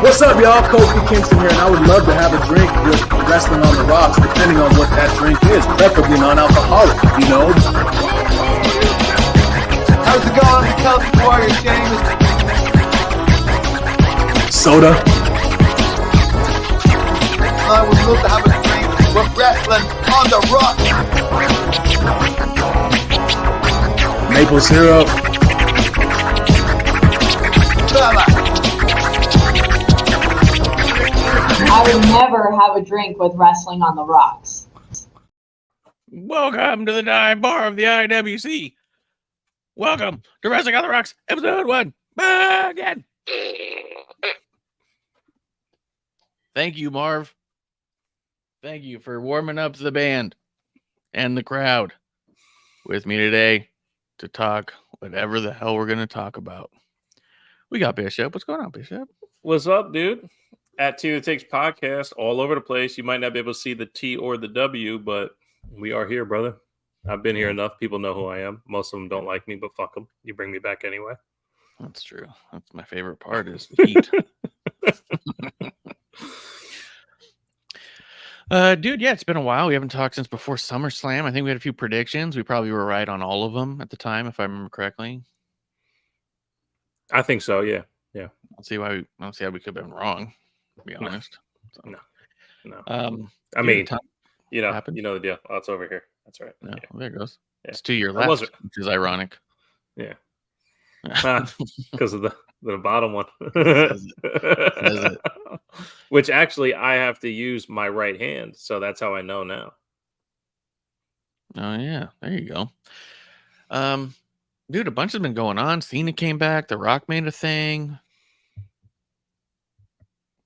What's up, y'all? Kofi Kingston here, and I would love to have a drink with Wrestling on the Rocks, depending on what that drink is, preferably non-alcoholic, you know? How's it going? Tell the Warrior James. Soda. I would love to have a drink with Wrestling on the Rocks. Maple syrup. I would never have a drink with Wrestling on the Rocks. Welcome to the dive bar of the IWC. Welcome to Wrestling on the Rocks, episode 1. Again. Thank you, Marv. Thank you for warming up the band and the crowd with me today to talk whatever the hell we're going to talk about. We got Bishop. What's going on, Bishop? What's up, dude? At T That Takes Podcast, all over the place. You might not be able to see the T or the W, but we are here, brother. I've been here enough. People know who I am. Most of them don't like me, but fuck them. You bring me back anyway. That's true. That's my favorite part is the heat. Dude, yeah, it's been a while. We haven't talked since before SummerSlam. I think we had a few predictions. We probably were right on all of them at the time, if I remember correctly. I think so, yeah. I don't see how we could have been wrong, to be honest. No. I mean, you know the deal. Oh, it's over here. That's right. No, yeah. There it goes. Yeah. It's to your left, which is ironic. Yeah. Because of the bottom one. Says it. Which actually I have to use my right hand, so that's how I know now. Oh yeah, there you go. Dude, a bunch has been going on. Cena came back. The Rock made a thing.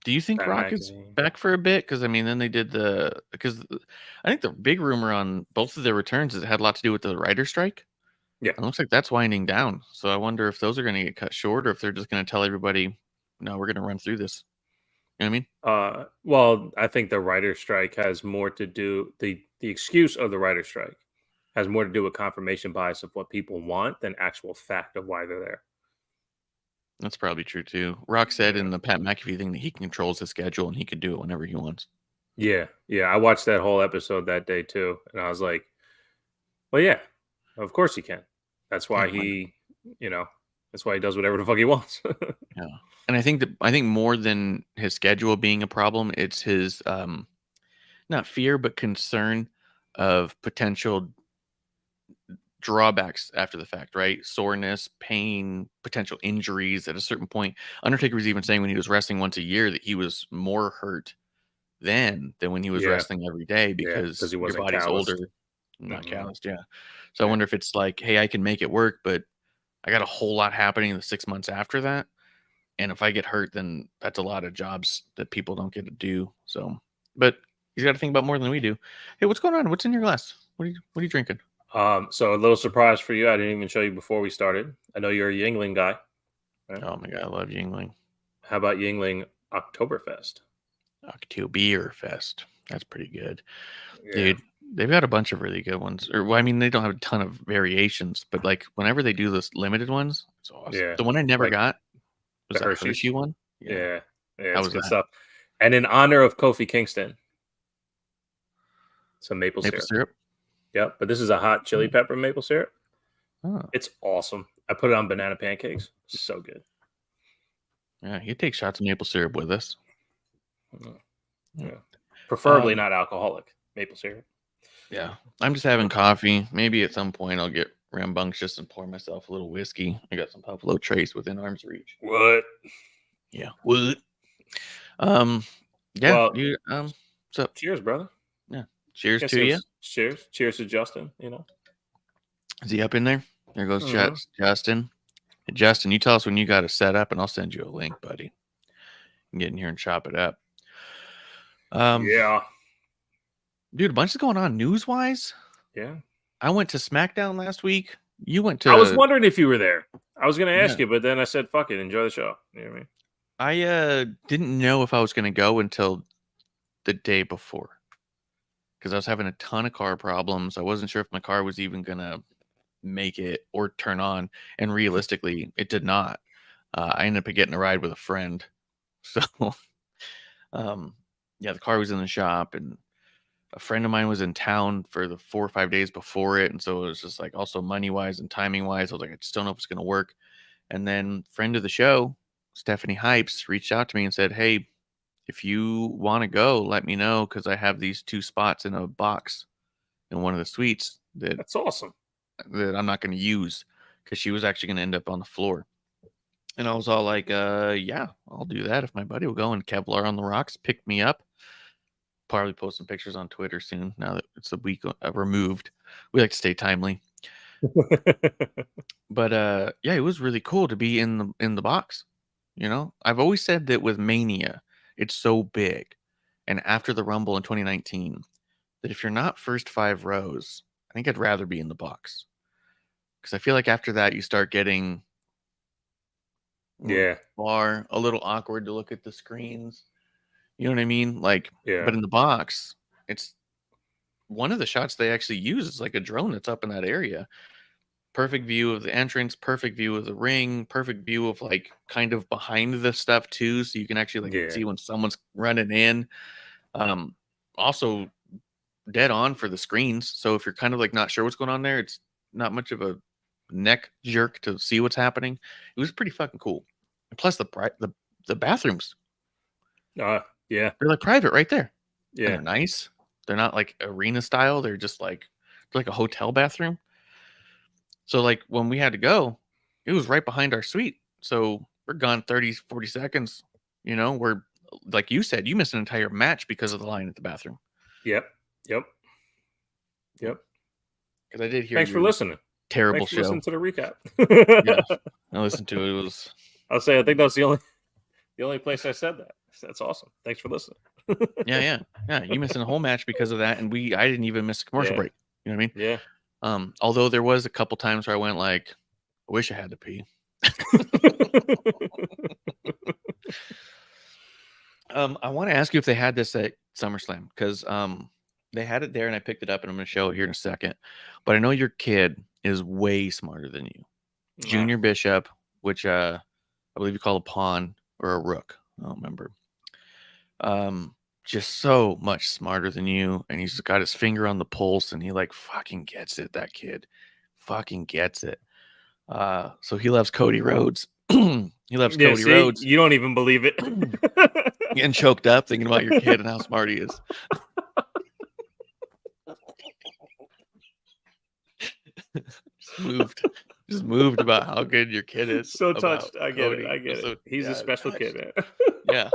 Do you think Rock is back for a bit? Because I mean, then they did because I think the big rumor on both of their returns is it had a lot to do with the writer's strike. Yeah, it looks like that's winding down. So I wonder if those are going to get cut short, or if they're just going to tell everybody, "No, we're going to run through this." You know what I mean? Well, I think the writer's strike has more to do the excuse of the writer's strike has more to do with confirmation bias of what people want than actual fact of why they're there. That's probably true too. Rock said in the Pat McAfee thing that he controls the schedule and he could do it whenever he wants. Yeah. I watched that whole episode that day too, and I was like, "Well, yeah, of course he can. That's why that's why he does whatever the fuck he wants." Yeah, and I think more than his schedule being a problem, it's his not fear but concern of potential drawbacks after the fact, right? Soreness, pain, potential injuries at a certain point. Undertaker was even saying when he was wrestling once a year that he was more hurt then than when he was Yeah. wrestling every day Yeah, because 'cause he your wasn't body's calloused. older, not Mhm. calloused. Yeah. So I Yeah. wonder if it's like, hey, I can make it work, but I got a whole lot happening in the 6 months after that. And if I get hurt, then that's a lot of jobs that people don't get to do. So, but he's got to think about more than we do. Hey, what's going on? What's in your glass? What are you drinking? So a little surprise for you. I didn't even show you before we started. I know you're a Yingling guy. Right? Oh my God, I love Yingling. How about Yingling Oktoberfest? Oktoberfest. That's pretty good. Yeah. Dude, they've got a bunch of really good ones. Or, well, I mean, they don't have a ton of variations, but like whenever they do this limited ones, it's awesome. Yeah. The one I never Like got was the the Hershey's? Hershey one. Yeah. Yeah, How it's was good that? stuff. And in honor of Kofi Kingston, some maple Maple syrup. syrup. Yep. But this is a hot chili pepper maple syrup. Oh, It's awesome. I put it on banana pancakes. So good. yeah. You take shots of maple syrup with us. Yeah. Preferably Um, not alcoholic maple syrup. Yeah, I'm just having coffee. Maybe at some point I'll get rambunctious and pour myself a little whiskey. I got some Buffalo Trace within arm's reach. What? Yeah. What? Yeah. Well, You. So cheers, brother. yeah. Cheers Guess to you. Cheers. Cheers to Justin, Is he up in there? There goes Mhm. Justin. Hey, Justin, you tell us when you got it set up, and I'll send you a link, buddy. You can get in here and chop it up. Yeah. Dude, a bunch is going on news wise. Yeah. I went to SmackDown last week. You went to. I was wondering if you were there. I was going to ask Yeah. you, but then I said, fuck it, enjoy the show. You know what I mean? I didn't know if I was going to go until the day before because I was having a ton of car problems. I wasn't sure if my car was even going to make it or turn on. And realistically, it did not. I ended up getting a ride with a friend. So, yeah, the car was in the shop and a friend of mine was in town for the 4 or 5 days before it. And so it was just like also money wise and timing wise. I was like, I just don't know if it's going to work. And then friend of the show, Stephanie Hypes, reached out to me and said, hey, if you want to go, let me know because I have these 2 spots in a box in one of the suites That's awesome. that I'm not going to use because she was actually going to end up on the floor. And I was all like, yeah, I'll do that if my buddy will go. And Kevlar on the Rocks picked me up. Probably post some pictures on Twitter soon now that it's a week removed. We like to stay timely. But yeah, it was really cool to be in the box. You know, I've always said that with Mania, it's so big. And after the Rumble in 2019, that if you're not first 5 rows, I think I'd rather be in the box. Because I feel like after that, you start getting Yeah. far, a little awkward to look at the screens. You know what I mean? Like, Yeah. but in the box, it's one of the shots they actually use is like a drone that's up in that area. Perfect view of the entrance, perfect view of the ring, perfect view of like kind of behind the stuff too. So you can actually like see when someone's running in. Also dead on for the screens. So if you're kind of like not sure what's going on there, it's not much of a neck jerk to see what's happening. It was pretty fucking cool. And plus the bathrooms, Yeah. they're like private right there. And Yeah. they're nice. They're not like arena style. They're just like a hotel bathroom. So like when we had to go, it was right behind our suite. So we're gone 30, 40 seconds. You know, we're like you said, you missed an entire match because of the line at the bathroom. Yep. Because I did hear Thanks for your listening. terrible Thanks for show. listening to the recap. Yeah, I listened to it. It was. I'll say I think that's the only place I said that. That's awesome. Thanks for listening. Yeah. You missing a whole match because of that, and I didn't even miss a commercial break. You know what I mean? Yeah. Although there was a couple times where I went like, I wish I had to pee. I want to ask you if they had this at SummerSlam because they had it there and I picked it up and I'm going to show it here in a second. But I know your kid is way smarter than you. Junior Bishop, which I believe you call a pawn or a rook. I don't remember. Just so much smarter than you, and he's got his finger on the pulse, and he like fucking gets it. That kid fucking gets it. So he loves Cody Rhodes. He loves Cody Rhodes. You don't even believe it. Getting choked up thinking about your kid and how smart he is. just moved about how good your kid is. So about touched. I get it. Cody. I get So, it. He's a yeah, special touched. kid, man. Yeah.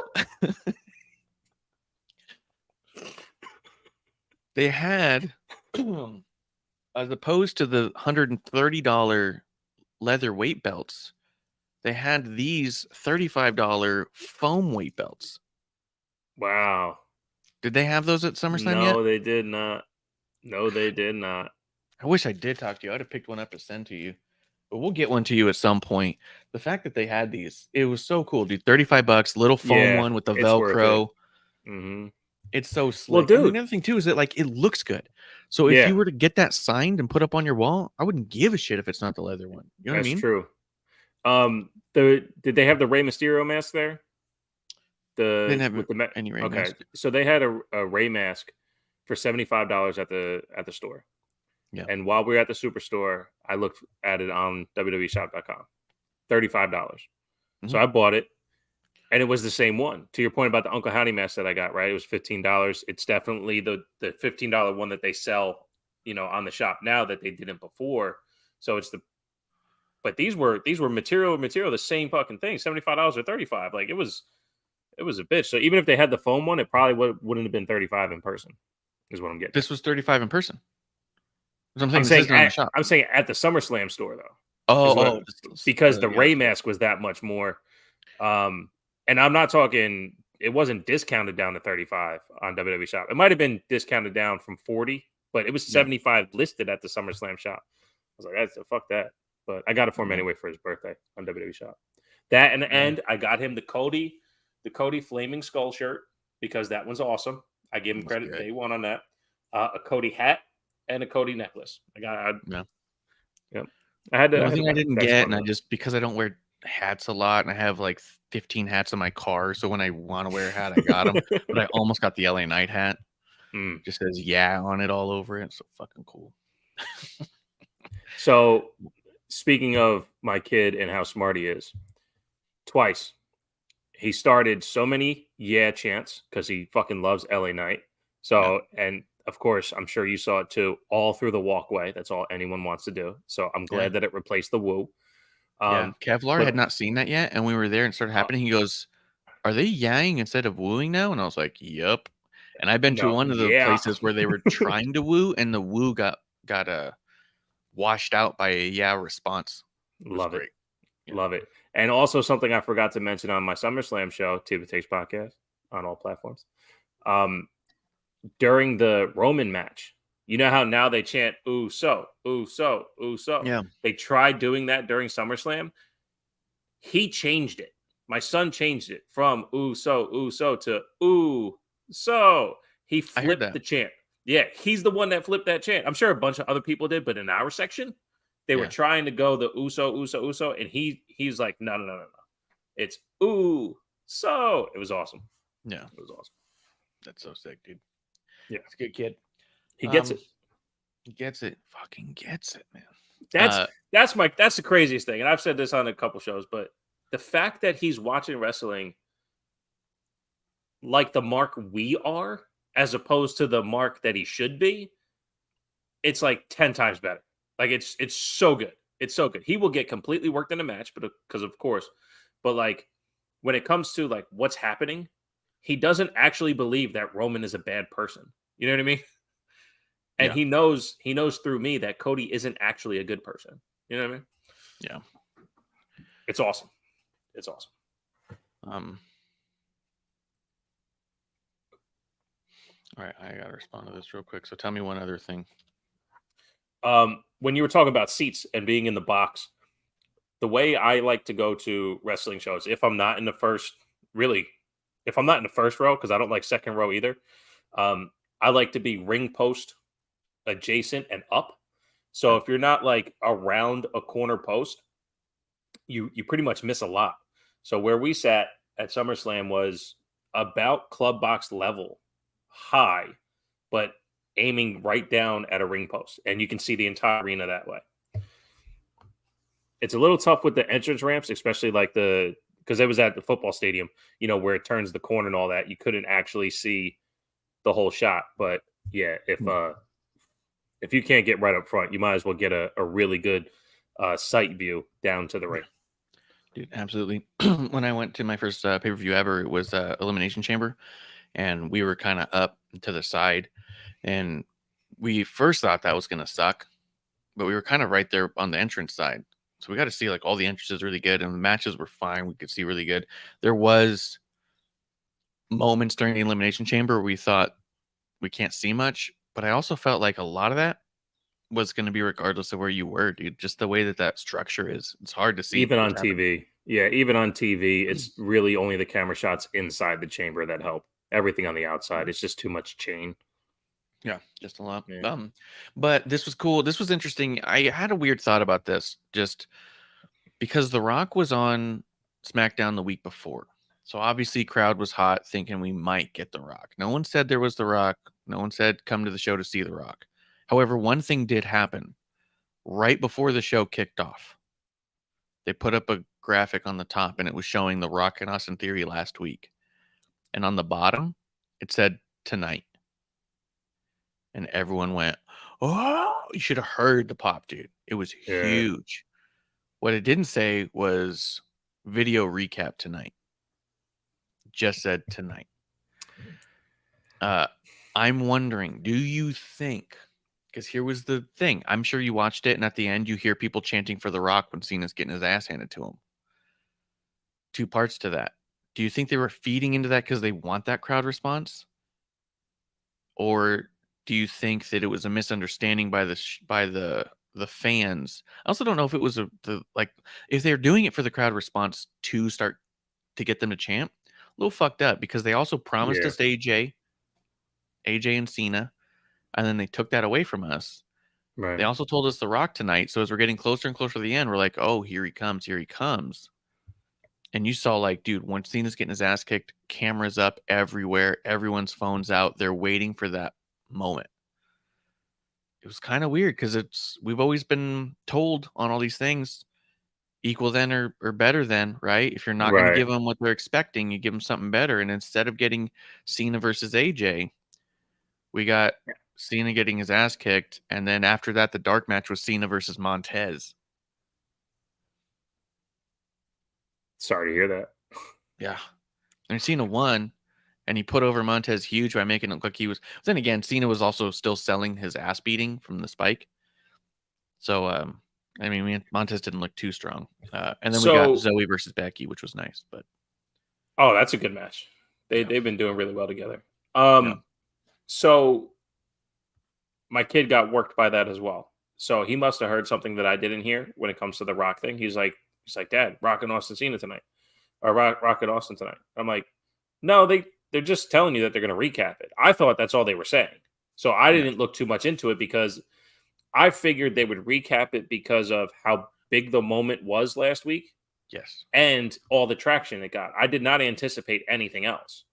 They had, as opposed to the $130 leather weight belts, they had these $35 foam weight belts. Wow. Did they have those at SummerSlam yet? No, they did not. No, they did not. I wish I did talk to you. I'd have picked one up to send to you. But we'll get one to you at some point. The fact that they had these, it was so cool, dude. $35, little foam one with the it's worth Velcro. it. Mm-hmm. It's so slick. Well, dude. And the other thing too is that like it looks good. So if you were to get that signed and put up on your wall, I wouldn't give a shit if it's not the leather one. You know what I mean? That's true. Did they have the Rey Mysterio mask there? They didn't have any Rey mask. So they had a Rey mask for $75 at the store. Yeah. And while we were at the superstore, I looked at it on WWEshop.com. $35. So I bought it. And it was the same one. To your point about the Uncle Howdy mask that I got, right? It was $15. It's definitely the $15 one that they sell, on the shop now that they didn't before. So but these were material, the same fucking thing, $75 or $35. Like it was a bitch. So even if they had the foam one, it probably wouldn't have been $35 in person. Is what I'm getting. This was $35 in person. I'm saying at the SummerSlam store though. Because the Rey mask was that much more. And I'm not talking, it wasn't discounted down to 35 on WWE Shop. It might have been discounted down from 40, but it was 75 listed at the SummerSlam shop. I was like, fuck that. But I got it for him anyway for his birthday on WWE Shop. That and the end, I got him the Cody Flaming Skull shirt because that one's awesome. I gave him credit day one on that. A Cody hat and a Cody necklace. I had to. The only thing I didn't get, and because I don't wear hats a lot, and I have like 15 hats in my car, so when I want to wear a hat, I got them. But I almost got the LA Knight hat. Just says "yeah" on it all over it. So fucking cool. So, speaking of my kid and how smart he is, twice he started so many chants because he fucking loves LA Knight. So, and of course, I'm sure you saw it too, all through the walkway. That's all anyone wants to do. So I'm glad that it replaced the woo. Kevlar had not seen that yet, and we were there and started happening. He goes, "Are they yaying instead of wooing now?" And I was like, "Yep." And I've been to one of the places where they were trying to woo, and the woo got washed out by a response. Love it. Love it. And also something I forgot to mention on my SummerSlam show, TV Takes Podcast on all platforms. During the Roman match, you know how now they chant "ooh so, ooh so, ooh so." Yeah. They tried doing that during SummerSlam. He changed it. My son changed it from ooh so to ooh so. He flipped the chant. Yeah, he's the one that flipped that chant. I'm sure a bunch of other people did, but in our section, they were trying to go the ooh so, and he's like, no. It's ooh so. It was awesome. Yeah. It was awesome. That's so sick, dude. Yeah. It's a good kid. He gets it. He gets it. Fucking gets it, man. That's the craziest thing. And I've said this on a couple shows, but the fact that he's watching wrestling like the mark we are, as opposed to the mark that he should be, it's like 10 times better. Like it's so good. It's so good. He will get completely worked in a match, but because of course, but like when it comes to like what's happening, he doesn't actually believe that Roman is a bad person. You know what I mean? And he knows through me that Cody isn't actually a good person. You know what I mean? Yeah. It's awesome. It's awesome. All right, I gotta respond to this real quick. So tell me one other thing. When you were talking about seats and being in the box, the way I like to go to wrestling shows, if I'm not in the first row, because I don't like second row either, I like to be ring post adjacent and up. So if you're not like around a corner post, you pretty much miss a lot. So where we sat at SummerSlam was about club box level high, but aiming right down at a ring post, and you can see the entire arena that way. It's a little tough with the entrance ramps, especially like because it was at the football stadium, where it turns the corner and all that. You couldn't actually see the whole shot, but yeah, if If you can't get right up front, you might as well get a really good sight view down to the ring. Dude, absolutely. When I went to my first pay-per-view ever, it was Elimination Chamber, and we were kind of up to the side, and we first thought that was going to suck, but we were kind of right there on the entrance side. So we got to see like all the entrances really good, and the matches were fine. We could see really good. There was moments during the Elimination Chamber where we thought we can't see much, but I also felt like a lot of that was going to be regardless of where you were, dude. Just the way that structure is, it's hard to see. Even on what's happening. TV. Yeah, even on TV, it's really only the camera shots inside the chamber that help. Everything on the outside, it's just too much chain. Yeah, just a lot. Yeah. But this was cool. This was interesting. I had a weird thought about this, just because The Rock was on SmackDown the week before. So obviously crowd was hot thinking we might get The Rock. No one said there was The Rock. No one said come to the show to see The Rock. However, one thing did happen right before the show kicked off. They put up a graphic on the top and it was showing The Rock and Austin Theory last week. And on the bottom, it said tonight. And everyone went, oh, you should have heard the pop, dude. It was huge. What it didn't say was video recap tonight. It just said tonight. I'm wondering, do you think, because here was the thing, I'm sure you watched it, and at the end you hear people chanting for The Rock when Cena's getting his ass handed to him. Two parts to that. Do you think they were feeding into that because they want that crowd response? Or do you think that it was a misunderstanding by the fans? I also don't know if it was if they're doing it for the crowd response to start to get them to chant, a little fucked up, because they also promised us AJ and Cena, and then they took that away from us. Right. They also told us The Rock tonight. So as we're getting closer and closer to the end, we're like, oh, here he comes. And you saw, like, dude, once Cena's getting his ass kicked, cameras up everywhere, everyone's phones out. They're waiting for that moment. It was kind of weird because we've always been told on all these things, equal then or better than, right? If you're not going to give them what they're expecting, you give them something better. And instead of getting Cena versus AJ, we got Cena getting his ass kicked. And then after that, the dark match was Cena versus Montez. Sorry to hear that. Yeah. And Cena won, and he put over Montez huge by making it look like he was. Then again, Cena was also still selling his ass beating from the spike. So, I mean, Montez didn't look too strong. And then we got Zoe versus Becky, which was nice. But that's a good match. They've been doing really well together. So my kid got worked by that as well. So he must have heard something that I didn't hear when it comes to the Rock thing. He's like, Dad, Rock and Austin Cena tonight, or Rock and Austin tonight. I'm like, no, they're just telling you that they're going to recap it. I thought that's all they were saying. So I didn't look too much into it because I figured they would recap it because of how big the moment was last week. Yes. And all the traction it got. I did not anticipate anything else,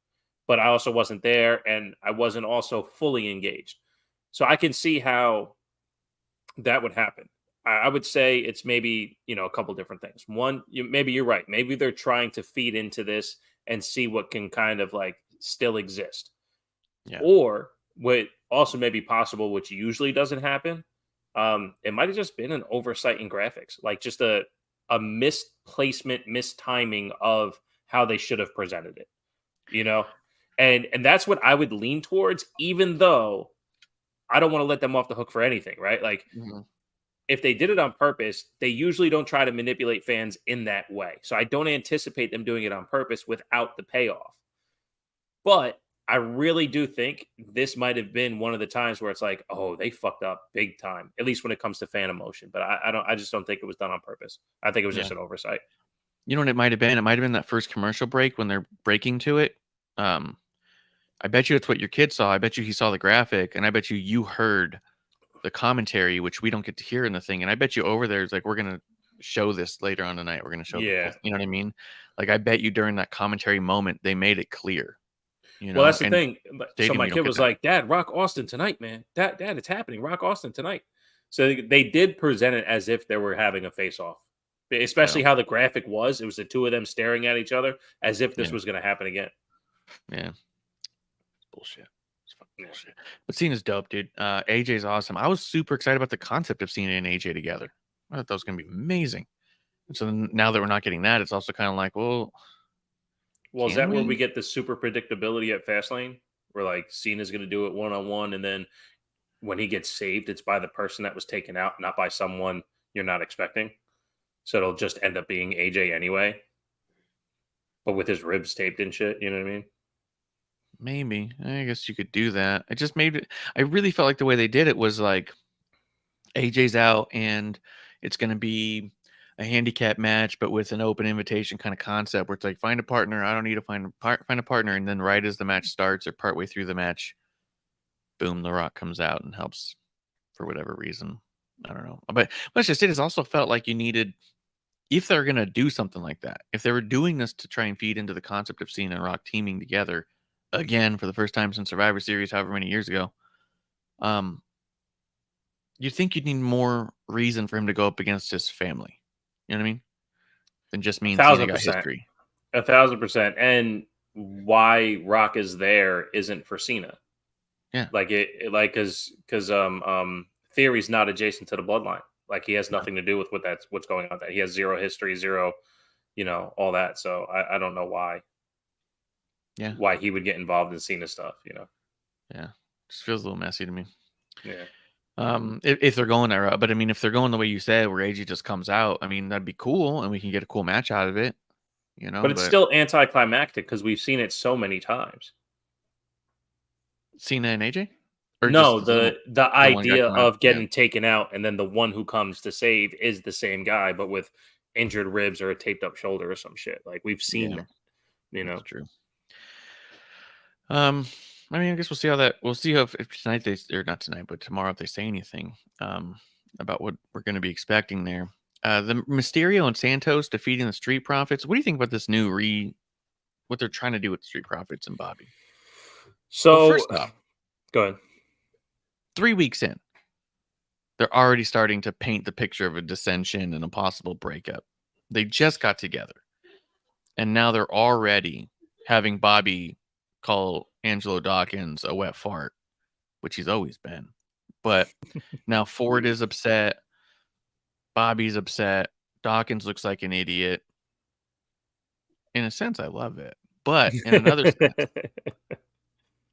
but I also wasn't there, and I wasn't also fully engaged. So I can see how that would happen. I would say it's maybe, a couple different things. One, maybe you're right. Maybe they're trying to feed into this and see what can kind of like still exist. Yeah. Or what also may be possible, which usually doesn't happen, it might have just been an oversight in graphics, like just a misplacement, mistiming of how they should have presented it, and that's what I would lean towards, even though I don't want to let them off the hook for anything, right? Like, if they did it on purpose, they usually don't try to manipulate fans in that way. So I don't anticipate them doing it on purpose without the payoff. But I really do think this might have been one of the times where it's like, oh, they fucked up big time, at least when it comes to fan emotion. But I just don't think it was done on purpose. I think it was just an oversight. You know what it might have been? It might have been that first commercial break when they're breaking to it. I bet you it's what your kid saw. I bet you he saw the graphic, and I bet you heard the commentary, which we don't get to hear in the thing. And I bet you over there is like, we're going to show this later on tonight. We're going to show, you know what I mean? Like, I bet you during that commentary moment, they made it clear. Well, that's the thing. So my kid was like, Dad, Rock Austin tonight, man. Dad, it's happening. Rock Austin tonight. So they did present it as if they were having a face-off, especially how the graphic was. It was the two of them staring at each other as if this was going to happen again. Yeah. Bullshit. It's fucking bullshit. But Cena's dope, dude. AJ's awesome. I was super excited about the concept of Cena and AJ together. I thought that was going to be amazing. And so now that we're not getting that, it's also kind of like, well, is that where we we get the super predictability at Fastlane? Where like Cena's going to do it one-on-one, and then when he gets saved, it's by the person that was taken out, not by someone you're not expecting. So it'll just end up being AJ anyway, but with his ribs taped and shit. You know what I mean? Maybe. I guess you could do that. It just made it. I really felt like the way they did it was like AJ's out and it's going to be a handicap match, but with an open invitation kind of concept where it's like, find a partner. I don't need to find a partner. And then right as the match starts or partway through the match, boom, The Rock comes out and helps for whatever reason. I don't know. But let's just say it's also felt like you needed, if they're going to do something like that, if they were doing this to try and feed into the concept of Cena and Rock teaming together again for the first time since Survivor Series, however many years ago, you think you'd need more reason for him to go up against his family. You know what I mean? Than just mean Cena got history. 1,000%. And why Rock is there isn't for Cena. Yeah. Because Theory's not adjacent to the bloodline. Like he has nothing to do with what's going on there. He has zero history, zero, all that. So I don't know why. Yeah. Why he would get involved in Cena stuff, Yeah. Just feels a little messy to me. Yeah. If they're going that route, but I mean, if they're going the way you said, where AJ just comes out, I mean, that'd be cool, and we can get a cool match out of it, But it's still anticlimactic because we've seen it so many times. Cena and AJ? Or no, just the idea of getting taken out, and then the one who comes to save is the same guy, but with injured ribs or a taped up shoulder or some shit. Like we've seen that, That's true. I mean, I guess we'll see how that. We'll see if tonight or not tonight, but tomorrow if they say anything about what we're going to be expecting there. The Mysterio and Santos defeating the Street Profits. What do you think about this new what they're trying to do with the Street Profits and Bobby? So first off, go ahead. 3 weeks in, they're already starting to paint the picture of a dissension and a possible breakup. They just got together, and now they're already having Bobby call Angelo Dawkins a wet fart, which he's always been. But now Ford is upset. Bobby's upset. Dawkins looks like an idiot. In a sense, I love it. But in another sense,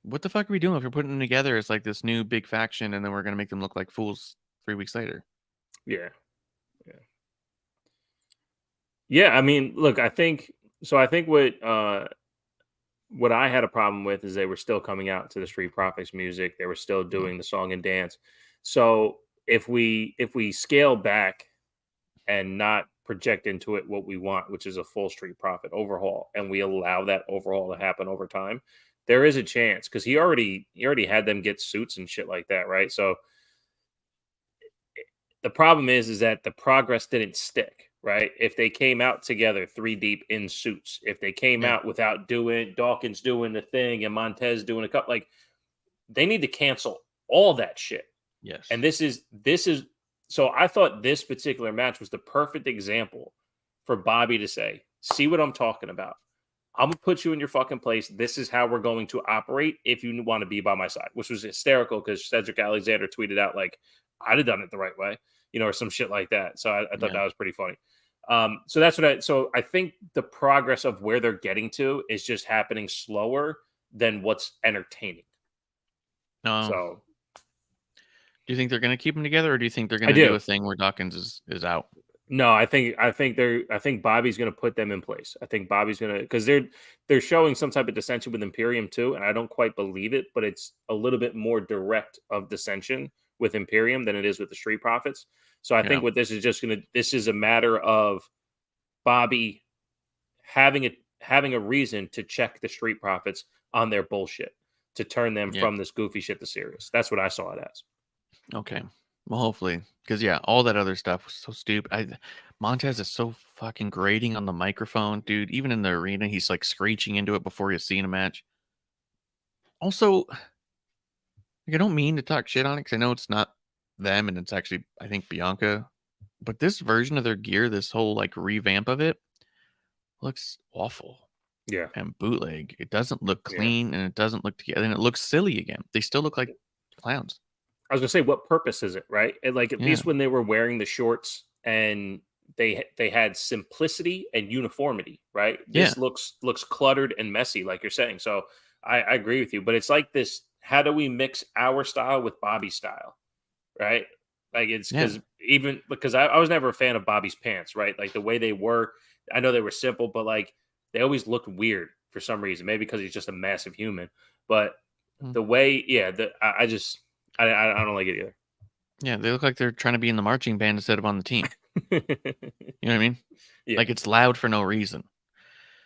what the fuck are we doing if we're putting them together as like this new big faction and then we're going to make them look like fools 3 weeks later? Yeah. I mean, look, I think what I had a problem with is they were still coming out to the Street Profits music. They were still doing the song and dance. So if we scale back and not project into it what we want, which is a full Street Profit overhaul, and we allow that overhaul to happen over time, there is a chance, because he already had them get suits and shit like that, right? So the problem is that the progress didn't stick. Right? If they came out together 3 deep in suits, if they came out without Dawkins doing the thing and Montez doing a cut, like they need to cancel all that shit. Yes. And this is so I thought this particular match was the perfect example for Bobby to say, see what I'm talking about. I'm gonna put you in your fucking place. This is how we're going to operate if you want to be by my side, which was hysterical because Cedric Alexander tweeted out like, I'd have done it the right way, or some shit like that. So I thought that was pretty funny. So that's so I think the progress of where they're getting to is just happening slower than what's entertaining. So do you think they're going to keep them together, or do you think they're going to do a thing where Dawkins is out? No, I think Bobby's going to put them in place. I think Bobby's going to, because they're showing some type of dissension with Imperium too, and I don't quite believe it, but it's a little bit more direct of dissension with Imperium than it is with the Street Profits. So I think what this is this is a matter of Bobby having a reason to check the Street Profits on their bullshit, to turn them from this goofy shit to serious. That's what I saw it as. Okay. Well, hopefully, because all that other stuff was so stupid. Montez is so fucking grating on the microphone, dude. Even in the arena, he's like screeching into it before he's seen a match. Also, I don't mean to talk shit on it because I know it's not them and it's actually, I think, Bianca. But this version of their gear, this whole like revamp of it, looks awful. Yeah. and bootleg. It doesn't look clean and it doesn't look together, and it looks silly again. They still look like clowns. I was gonna say, what purpose is it, right? And like at least when they were wearing the shorts and they had simplicity and uniformity, right? Yeah. This looks cluttered and messy, like you're saying. So I agree with you, but it's like this: how do we mix our style with Bobby's style, right? Like it's because I was never a fan of Bobby's pants, right? Like the way they were, I know they were simple, but like they always looked weird for some reason. Maybe because he's just a massive human, but the way, I just. I don't like it either. Yeah, they look like they're trying to be in the marching band instead of on the team. You know what I mean? Yeah. Like it's loud for no reason.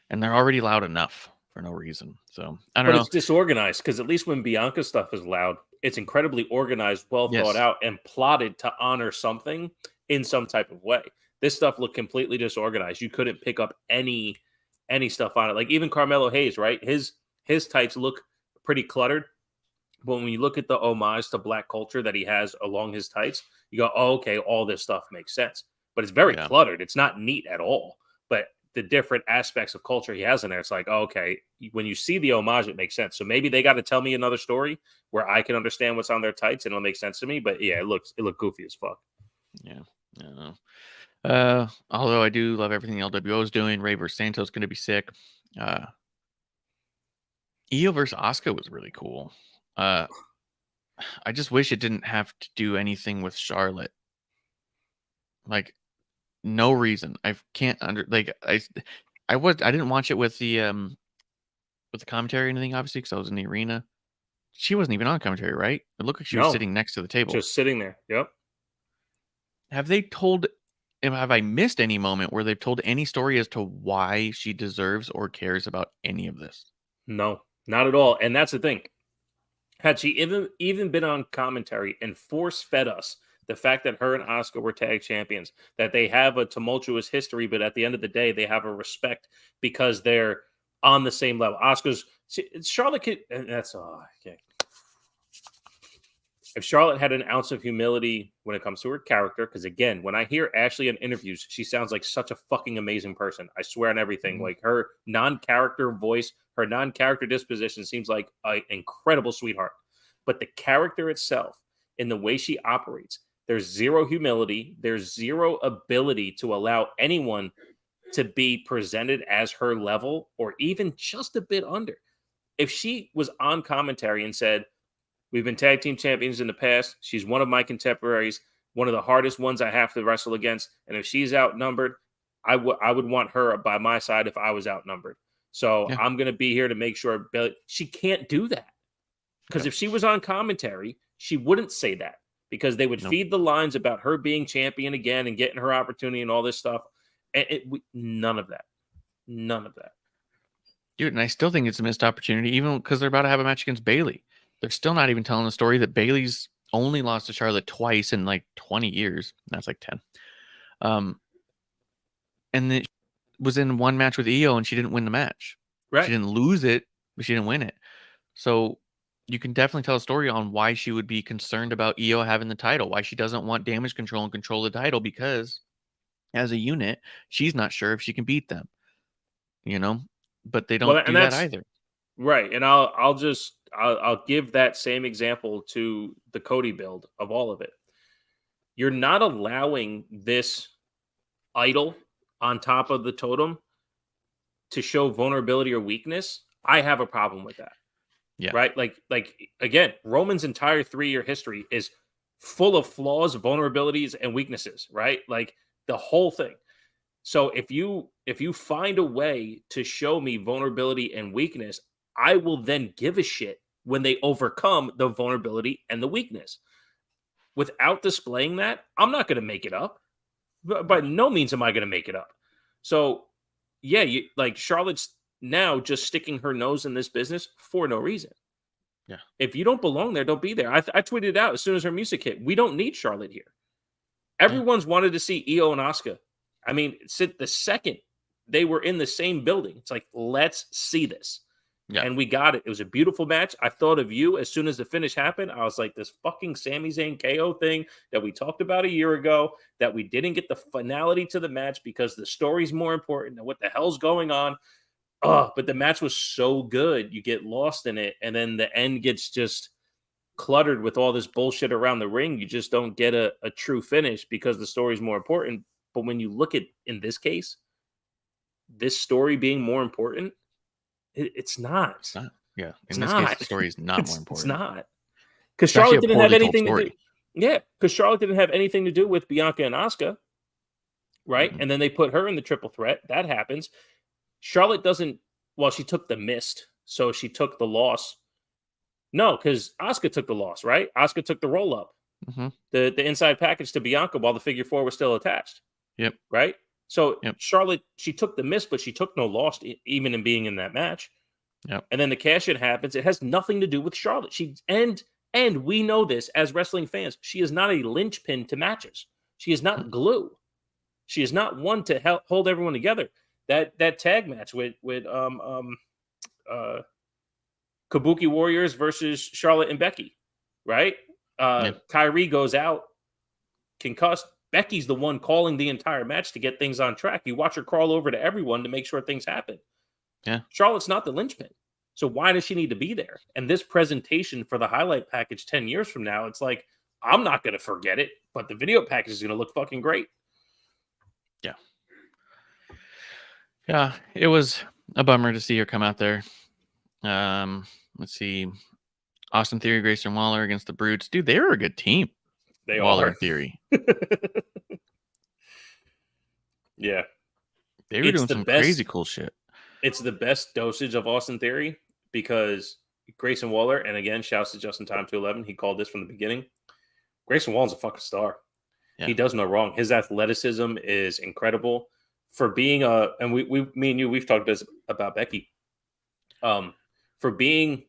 And they're already loud enough for no reason. So I don't know. But it's disorganized because at least when Bianca's stuff is loud, it's incredibly organized, well thought out, and plotted to honor something in some type of way. This stuff looked completely disorganized. You couldn't pick up any stuff on it. Like even Carmelo Hayes, right? His tights look pretty cluttered. But when you look at the homage to Black culture that he has along his tights, you go, oh, okay, all this stuff makes sense. But it's very cluttered. It's not neat at all. But the different aspects of culture he has in there, it's like, oh, okay, when you see the homage, it makes sense. So maybe they got to tell me another story where I can understand what's on their tights and it'll make sense to me. But yeah, it looked goofy as fuck. Yeah. Although I do love everything LWO is doing. Ray versus Santos going to be sick. Io versus Asuka was really cool. I just wish it didn't have to do anything with Charlotte. Like, no reason. I can't I didn't watch it with the commentary or anything, obviously, because I was in the arena. She wasn't even on commentary, right? It looked like she was sitting next to the table. Just sitting there. Yep. Have I missed any moment where they've told any story as to why she deserves or cares about any of this? No, not at all. And that's the thing. Had she even been on commentary and force-fed us the fact that her and Asuka were tag champions, that they have a tumultuous history, but at the end of the day, they have a respect because they're on the same level. Charlotte could, and that's okay. If Charlotte had an ounce of humility when it comes to her character, because again, when I hear Ashley in interviews, she sounds like such a fucking amazing person. I swear on everything. Mm-hmm. Like her non-character voice, her non-character disposition seems like an incredible sweetheart. But the character itself, in the way she operates, there's zero humility. There's zero ability to allow anyone to be presented as her level or even just a bit under. If she was on commentary and said, we've been tag team champions in the past. She's one of my contemporaries, one of the hardest ones I have to wrestle against. And if she's outnumbered, I would want her by my side if I was outnumbered. So I'm going to be here to make sure she can't do that. Because if she was on commentary, she wouldn't say that because they would feed the lines about her being champion again and getting her opportunity and all this stuff. And none of that. None of that. Dude, and I still think it's a missed opportunity, even because they're about to have a match against Bayley. They're still not even telling the story that Bayley's only lost to Charlotte twice in like 20 years. That's like 10. And then was in one match with Io and she didn't win the match. Right. She didn't lose it, but she didn't win it. So you can definitely tell a story on why she would be concerned about Io having the title, why she doesn't want Damage Control and control the title, because as a unit, she's not sure if she can beat them. You know? But they don't do that either. Right. And I'll give that same example to the Cody build of all of it. You're not allowing this idol on top of the totem to show vulnerability or weakness. I have a problem with that. Yeah. Right. Like again, Roman's entire 3-year history is full of flaws, vulnerabilities, and weaknesses. Right. Like the whole thing. So if you find a way to show me vulnerability and weakness, I will then give a shit when they overcome the vulnerability and the weakness. Without displaying that, I'm not going to make it up. By no means am I going to make it up. So, yeah, Charlotte's now just sticking her nose in this business for no reason. Yeah. If you don't belong there, don't be there. I tweeted out as soon as her music hit, we don't need Charlotte here. Everyone's wanted to see Io and Asuka. I mean, the second they were in the same building, it's like, let's see this. Yeah. And we got it. It was a beautiful match. I thought of you as soon as the finish happened. I was like, this fucking Sami Zayn KO thing that we talked about a year ago, that we didn't get the finality to the match because the story's more important than what the hell's going on. but the match was so good, you get lost in it, and then the end gets just cluttered with all this bullshit around the ring. You just don't get a true finish because the story is more important. But when you look at, in this case, this story being more important, it's not. It's not. Yeah. It's In this case, not. the story is not more important. It's not. Because It's actually Charlotte a didn't have poorly told anything to do. story. Yeah, because Charlotte didn't have anything to do with Bianca and Asuka, right? Mhm. And then they put her in the triple threat. That happens. Charlotte doesn't. Well, she took the mist, so she took the loss. No, because Asuka took the loss, right? Asuka took the roll up, Mhm. the inside package to Bianca while the figure four was still attached, Yep. right? So Yep. Charlotte, she took the miss, but she took no loss, even in being in that match. Yep. And then the cash in happens. It has nothing to do with Charlotte. And we know this as wrestling fans. She is not a linchpin to matches. She is not glue. She is not one to hold everyone together. That tag match with Kabuki Warriors versus Charlotte and Becky, right? Kyrie goes out concussed. Becky's the one calling the entire match to get things on track. You watch her crawl over to everyone to make sure things happen. Yeah. Charlotte's not the linchpin. So why does she need to be there? And this presentation for the highlight package 10 years from now, it's like, I'm not going to forget it, but the video package is going to look fucking great. Yeah. Yeah. It was a bummer to see her come out there. Let's see. Austin Theory, Grayson Waller against the Brutes. Dude, they were a good team. They Waller are. and Theory. Yeah. They were doing some crazy cool shit. It's the best dosage of Austin Theory because Grayson Waller, and again, shouts to Justin Time 211. He called this from the beginning. Grayson Waller's a fucking star. Yeah. He does no wrong. His athleticism is incredible for being and me and you, we've talked about Becky. For being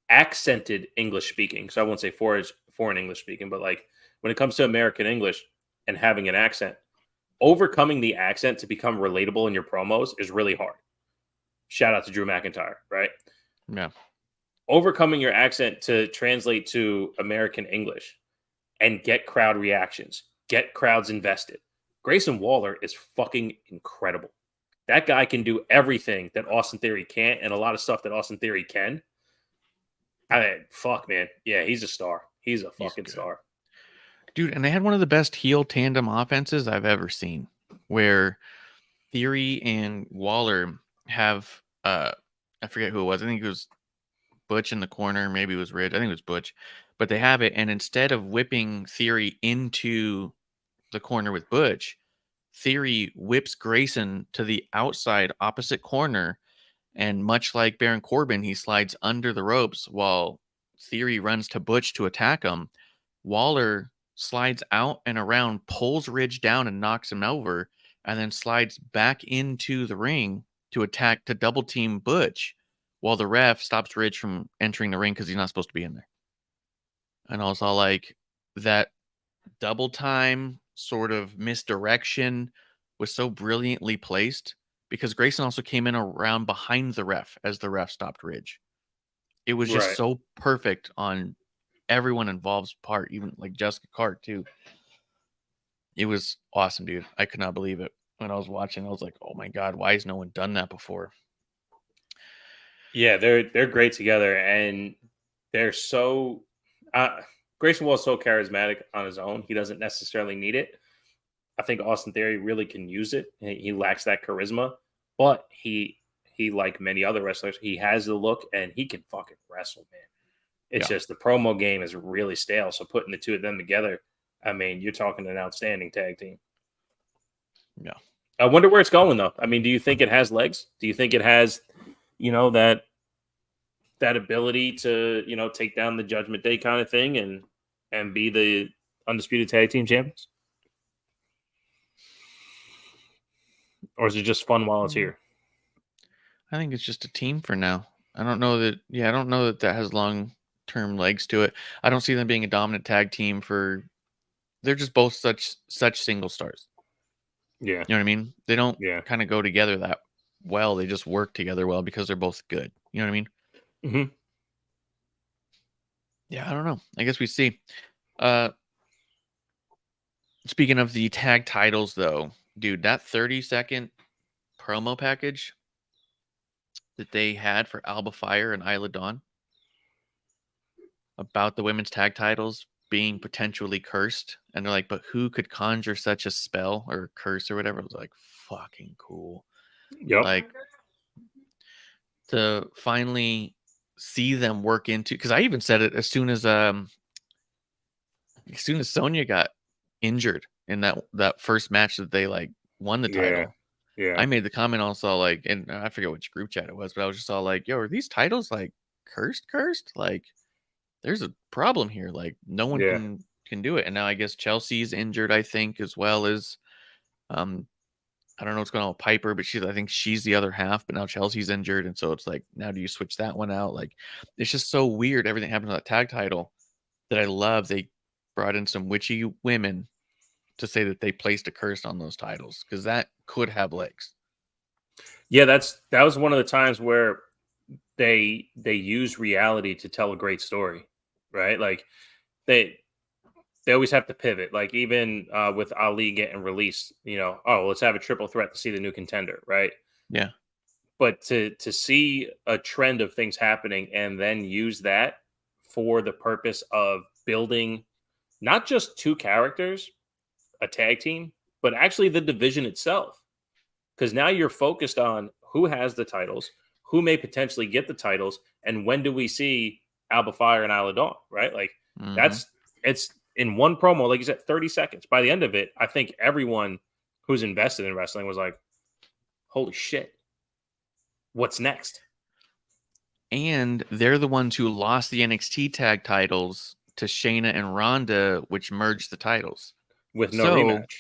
accented English speaking. So I won't say foreign English speaking, but like when it comes to American English and having an accent, overcoming the accent to become relatable in your promos is really hard. Shout out to Drew McIntyre, right? Yeah. Overcoming your accent to translate to American English and get crowd reactions, get crowds invested. Grayson Waller is fucking incredible. That guy can do everything that Austin Theory can't, and a lot of stuff that Austin Theory can. I mean, fuck, man. Yeah, he's a star. He's a fucking star. Dude, and they had one of the best heel tandem offenses I've ever seen, where Theory and Waller have, I forget who it was. I think it was Butch in the corner. Maybe it was Ridge. I think it was Butch. But they have it, and instead of whipping Theory into the corner with Butch, Theory whips Grayson to the outside opposite corner, and much like Baron Corbin, he slides under the ropes while Theory runs to Butch to attack him. Waller slides out and around, pulls Ridge down and knocks him over, and then slides back into the ring to attack, to double team Butch, while the ref stops Ridge from entering the ring because he's not supposed to be in there. And also, like, that double time sort of misdirection was so brilliantly placed because Grayson also came in around behind the ref as the ref stopped Ridge. It was just so perfect on everyone involved's part, even like Jessica Cart too. It was awesome, dude. I could not believe it. When I was watching, I was like, oh my God, why has no one done that before? Yeah, they're great together, and they're so Grayson Wall's so charismatic on his own. He doesn't necessarily need it. I think Austin Theory really can use it. He lacks that charisma, but he like many other wrestlers, he has the look and he can fucking wrestle, man. It's just the promo game is really stale. So putting the two of them together, I mean, you're talking an outstanding tag team. Yeah. I wonder where it's going though. I mean, do you think it has legs? Do you think it has, that ability to, take down the Judgment Day kind of thing and be the undisputed tag team champions? Or is it just fun while it's here? I think it's just a team for now. I don't know that that has long-term legs to it. I don't see them being a dominant tag team they're just both such single stars. Yeah. You know what I mean? They don't kind of go together that well. They just work together well because they're both good. You know what I mean? Mm-hmm. Yeah, I don't know. I guess we see. Speaking of the tag titles, though, dude, that 30-second promo package that they had for Alba Fire and Isla Dawn about the women's tag titles being potentially cursed, and they're like, but who could conjure such a spell or curse or whatever? It was like fucking cool. Yep. Like, to finally see them work into, because I even said it as soon as Sonya got injured in that first match that they like won the title. Yeah. I made the comment also, like, and I forget which group chat it was, but I was just all like, yo, are these titles like cursed? Like, there's a problem here. Like, no one Yeah. can do it. And now I guess Chelsea's injured, I think, as well as I don't know what's going on with Piper, but I think she's the other half, but now Chelsea's injured. And so it's like, now do you switch that one out? Like, it's just so weird. Everything happened to that tag title that I love. They brought in some witchy women to say that they placed a curse on those titles, because that could have legs. Yeah, that was one of the times where they use reality to tell a great story, right? Like they always have to pivot. Like even with Ali getting released, let's have a triple threat to see the new contender, right? Yeah. But to see a trend of things happening and then use that for the purpose of building not just two characters, a tag team, but actually the division itself. Because now you're focused on who has the titles, who may potentially get the titles, and when do we see Alba Fire and Isla Dawn, right? Like it's in one promo, like you said, 30 seconds. By the end of it, I think everyone who's invested in wrestling was like, holy shit, what's next? And they're the ones who lost the NXT tag titles to Shayna and Ronda, which merged the titles. With no rematch.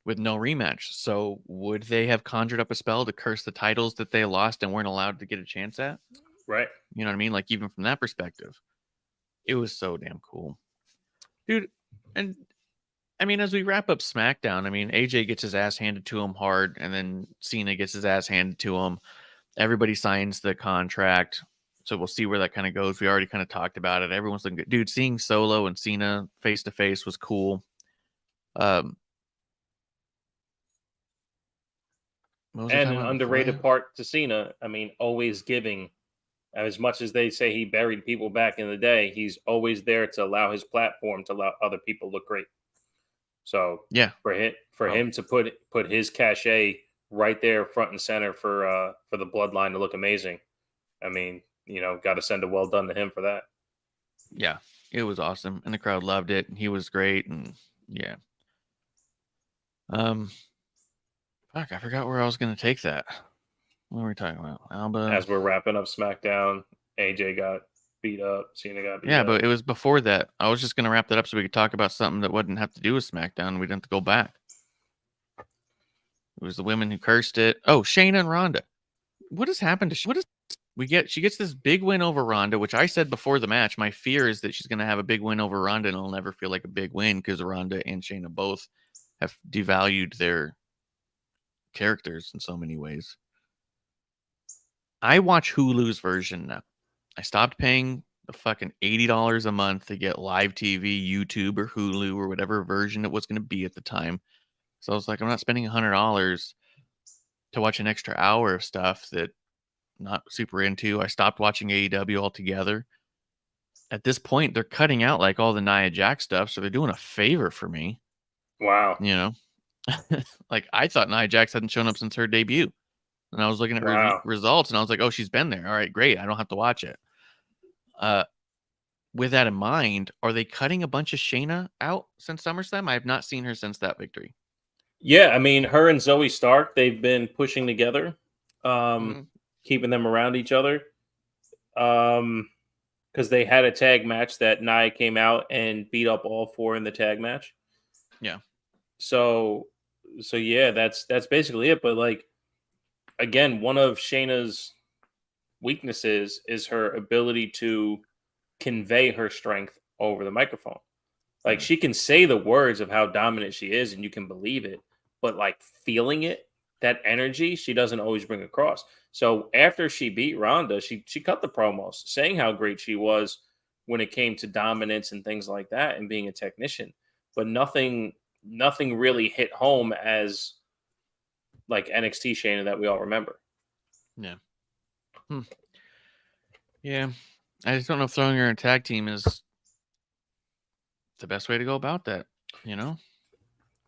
With no rematch. So would they have conjured up a spell to curse the titles that they lost and weren't allowed to get a chance at? Right. You know what I mean? Like, even from that perspective, it was so damn cool. Dude, and I mean, as we wrap up SmackDown, I mean, AJ gets his ass handed to him hard, and then Cena gets his ass handed to him. Everybody signs the contract. So we'll see where that kind of goes. We already kind of talked about it. Everyone's looking good. Dude, seeing Solo and Cena face to face was cool. And an underrated part to Cena, I mean, always giving. As much as they say he buried people back in the day, he's always there to allow his platform to allow other people look great. So yeah, for him to put his cachet right there front and center for the bloodline to look amazing. I mean, got to send a well done to him for that. Yeah, it was awesome, and the crowd loved it. And he was great, and yeah. Fuck, I forgot where I was going to take that. What were we talking about? Alba. As we're wrapping up SmackDown, AJ got beat up. Cena got beat up. Yeah, but it was before that. I was just going to wrap that up so we could talk about something that wouldn't have to do with SmackDown. We didn't have to go back. It was the women who cursed it. Oh, Shayna and Ronda. What has happened to she gets this big win over Ronda, which I said before the match. My fear is that she's going to have a big win over Ronda, and it'll never feel like a big win because Ronda and Shayna both have devalued their characters in so many ways. I watch Hulu's version now. I stopped paying the fucking $80 a month to get live TV, YouTube, or Hulu, or whatever version it was going to be at the time. So I was like, I'm not spending $100 to watch an extra hour of stuff that I'm not super into. I stopped watching AEW altogether. At this point, they're cutting out like all the Nia Jax stuff, so they're doing a favor for me. Wow. Like, I thought Nia Jax hadn't shown up since her debut. And I was looking at results, and I was like, oh, she's been there. All right, great. I don't have to watch it. With that in mind, are they cutting a bunch of Shayna out since SummerSlam? I have not seen her since that victory. Yeah, I mean, her and Zoe Stark, they've been pushing together, keeping them around each other. Because they had a tag match that Nia came out and beat up all four in the tag match. Yeah. So yeah, that's basically it. But like, again, one of Shayna's weaknesses is her ability to convey her strength over the microphone. Like, she can say the words of how dominant she is and you can believe it, but like feeling it, that energy, she doesn't always bring across. So after she beat Ronda, she cut the promos saying how great she was when it came to dominance and things like that and being a technician, but nothing really hit home as like NXT Shayna that we all remember. Yeah. Yeah. I just don't know if throwing her in a tag team is the best way to go about that, you know?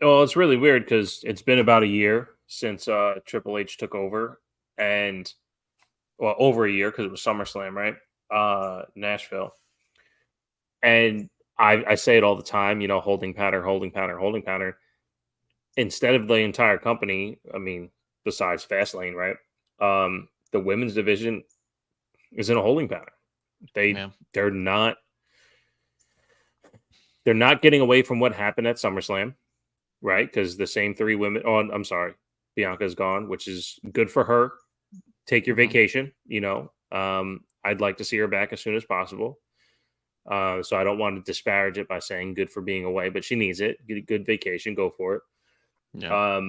Well, it's really weird because it's been about a year since Triple H took over, and well, over a year because it was SummerSlam, right? Nashville, and I say it all the time, holding pattern, holding pattern, holding pattern. Instead of the entire company, I mean, besides Fastlane, right? The women's division is in a holding pattern. Yeah. They're not getting away from what happened at SummerSlam, right? Because the same three women. Oh, I'm sorry, Bianca's gone, which is good for her. Take your vacation. I'd like to see her back as soon as possible. So I don't want to disparage it by saying good for being away, but she needs it. Get a good vacation, go for it. Yeah.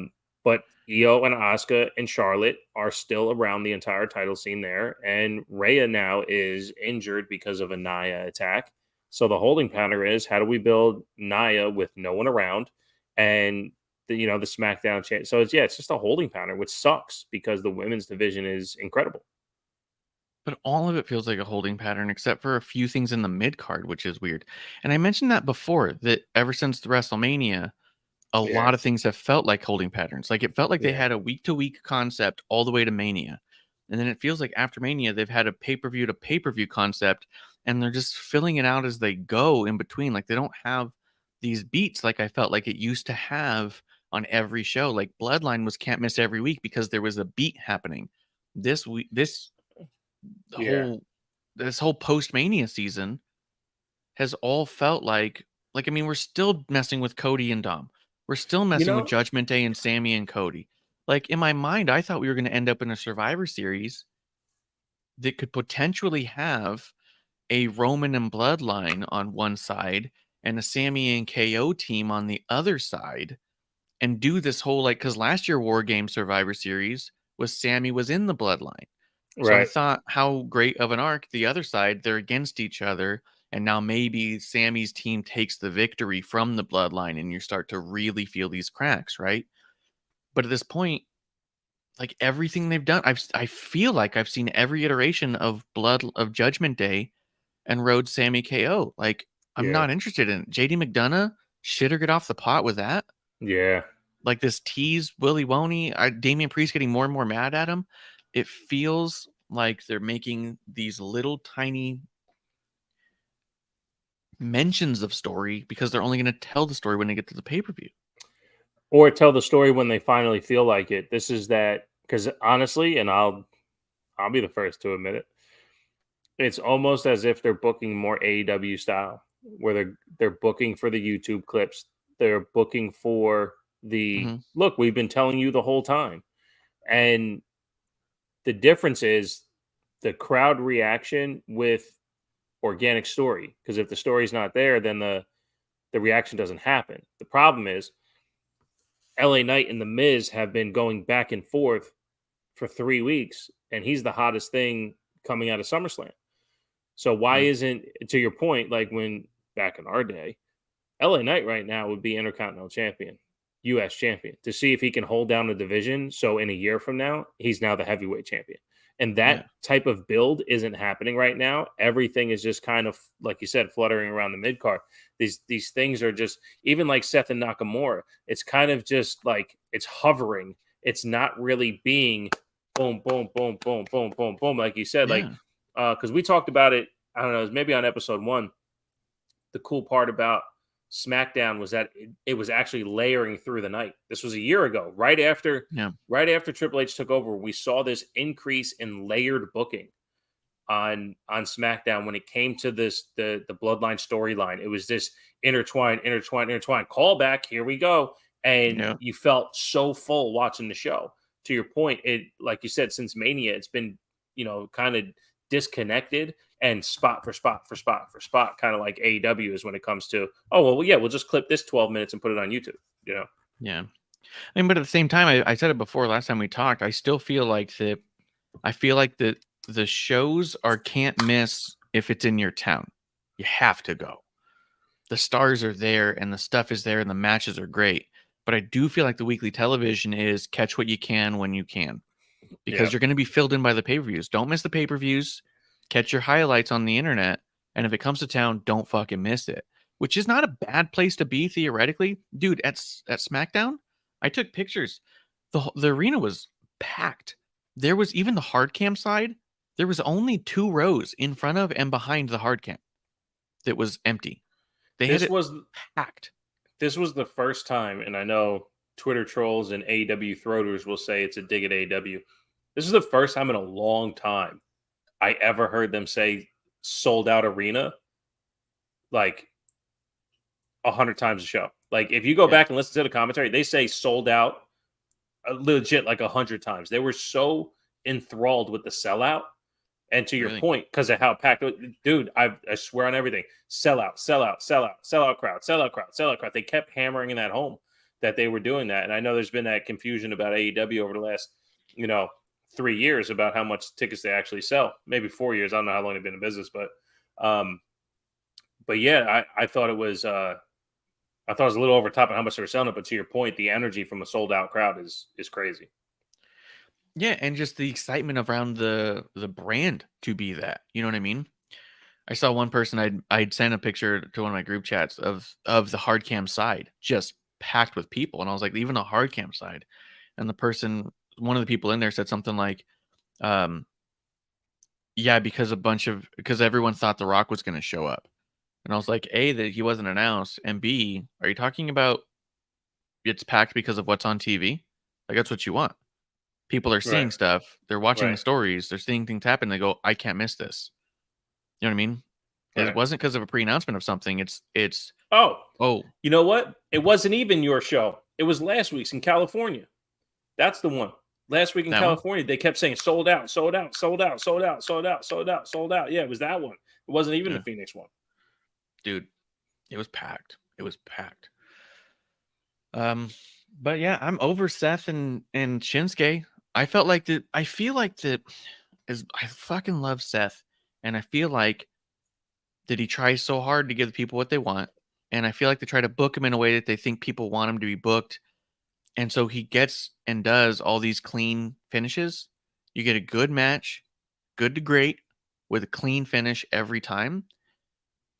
But Io and Asuka and Charlotte are still around the entire title scene there, and Rhea now is injured because of a Nia attack. So the holding pattern is, how do we build Nia with no one around, and the SmackDown chant? So it's just a holding pattern, which sucks because the women's division is incredible. But all of it feels like a holding pattern, except for a few things in the mid card, which is weird. And I mentioned that before, that ever since the WrestleMania, a Yeah. lot of things have felt like holding patterns. Like it felt like they Yeah. had a week to week concept all the way to Mania. And then it feels like after Mania, they've had a pay per view to pay per view concept, and they're just filling it out as they go in between. Like they don't have these beats like I felt like it used to have on every show. Like Bloodline was can't miss every week because there was a beat happening. This week, Yeah. this whole post Mania season has all felt like I mean, we're still messing with Cody and Dom. We're still messing with Judgment Day and Sammy and Cody. Like in my mind, I thought we were going to end up in a Survivor Series that could potentially have a Roman and Bloodline on one side and a Sammy and KO team on the other side, and do this whole because last year War Game Survivor Series was Sammy was in the Bloodline. So I Right. thought, how great of an arc. The other side, they're against each other, and now maybe Sammy's team takes the victory from the Bloodline, and you start to really feel these cracks, right? But at this point, like everything they've done, I feel like I've seen every iteration of Judgment Day and Rhodes Sammy KO. Like I'm Yeah. not interested in it. JD McDonough, shit or get off the pot with that. Yeah. Like this tease Willy Woney, Damian Priest getting more and more mad at him. It feels like they're making these little tiny mentions of story because they're only going to tell the story when they get to the pay-per-view. Or tell the story when they finally feel like it. This is that, because honestly, and I'll be the first to admit it, it's almost as if they're booking more AEW style, where they're booking for the YouTube clips. They're booking for the look, we've been telling you the whole time. And the difference is the crowd reaction with organic story. Because if the story's not there, then the reaction doesn't happen. The problem is LA Knight and The Miz have been going back and forth for 3 weeks, and he's the hottest thing coming out of SummerSlam. So why isn't, to your point, like when back in our day, LA Knight right now would be Intercontinental Champion, US Champion, to see if he can hold down the division. So in a year from now, he's now the heavyweight champion. And that type of build isn't happening right now. Everything is just kind of, like you said, fluttering around the mid card. These things are just, even like Seth and Nakamura, it's kind of just like it's hovering. It's not really being boom, boom, boom, boom, boom, boom, boom, like you said. Like, because we talked about it, I don't know, it was maybe on episode 1. The cool part about SmackDown was that it was actually layering through the night. This was a year ago, right after Triple H took over. We saw this increase in layered booking on SmackDown when it came to this the Bloodline storyline. It was this intertwine callback. Here we go, and you felt so full watching the show. To your point, it, like you said, since Mania, it's been kind of disconnected and spot for spot, kind of like AEW is when it comes to, we'll just clip this 12 minutes and put it on YouTube, Yeah. I mean, but at the same time, I said it before last time we talked, I still feel like the shows are can't miss if it's in your town. You have to go. The stars are there and the stuff is there and the matches are great. But I do feel like the weekly television is catch what you can when you can. because you're going to be filled in by the pay-per-views. Don't miss the pay-per-views. Catch your highlights on the internet. And if it comes to town, don't fucking miss it. Which is not a bad place to be theoretically. Dude, at SmackDown, I took pictures. The arena was packed. There was even the hard cam side. There was only 2 rows in front of and behind the hard cam that was empty. This was packed. This was the first time, and I know Twitter trolls and AEW throaters will say it's a dig at AEW. This is the first time in a long time I ever heard them say sold out arena like 100 times a show. Like if you go back and listen to the commentary, they say sold out legit like 100 times. They were so enthralled with the sellout. And to your point, because of how packed, dude, I swear on everything, sellout crowd. They kept hammering in that home that they were doing that. And I know there's been that confusion about AEW over the last, 3 years about how much tickets they actually sell. Maybe 4 years. I don't know how long they've been in business, but yeah, I thought it was a little over top on how much they were selling it. But to your point, the energy from a sold out crowd is crazy. Yeah, and just the excitement around the brand to be that. You know what I mean? I saw one person I'd sent a picture to one of my group chats of the hard cam side just packed with people, and I was like, even the hard cam side. And the person, one of the people in there said something like, yeah, because everyone thought The Rock was going to show up. And I was like, A, that he wasn't announced, and B, are you talking about it's packed because of what's on TV? Like that's what you want. People are seeing stuff. They're watching the stories. They're seeing things happen. They go, I can't miss this. You know what I mean? It wasn't because of a pre-announcement of something. It's. Oh. You know what? It wasn't even your show. It was last week's in California. That's the one. Last week in California, they kept saying sold out, sold out, sold out, sold out, sold out, sold out, sold out. Yeah, it was that one. It wasn't even the Phoenix one. Dude, it was packed. It was packed. But yeah, I'm over Seth and Shinsuke. I feel like that I fucking love Seth, and I feel like that he tries so hard to give the people what they want, and I feel like they try to book him in a way that they think people want him to be booked, and so he gets and does all these clean finishes. You get a good match, good to great, with a clean finish every time,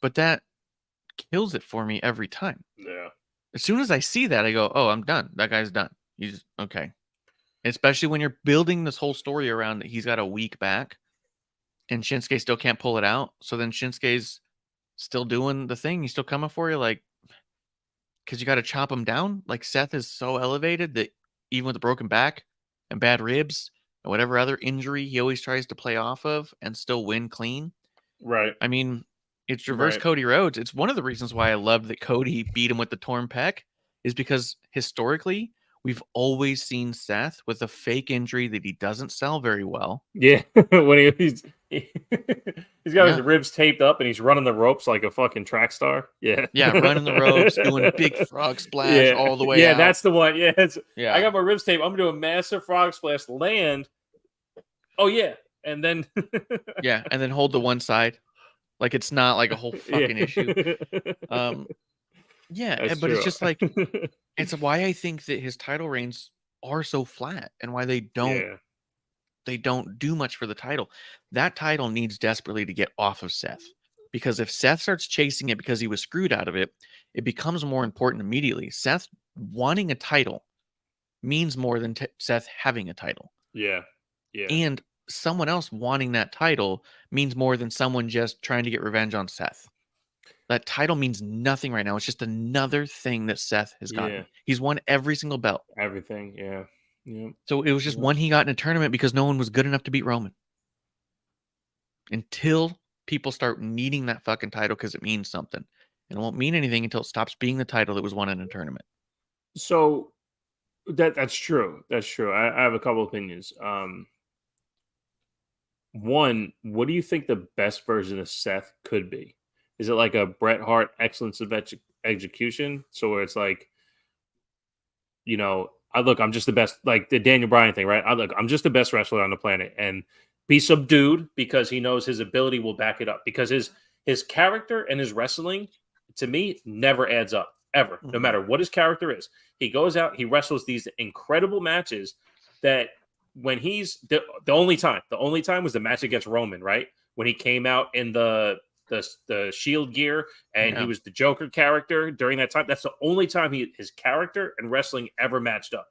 but that kills it for me every time. Yeah. As soon as I see that, I go, oh, I'm done. That guy's done. He's okay. Especially when you're building this whole story around that he's got a week back and Shinsuke still can't pull it out. So then Shinsuke's still doing the thing. He's still coming for you, like, because you got to chop him down. Like Seth is so elevated that even with a broken back and bad ribs and whatever other injury he always tries to play off of and still win clean. Right. I mean, it's reverse Cody Rhodes. It's one of the reasons why I love that Cody beat him with the torn pec is because historically we've always seen Seth with a fake injury that he doesn't sell very well. Yeah, when he's got his ribs taped up and he's running the ropes like a fucking track star. Yeah, running the ropes, doing a big frog splash all the way out. That's the one. Yeah, I got my ribs taped. I'm gonna do a massive frog splash, land. Oh yeah, and then and then hold the one side. Like it's not like a whole fucking issue. But it's just like it's why I think that his title reigns are so flat and why they don't do much for the title. That title needs desperately to get off of Seth. Because if Seth starts chasing it because he was screwed out of it, it becomes more important immediately. Seth wanting a title means more than Seth having a title. Yeah. And someone else wanting that title means more than someone just trying to get revenge on Seth. That title means nothing right now. It's just another thing that Seth has gotten. Yeah. He's won every single belt. Everything, yeah. So it was just one he got in a tournament because no one was good enough to beat Roman. Until people start needing that fucking title because it means something. And it won't mean anything until it stops being the title that was won in a tournament. So that's true. That's true. I have a couple opinions. One, what do you think the best version of Seth could be? Is it like a Bret Hart excellence of execution? So where it's like, I'm just the best, like the Daniel Bryan thing, right? I'm just the best wrestler on the planet, and be subdued because he knows his ability will back it up. Because his character and his wrestling, to me, never adds up ever. No matter what his character is, he goes out, he wrestles these incredible matches that when he's the only time was the match against Roman, right? When he came out in the Shield gear and he was the Joker character during that time. That's the only time his character and wrestling ever matched up.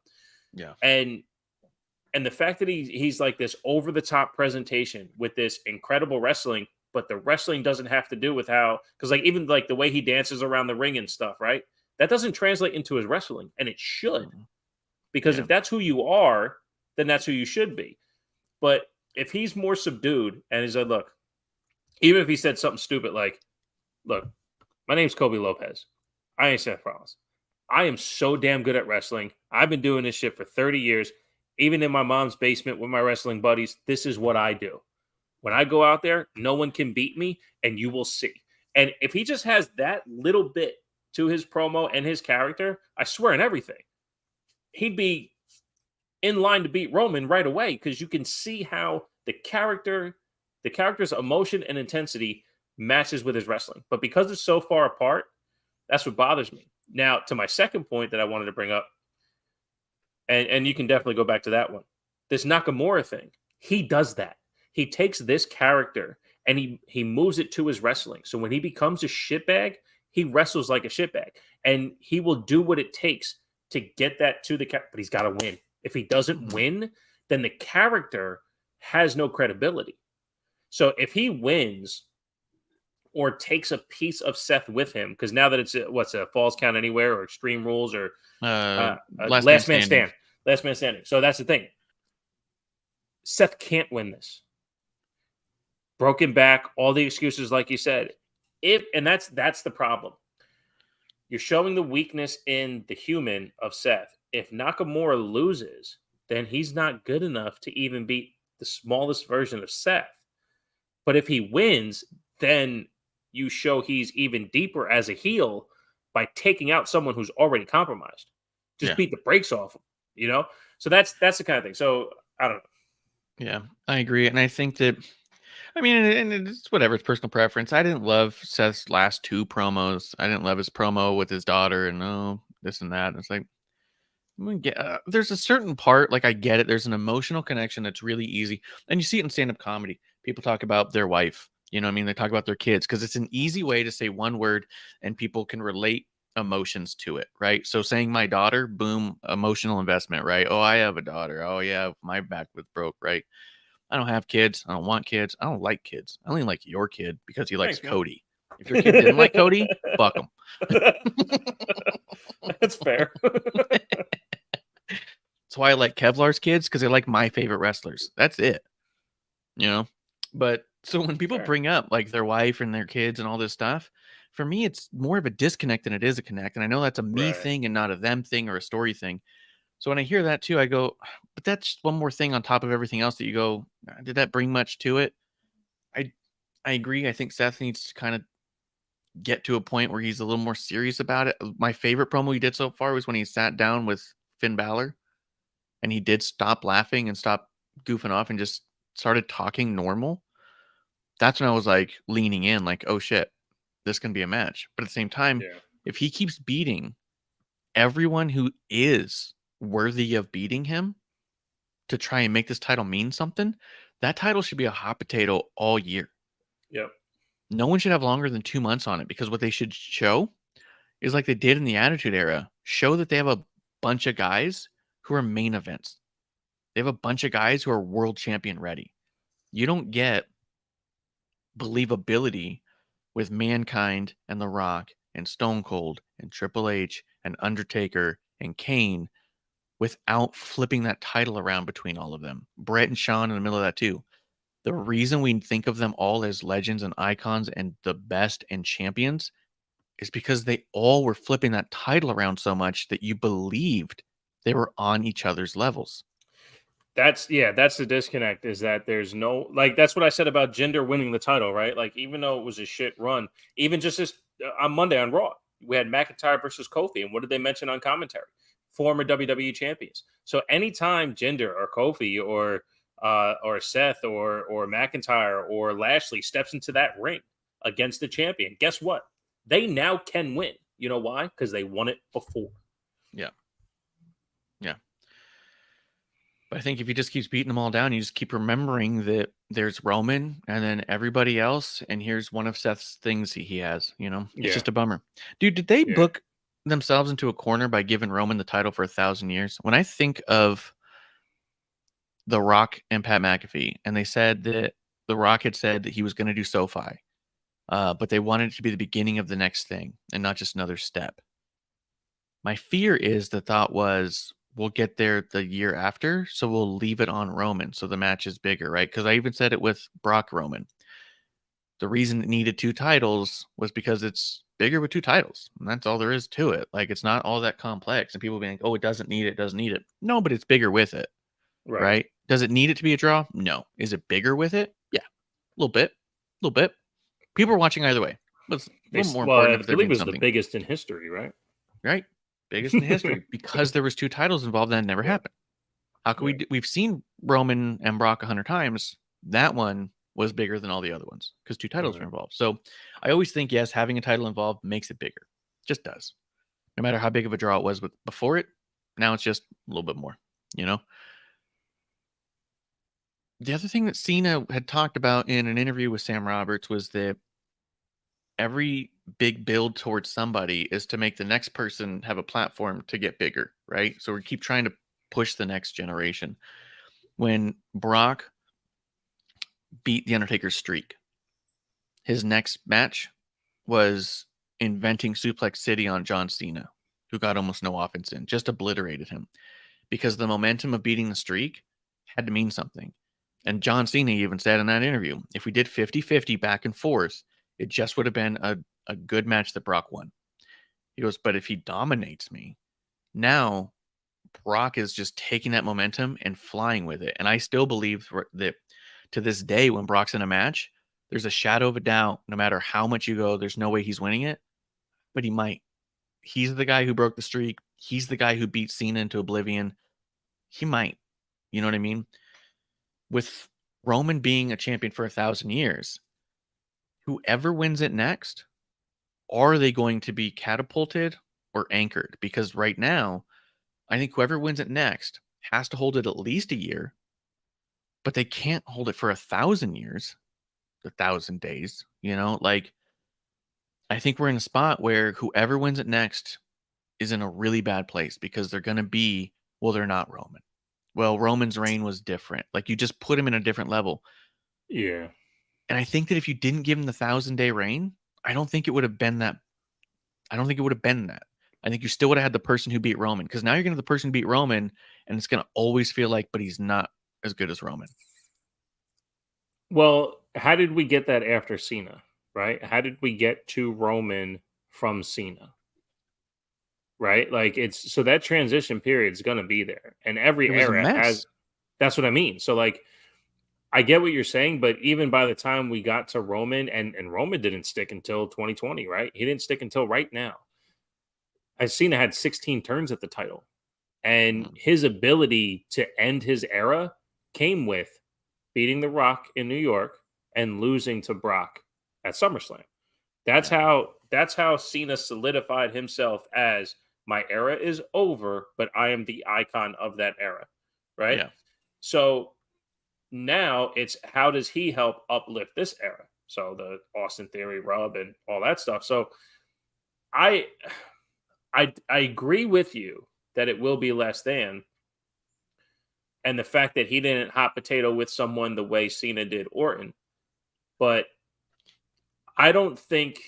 Yeah. And the fact that he's like this over the top presentation with this incredible wrestling, but the wrestling doesn't have to do with how, because like even like the way he dances around the ring and stuff, right? That doesn't translate into his wrestling, and it should, because if that's who you are, then that's who you should be. But if he's more subdued and he's like, look, even if he said something stupid like, look, my name's Kobe Lopez. I ain't Seth Rollins. I am so damn good at wrestling. I've been doing this shit for 30 years. Even in my mom's basement with my wrestling buddies, this is what I do. When I go out there, no one can beat me, and you will see. And if he just has that little bit to his promo and his character, I swear in everything, he'd be in line to beat Roman right away, because you can see how the character's emotion and intensity matches with his wrestling. But because it's so far apart, that's what bothers me. Now, to my second point that I wanted to bring up, and you can definitely go back to that one, this Nakamura thing, he does that. He takes this character and he moves it to his wrestling. So when he becomes a shitbag, he wrestles like a shitbag. And he will do what it takes to get that to the character. But he's got to win. If he doesn't win, then the character has no credibility. So if he wins or takes a piece of Seth with him, because now that it's a Falls Count Anywhere or Extreme Rules or Last Man Stand. Last Man Standing. So that's the thing. Seth can't win this. Broken back, all the excuses, like you said. And that's the problem. You're showing the weakness in the human of Seth. If Nakamura loses, then he's not good enough to even beat the smallest version of Seth. But if he wins, then you show he's even deeper as a heel by taking out someone who's already compromised. Just beat the brakes off him, you know? So that's the kind of thing. So I don't know. Yeah, I agree. And I think that, I mean, and it's whatever, it's personal preference. I didn't love Seth's last two promos. I didn't love his promo with his daughter and this and that. It's like, there's a certain part, like I get it. There's an emotional connection that's really easy. And you see it in stand-up comedy. People talk about their wife. You know what I mean? They talk about their kids because it's an easy way to say one word and people can relate emotions to it, right? So saying my daughter, boom, emotional investment, right? Oh, I have a daughter. Oh, yeah, my back was broke, right? I don't have kids. I don't want kids. I don't like kids. I only like your kid because he likes Cody. If your kid didn't like Cody, fuck him. That's fair. That's why I like Kevlar's kids, because they like my favorite wrestlers. That's it. You know? But so when people bring up like their wife and their kids and all this stuff, for me, it's more of a disconnect than it is a connect. And I know that's a me thing and not a them thing or a story thing. So when I hear that too, I go, but that's one more thing on top of everything else that you go, did that bring much to it? I agree. I think Seth needs to kind of get to a point where he's a little more serious about it. My favorite promo he did so far was when he sat down with Finn Balor and he did stop laughing and stop goofing off and just started talking normal. That's when I was like leaning in, like, oh shit, this can be a match. But at the same time, if he keeps beating everyone who is worthy of beating him to try and make this title mean something, that title should be a hot potato all year. Yep. No one should have longer than 2 months on it, because what they should show is like they did in the Attitude Era, show that they have a bunch of guys who are main events. They have a bunch of guys who are world champion ready. You don't get believability with Mankind and The Rock and Stone Cold and Triple H and Undertaker and Kane without flipping that title around between all of them. Brett and Shawn in the middle of that too. The reason we think of them all as legends and icons and the best and champions is because they all were flipping that title around so much that you believed they were on each other's levels. That's the disconnect, is that there's no, like, that's what I said about Jinder winning the title, right? Like, even though it was a shit run, even just this on Monday on Raw, we had McIntyre versus Kofi, and what did they mention on commentary? Former WWE champions. So anytime Jinder or Kofi or Seth or McIntyre or Lashley steps into that ring against the champion, guess what? They now can win. You know why? Because they won it before. Yeah. Yeah. But I think if he just keeps beating them all down, you just keep remembering that there's Roman and then everybody else, and here's one of Seth's things he has. You know, it's Yeah. just a bummer. Dude, did they Yeah. book themselves into a corner by giving Roman the title for 1,000 years? When I think of The Rock and Pat McAfee, and they said that The Rock had said that he was going to do SoFi, but they wanted it to be the beginning of the next thing and not just another step. My fear is the thought was we'll get there the year after, so we'll leave it on Roman so the match is bigger, right? Because I even said it with Brock Roman. The reason it needed 2 titles was because it's bigger with 2 titles. And that's all there is to it. Like, it's not all that complex. And people being like, oh, it doesn't need it, doesn't need it. No, but it's bigger with it, right? Does it need it to be a draw? No. Is it bigger with it? Yeah, a little bit. A little bit. People are watching either way. But it's a little more important I if there believe it means was the something. biggest in history, right? Right? Biggest in history because there was 2 titles involved and it never happened. How could we've seen Roman and Brock 100 times. That one was bigger than all the other ones because 2 titles were involved. So I always think, yes, having a title involved makes it bigger. Just does. No matter how big of a draw it was before it, now it's just a little bit more, you know? The other thing that Cena had talked about in an interview with Sam Roberts was that every big build towards somebody is to make the next person have a platform to get bigger, right? So we keep trying to push the next generation. When Brock beat The Undertaker's streak, his next match was inventing Suplex City on John Cena, who got almost no offense in, just obliterated him because the momentum of beating the streak had to mean something. And John Cena even said in that interview, if we did 50-50 back and forth, it just would have been a good match that Brock won. He goes, but if he dominates me, now Brock is just taking that momentum and flying with it. And I still believe that to this day, when Brock's in a match, there's a shadow of a doubt, no matter how much you go, there's no way he's winning it, but he might. He's the guy who broke the streak. He's the guy who beat Cena into oblivion. He might. You know what I mean? With Roman being a champion for 1,000 years, whoever wins it next, are they going to be catapulted or anchored? Because right now, I think whoever wins it next has to hold it at least a year, but they can't hold it for 1,000 years, 1,000 days, you know? Like, I think we're in a spot where whoever wins it next is in a really bad place because they're going to be, well, they're not Roman. Well, Roman's reign was different. Like, you just put him in a different level. Yeah. And I think that if you didn't give him the 1,000-day reign, I don't think it would have been that. I don't think it would have been that. I think you still would have had the person who beat Roman, because now you're going to have the person who beat Roman, and it's going to always feel like, but he's not as good as Roman. Well, how did we get that after Cena, right? How did we get to Roman from Cena? Right? Like, it's so that transition period is going to be there, and every It was a era mess. has. That's what I mean. So, like, I get what you're saying, but even by the time we got to Roman, and Roman didn't stick until 2020, right? He didn't stick until right now. Cena had 16 turns at the title, and his ability to end his era came with beating The Rock in New York and losing to Brock at SummerSlam. That's how Cena solidified himself as, my era is over, but I am the icon of that era, right? Yeah. So now it's, how does he help uplift this era? So the Austin Theory rub and all that stuff. So I agree with you that it will be less than, and the fact that he didn't hot potato with someone the way Cena did Orton, but I don't think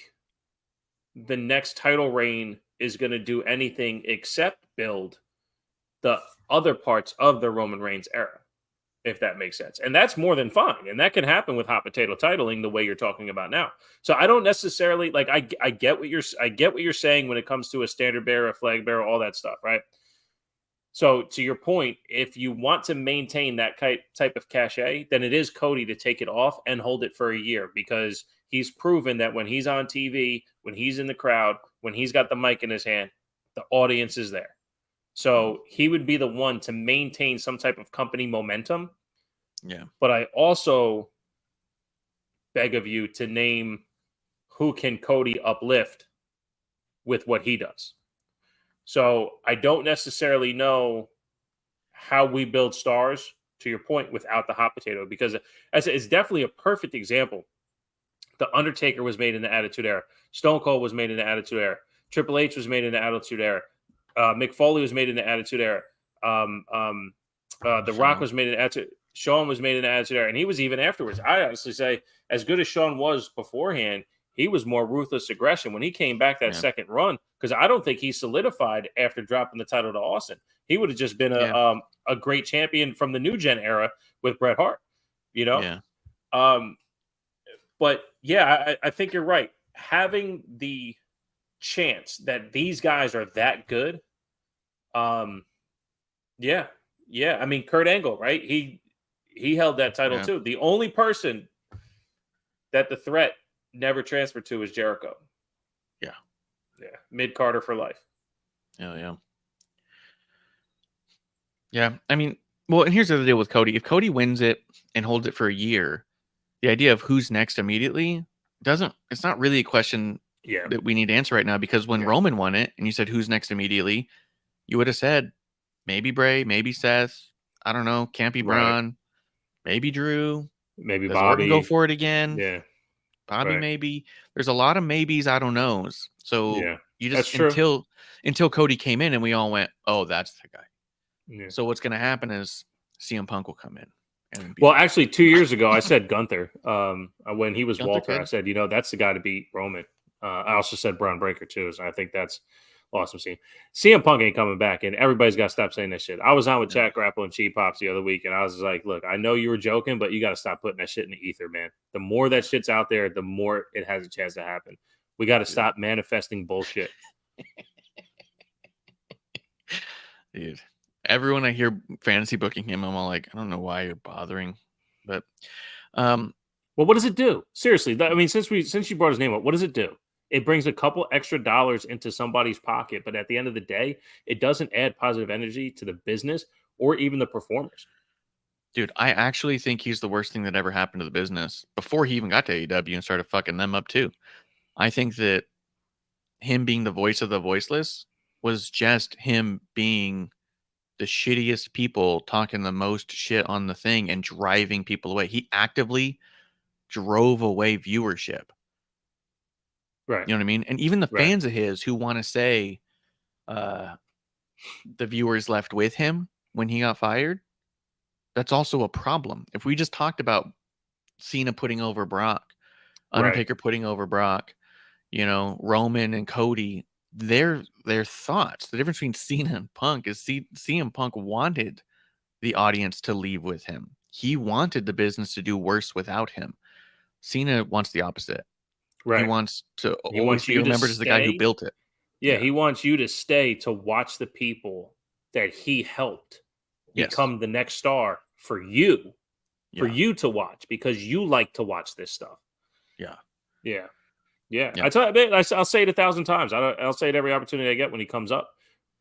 the next title reign is going to do anything except build the other parts of the Roman Reigns era, if that makes sense. And that's more than fine. And that can happen with hot potato titling the way you're talking about now. So I don't necessarily, like, I get what you're saying when it comes to a standard bearer, a flag bearer, all that stuff, right? So to your point, if you want to maintain that type of cachet, then it is Cody to take it off and hold it for a year, because he's proven that when he's on TV, when he's in the crowd, when he's got the mic in his hand, the audience is there. So he would be the one to maintain some type of company momentum. Yeah. But I also beg of you to name who can Cody uplift with what he does. So I don't necessarily know how we build stars, to your point, without the hot potato, because it's definitely a perfect example. The Undertaker was made in the Attitude Era. Stone Cold was made in the Attitude Era. Triple H was made in the Attitude Era. Mick Foley was made in the Attitude Era. The Rock was made in the Attitude. Shawn was made in the Attitude Era, and he was even afterwards. I honestly say, as good as Shawn was beforehand, he was more ruthless aggression when he came back that second run, because I don't think he solidified after dropping the title to Austin. He would have just been a great champion from the New Gen era with Bret Hart, you know? Yeah. But yeah, I think you're right. Having the chance that these guys are that good, yeah. I mean, Kurt Angle, right? He held that title too. The only person that the threat never transferred to is Jericho. Yeah. Mid-Carter for life. Yeah. I mean, well, and here's the deal with Cody. If Cody wins it and holds it for a year, the idea of who's next immediately it's not really a question that we need to answer right now, because when Roman won it and you said who's next immediately, you would have said maybe Bray, maybe Seth, I don't know, can't be Braun, maybe Drew, maybe does Bobby Orton go for it again? Yeah. Bobby maybe. There's a lot of maybes, I don't knows. So you just until Cody came in and we all went, oh, that's the guy. Yeah. So what's going to happen is CM Punk will come in. Well, actually, 2 years ago, I said Gunther. When he was Gunther Walter, could. I said, that's the guy to beat Roman. I also said Braun Breaker, too. So I think that's awesome scene. CM Punk ain't coming back, and everybody's got to stop saying that shit. I was on with Chat Grapple and Cheap Pops the other week, and I was like, look, I know you were joking, but you got to stop putting that shit in the ether, man. The more that shit's out there, the more it has a chance to happen. We got to stop manifesting bullshit. Dude. Everyone I hear fantasy booking him, I'm all like, I don't know why you're bothering, but well, what does it do? Seriously, I mean, since you brought his name up, what does it do? It brings a couple extra dollars into somebody's pocket, but at the end of the day, it doesn't add positive energy to the business or even the performers. Dude, I actually think he's the worst thing that ever happened to the business before he even got to AEW and started fucking them up too. I think that him being the voice of the voiceless was just him being the shittiest people, talking the most shit on the thing and driving people away. He actively drove away viewership. Right. You know what I mean? And even the fans of his who want to say the viewers left with him when he got fired, that's also a problem. If we just talked about Cena putting over Brock, Undertaker putting over Brock, Roman and Cody, their thoughts, the difference between Cena and Punk is CM Punk wanted the audience to leave with him. He wanted the business to do worse without him. Cena wants the opposite. Right. He wants to always be remembered as the guy who built it. Yeah, he wants you to stay to watch the people that he helped become the next star for you to watch, because you like to watch this stuff. Yeah. I'll say it 1,000 times. I'll say it every opportunity I get when he comes up.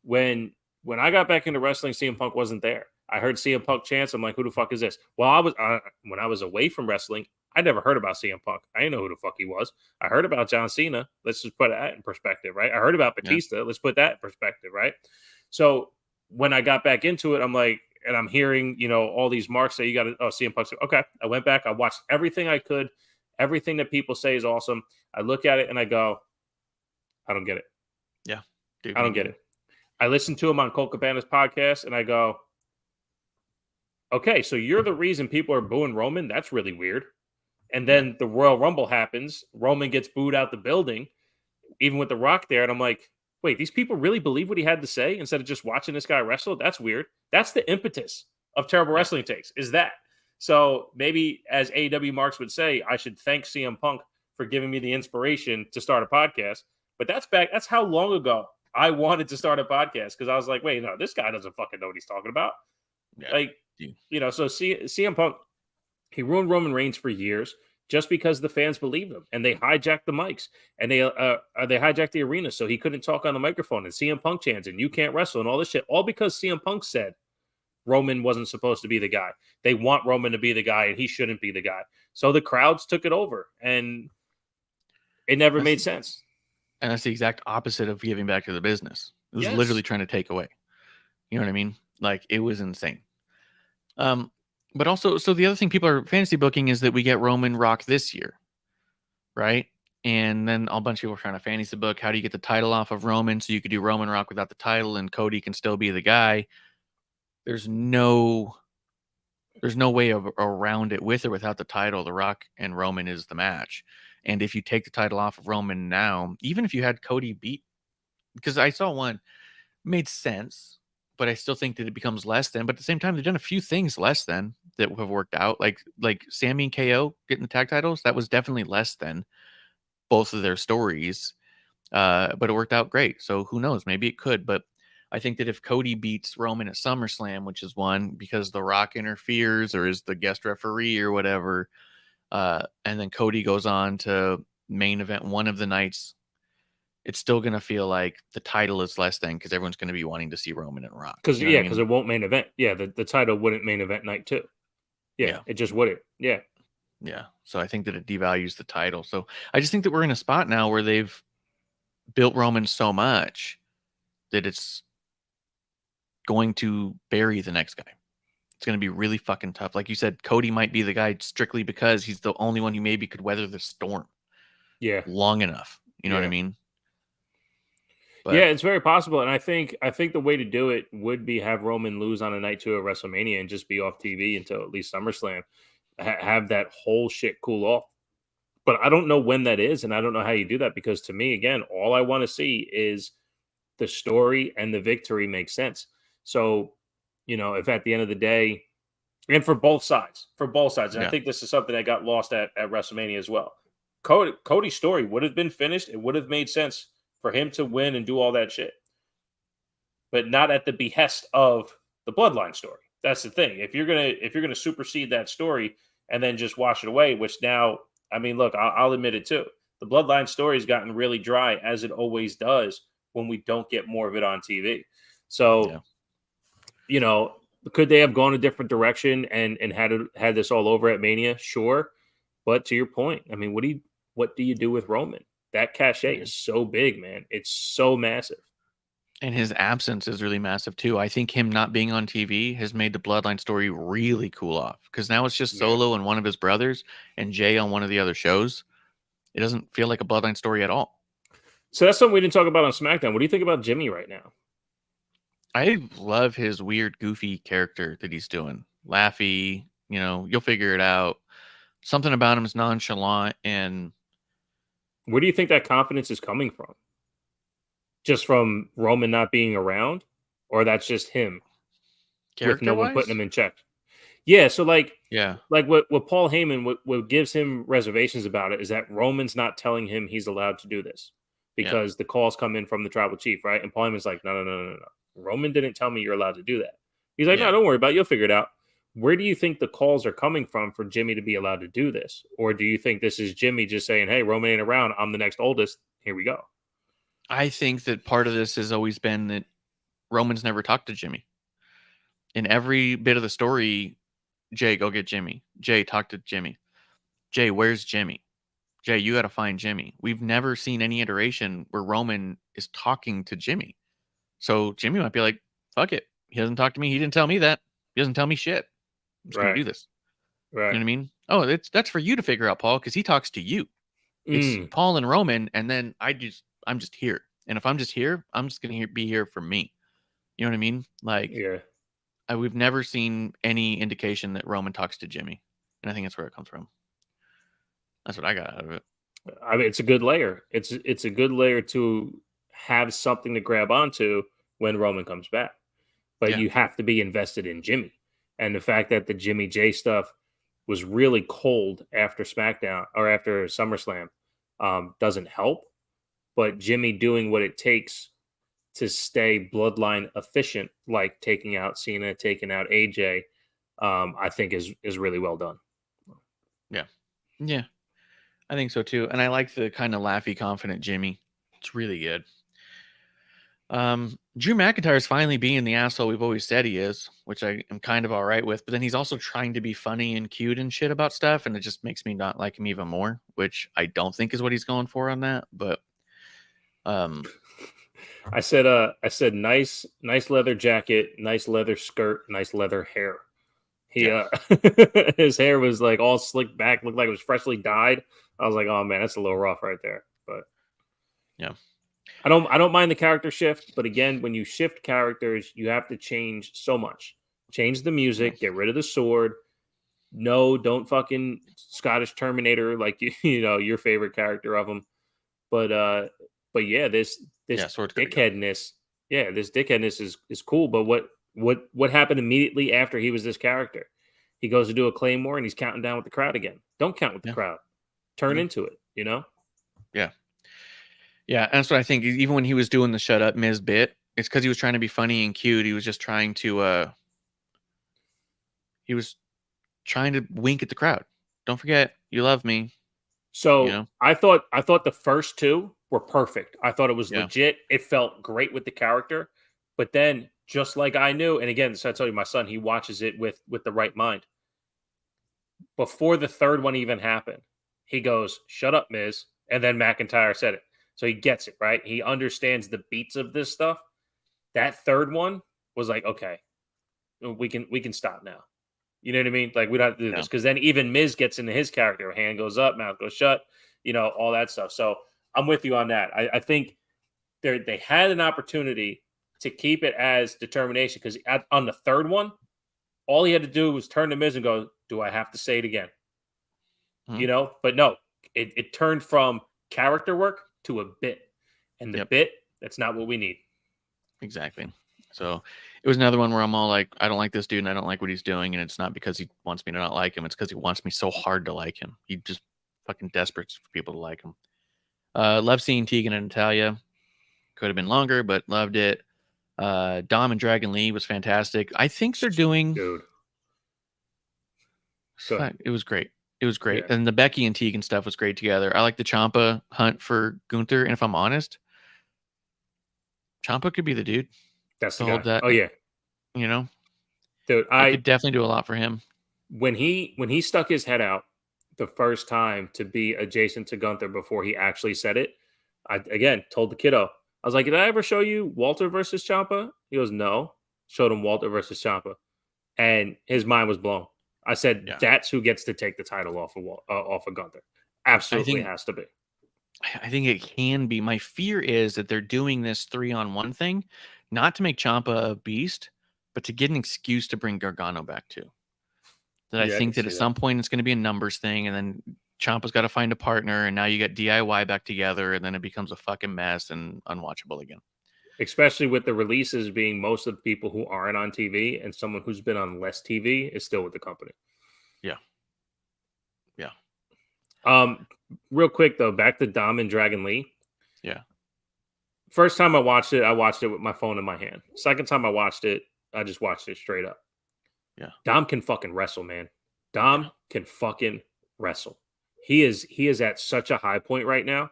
When I got back into wrestling, CM Punk wasn't there. I heard CM Punk chants. I'm like, who the fuck is this? Well, when I was away from wrestling, I never heard about CM Punk. I didn't know who the fuck he was. I heard about John Cena. Let's just put that in perspective, right? I heard about Batista. Yeah. Let's put that in perspective, right? So when I got back into it, I'm like, and I'm hearing, all these marks say you got to, CM Punk. Okay. I went back. I watched everything I could. Everything that people say is awesome. I look at it and I go, I don't get it. Yeah. Dude, I don't get it. I listened to him on Colt Cabana's podcast and I go, okay, so you're the reason people are booing Roman? That's really weird. And then the Royal Rumble happens. Roman gets booed out the building, even with The Rock there. And I'm like, wait, these people really believe what he had to say instead of just watching this guy wrestle? That's weird. That's the impetus of Terrible Wrestling Takes, is that. So maybe, as AEW Marks would say, I should thank CM Punk for giving me the inspiration to start a podcast. But that's how long ago I wanted to start a podcast, because I was like, wait, no, this guy doesn't fucking know what he's talking about. Yeah. So CM Punk, he ruined Roman Reigns for years just because the fans believed him, and they hijacked the mics, and they hijacked the arena so he couldn't talk on the microphone, and CM Punk chants and you can't wrestle and all this shit, all because CM Punk said Roman wasn't supposed to be the guy. They want Roman to be the guy, and he shouldn't be the guy. So the crowds took it over, and it never made sense. And that's the exact opposite of giving back to the business. It was literally trying to take away. You know what I mean? Like, it was insane. But also, so the other thing people are fantasy booking is that we get Roman Rock this year, right? And then a bunch of people are trying to fantasy book. How do you get the title off of Roman so you could do Roman Rock without the title and Cody can still be the guy? There's no way around it with or without the title. The Rock and Roman is the match. And if you take the title off of Roman now, even if you had Cody beat, because I saw one made sense, but I still think that it becomes less than. But at the same time, they've done a few things less than that have worked out. Like Sammy and KO getting the tag titles, that was definitely less than both of their stories. But it worked out great. So who knows? Maybe it could. But I think that if Cody beats Roman at SummerSlam, which is one because The Rock interferes or is the guest referee or whatever, and then Cody goes on to main event one of the nights, it's still going to feel like the title is less than because everyone's going to be wanting to see Roman and Rock. Because You know what I because mean? it won't main event. Yeah, the title wouldn't main event night too. Yeah, it just wouldn't. Yeah. Yeah. So I think that it devalues the title. So I just think that we're in a spot now where they've built Roman so much that it's going to bury the next guy. It's going to be really fucking tough. Like you said, Cody might be the guy strictly because he's the only one who maybe could weather the storm Yeah. long enough. You know what I mean? But yeah, it's very possible. And I think the way to do it would be have Roman lose on a night 2 of WrestleMania and just be off TV until at least SummerSlam. Have that whole shit cool off. But I don't know when that is, and I don't know how you do that because to me, again, all I want to see is the story and the victory makes sense. So, if at the end of the day, and for both sides, and I think this is something that got lost at WrestleMania as well. Cody's story would have been finished. It would have made sense for him to win and do all that shit, but not at the behest of the Bloodline story. That's the thing. If you're gonna supersede that story and then just wash it away, which now, I mean, look, I'll admit it too. The Bloodline story has gotten really dry, as it always does when we don't get more of it on TV. So, could they have gone a different direction and had this all over at Mania? Sure, but to your point, I mean, what do you do with Roman? That cachet is so big, man. It's so massive. And his absence is really massive too. I think him not being on TV has made the Bloodline story really cool off because now it's just Solo and one of his brothers and Jay on one of the other shows. It doesn't feel like a Bloodline story at all. So that's something we didn't talk about on SmackDown. What do you think about Jimmy right now? I love his weird, goofy character that he's doing. Laughy, you'll figure it out. Something about him is nonchalant. And where do you think that confidence is coming from? Just from Roman not being around, or that's just him with no one putting him in check? Yeah, so like what Paul Heyman, what gives him reservations about it is that Roman's not telling him he's allowed to do this because the calls come in from the tribal chief, right? And Paul Heyman's like, no. Roman didn't tell me you're allowed to do that. He's like, no, don't worry about it. You'll figure it out. Where do you think the calls are coming from for Jimmy to be allowed to do this? Or do you think this is Jimmy just saying, hey, Roman ain't around. I'm the next oldest. Here we go. I think that part of this has always been that Roman's never talked to Jimmy. In every bit of the story, Jay, go get Jimmy. Jay, talk to Jimmy. Jay, where's Jimmy? Jay, you got to find Jimmy. We've never seen any iteration where Roman is talking to Jimmy. So Jimmy might be like, fuck it. He doesn't talk to me. He didn't tell me that. He doesn't tell me shit. I'm just going to do this. Right. You know what I mean? Oh, that's for you to figure out, Paul, because he talks to you. It's Paul and Roman, and then I'm just here. And if I'm just here, I'm just going to be here for me. You know what I mean? Like, we've never seen any indication that Roman talks to Jimmy. And I think that's where it comes from. That's what I got out of it. I mean, it's a good layer. It's a good layer to have something to grab onto when Roman comes back. But you have to be invested in Jimmy. And the fact that the Jimmy J stuff was really cold after SmackDown or after SummerSlam doesn't help. But Jimmy doing what it takes to stay Bloodline efficient, like taking out Cena, taking out AJ, I think is really well done. Yeah, I think so too. And I like the kind of laughy, confident Jimmy. It's really good. Drew McIntyre is finally being the asshole we've always said he is, which I am kind of all right with. But then he's also trying to be funny and cute and shit about stuff, and it just makes me not like him even more, which I don't think is what he's going for on that. But I said nice leather jacket, nice leather skirt, nice leather hair. His hair was like all slicked back, looked like it was freshly dyed. I was like, oh man, that's a little rough right there. But Yeah. I don't mind the character shift, but again, when you shift characters, you have to change so much. Change the music, get rid of the sword. No, don't fucking Scottish Terminator like you know your favorite character of him. But yeah, this sword's gotta go. dickheadness, this dickheadness is cool. But what happened immediately after he was this character? He goes to do a claymore and he's counting down with the crowd again. Don't count with the crowd. Turn into it, you know? Yeah. Yeah, and that's what I think. Even when he was doing the shut up Miz bit, it's because he was trying to be funny and cute. He was just trying to he was trying to wink at the crowd. Don't forget, you love me. So You know? I thought the first two were perfect. I thought it was Yeah. legit. It felt great with the character. But then, just like I knew, and again, so I told you, my son, he watches it with the right mind. Before the third one even happened, he goes, "Shut up, Miz," and then McIntyre said it. So he gets it, right? He understands the beats of this stuff. That third one was like, okay, we can stop now. You know what I mean? Like we don't have to do this because then even Miz gets into his character. Hand goes up, mouth goes shut. You know all that stuff. So I'm with you on that. I think they had an opportunity to keep it as determination because on the third one, all he had to do was turn to Miz and go, "Do I have to say it again?" You know, but no, it turned from character work to a bit, and the bit that's not what we need. Exactly. So it was another one where I'm all like, I don't like this dude and I don't like what he's doing. And it's not because he wants me to not like him. It's because he wants me so hard to like him. He just fucking desperate for people to like him. Love seeing Tegan and Natalia. Could have been longer, but loved it. Dom and Dragon Lee was fantastic. I think they're doing... Dude. It was great. It was great. Yeah. And the Becky and Tegan stuff was great together. I like the Ciampa hunt for Gunther. And if I'm honest, Ciampa could be the dude. That's the to hold guy. that. Oh yeah, You know, dude. I could definitely do a lot for him. When he stuck his head out the first time to be adjacent to Gunther before he actually said it, I again told the kiddo, I was like, "Did I ever show you Walter versus Ciampa?" He goes, "No." Showed him Walter versus Ciampa, and his mind was blown. I said, "That's who gets to take the title off of Gunther. Absolutely has to be." I think it can be. My fear is that they're doing this 3-on-1 thing, not to make Ciampa a beast, but to get an excuse to bring Gargano back too. That I think that at some point it's going to be a numbers thing, and then Ciampa's got to find a partner, and now you got DIY back together, and then it becomes a fucking mess and unwatchable again. Especially with the releases being most of the people who aren't on TV, and someone who's been on less TV is still with the company. Yeah. Yeah. Real quick though, back to Dom and Dragon Lee. Yeah. First time I watched it with my phone in my hand. Second time I watched it, I just watched it straight up. Yeah. Dom can fucking wrestle, man. Dom can fucking wrestle. He is at such a high point right now.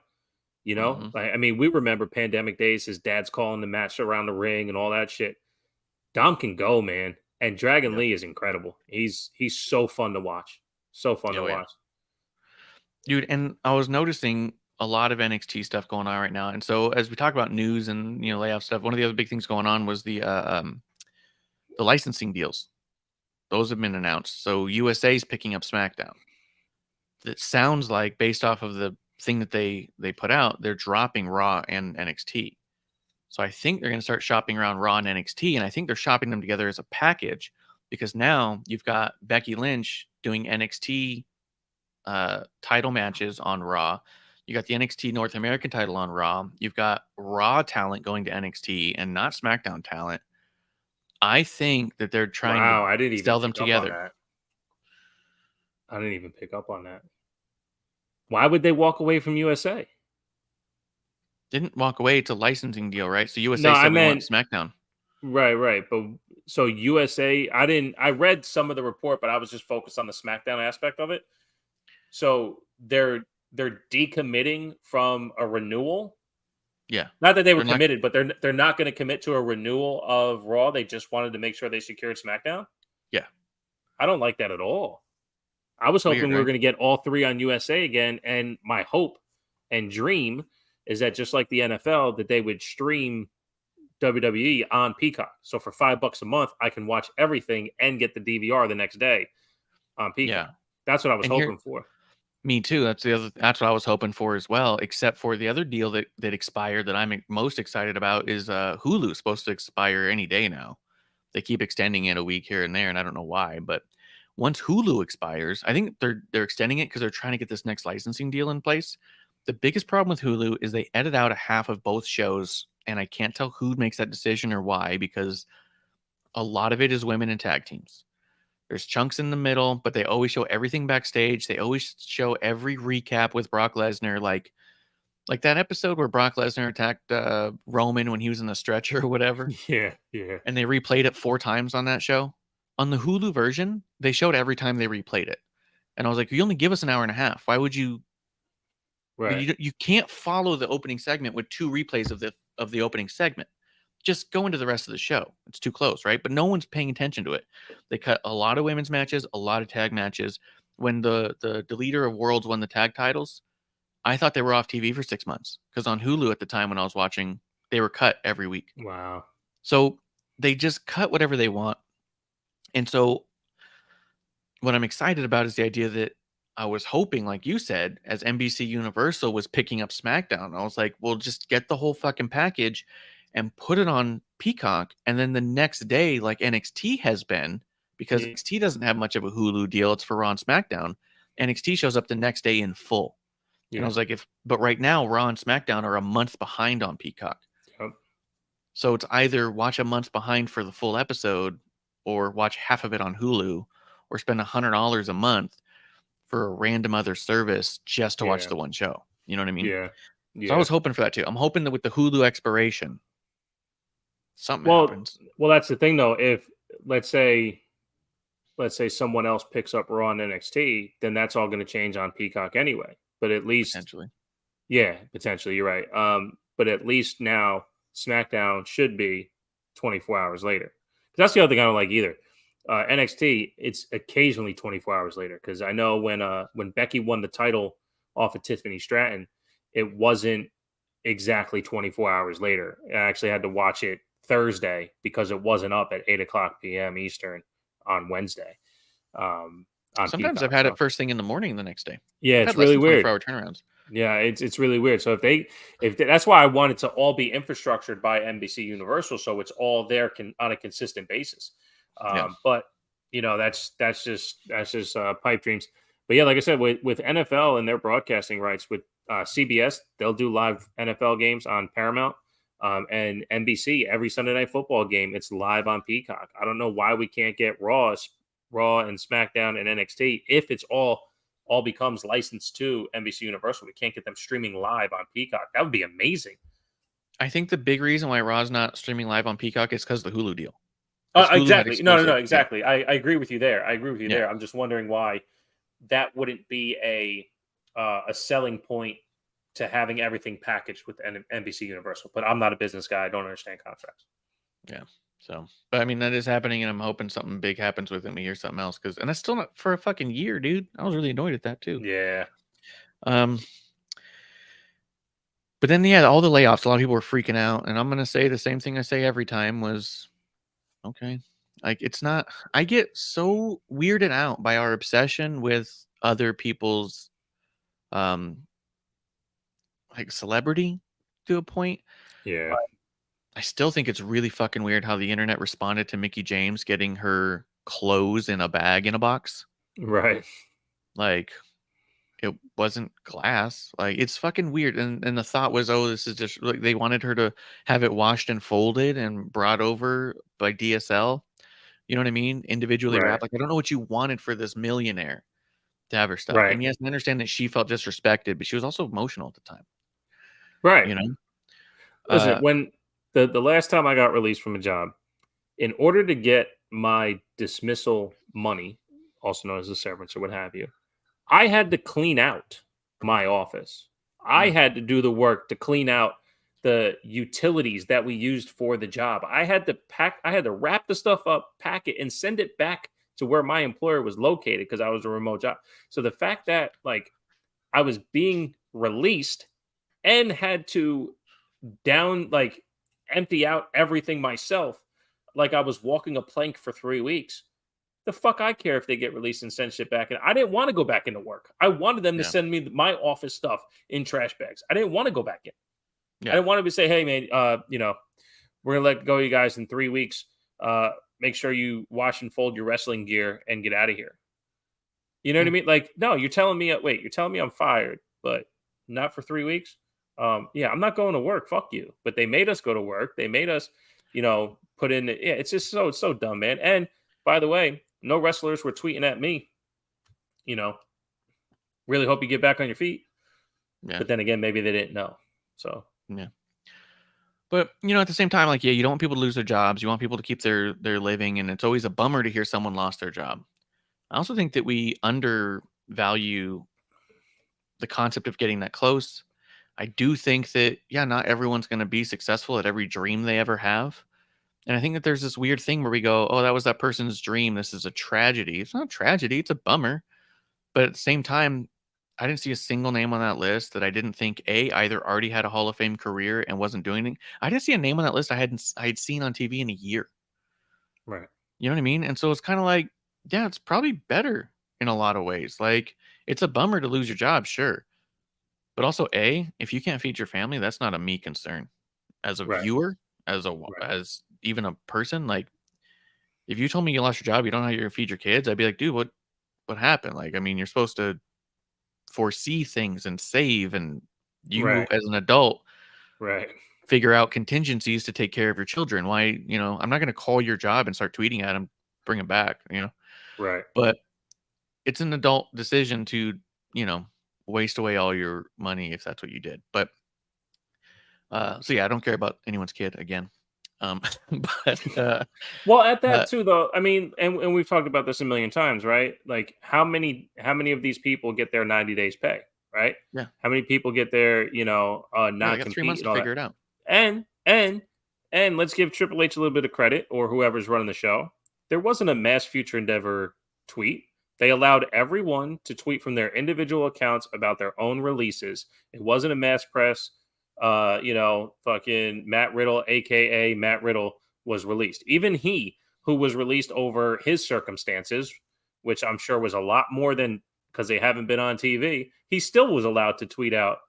You know, I mean, we remember pandemic days, his dad's calling the match around the ring and all that shit. Dom can go, man. And Dragon Lee is incredible. He's so fun to watch. So fun to watch. Dude, and I was noticing a lot of NXT stuff going on right now. And so as we talk about news and, you know, layoff stuff, one of the other big things going on was the licensing deals. Those have been announced. So USA is picking up SmackDown. That sounds like, based off of the thing that they put out, they're dropping Raw and NXT. So I think they're going to start shopping around Raw and NXT, and I think they're shopping them together as a package, because now you've got Becky Lynch doing NXT title matches on Raw. You got the NXT North American title on Raw. You've got Raw talent going to NXT and not SmackDown talent. I think that they're trying to sell them together. I didn't even pick up on that. Why would they walk away from USA? Didn't walk away to licensing deal, right? So USA said we want SmackDown. Right. But so USA, I read some of the report, but I was just focused on the SmackDown aspect of it. So they're decommitting from a renewal. Yeah. Not that they were committed, but they're not going to commit to a renewal of Raw. They just wanted to make sure they secured SmackDown. Yeah. I don't like that at all. I was hoping we were going to get all three on USA again, and my hope and dream is that, just like the NFL, that they would stream WWE on Peacock. So for $5 a month, I can watch everything and get the DVR the next day on Peacock. Yeah. That's what I was And here- hoping for. Me too. That's what I was hoping for as well. Except for the other deal that expired that I'm most excited about is Hulu's supposed to expire any day now. They keep extending it a week here and there, and I don't know why. But once Hulu expires, I think they're extending it because they're trying to get this next licensing deal in place. The biggest problem with Hulu is they edit out a half of both shows, and I can't tell who makes that decision or why, because a lot of it is women and tag teams. There's chunks in the middle, but they always show everything backstage. They always show every recap with Brock Lesnar, like that episode where Brock Lesnar attacked Roman when he was in the stretcher or whatever. Yeah. And they replayed it 4 times on that show. On the Hulu version, they showed every time they replayed it. And I was like, you only give us an hour and a half. Why would you? Right. You can't follow the opening segment with 2 replays of the opening segment. Just go into the rest of the show. It's too close, right? But no one's paying attention to it. They cut a lot of women's matches, a lot of tag matches. When the leader of Worlds won the tag titles, I thought they were off TV for 6 months, because on Hulu at the time when I was watching, they were cut every week. Wow. So they just cut whatever they want. And so what I'm excited about is the idea that I was hoping, like you said, as NBC Universal was picking up SmackDown, I was like, well, just get the whole fucking package and put it on Peacock. And then the next day, like NXT has been, because NXT doesn't have much of a Hulu deal. It's for Raw and SmackDown. NXT shows up the next day in full. And I was like, but right now Raw and SmackDown are a month behind on Peacock. Yep. So it's either watch a month behind for the full episode, or watch half of it on Hulu, or spend $100 a month for a random other service just to watch the one show. You know what I mean? Yeah. So I was hoping for that too. I'm hoping that with the Hulu expiration, something happens. Well, that's the thing though. If let's say someone else picks up Raw and NXT, then that's all going to change on Peacock anyway. But at least Potentially. Yeah, potentially. You're right. But at least now SmackDown should be 24 hours later. That's the other thing I don't like either. NXT, it's occasionally 24 hours later, because I know when Becky won the title off of Tiffany Stratton, it wasn't exactly 24 hours later. I actually had to watch it Thursday because it wasn't up at 8:00 p.m. Eastern on Wednesday. Sometimes Peacock, I've had it first thing in the morning the next day. Yeah, it's really weird. 24-hour turnarounds. Yeah, it's really weird. So if that's why I want it to all be infrastructured by NBC Universal, so it's all there on a consistent basis. But that's just pipe dreams. But yeah, like I said, with NFL and their broadcasting rights, with CBS, they'll do live NFL games on Paramount, and NBC every Sunday Night Football game, it's live on Peacock. I don't know why we can't get Raw and SmackDown and NXT if it's all becomes licensed to NBC Universal. We can't get them streaming live on Peacock. That would be amazing. I think the big reason why Raw's not streaming live on Peacock is because of the Hulu deal. Exactly. No, exactly. Yeah. I agree with you there. there. I'm just wondering why that wouldn't be a selling point to having everything packaged with NBC Universal. But I'm not a business guy. I don't understand contracts. Yeah. So, but I mean, that is happening, and I'm hoping something big happens with it and we hear something else. And that's still not for a fucking year, dude. I was really annoyed at that too. Yeah. But then, all the layoffs, a lot of people were freaking out. And I'm going to say the same thing I say every time was, okay. Like, it's not, I get so weirded out by our obsession with other people's, like, celebrity to a point. Yeah. But I still think it's really fucking weird how the internet responded to Mickie James getting her clothes in a bag in a box. Right. Like, it wasn't glass. Like, it's fucking weird. And the thought was, oh, this is just like they wanted her to have it washed and folded and brought over by DSL. You know what I mean? Individually wrapped. Like, I don't know what you wanted for this millionaire to have her stuff. Right. And yes, I understand that she felt disrespected, but she was also emotional at the time. Right. You know? Listen, when the last time I got released from a job, in order to get my dismissal money, also known as a severance or what have you, I had to clean out my office. I had to do the work to clean out the utilities that we used for the job. I had to wrap the stuff up, pack it, and send it back to where my employer was located because I was a remote job. So the fact that like I was being released and had to empty out everything myself, like I was walking a plank for 3 weeks. The fuck I care if they get released and send shit back. And I didn't want to go back into work. I wanted them to send me my office stuff in trash bags. I didn't want to go back in. I didn't want to say, hey, man, we're going to let go of you guys in 3 weeks. Make sure you wash and fold your wrestling gear and get out of here. You know what I mean? Like, no, you're telling me I'm fired, but not for 3 weeks. Yeah, I'm not going to work. Fuck you. But they made us go to work. They made us, put in. Yeah, it's just so dumb, man. And by the way, no wrestlers were tweeting at me. Really hope you get back on your feet. Yeah. But then again, maybe they didn't know. So yeah. But at the same time, like, you don't want people to lose their jobs. You want people to keep their living, and it's always a bummer to hear someone lost their job. I also think that we undervalue the concept of getting that close. I do think that, not everyone's going to be successful at every dream they ever have. And I think that there's this weird thing where we go, oh, that was that person's dream. This is a tragedy. It's not a tragedy. It's a bummer. But at the same time, I didn't see a single name on that list that I didn't think either already had a Hall of Fame career and wasn't doing anything. I didn't see a name on that list I had seen on TV in a year. Right. You know what I mean? And so it's kind of like, yeah, it's probably better in a lot of ways. Like, it's a bummer to lose your job, sure. But also, if you can't feed your family, that's not a me concern. As a viewer, as even a person, like, if you told me you lost your job, you don't know how you're gonna feed your kids, I'd be like, dude, what happened? Like, I mean, you're supposed to foresee things and save, and you as an adult, figure out contingencies to take care of your children. Why, I'm not gonna call your job and start tweeting at them, bring them back, Right. But it's an adult decision to, waste away all your money if that's what you did. But so yeah, I don't care about anyone's kid again. But well, at that too, though, I mean, and we've talked about this a million times, right? Like, how many of these people get their 90 days pay, right? Yeah. How many people get their, non-compete? 3 months to figure it out. And let's give Triple H a little bit of credit, or whoever's running the show. There wasn't a mass future endeavor tweet. They allowed everyone to tweet from their individual accounts about their own releases. It wasn't a mass press. Fucking Matt Riddle, aka Matt Riddle, was released. Even he, who was released over his circumstances, which I'm sure was a lot more than because they haven't been on TV, he still was allowed to tweet out,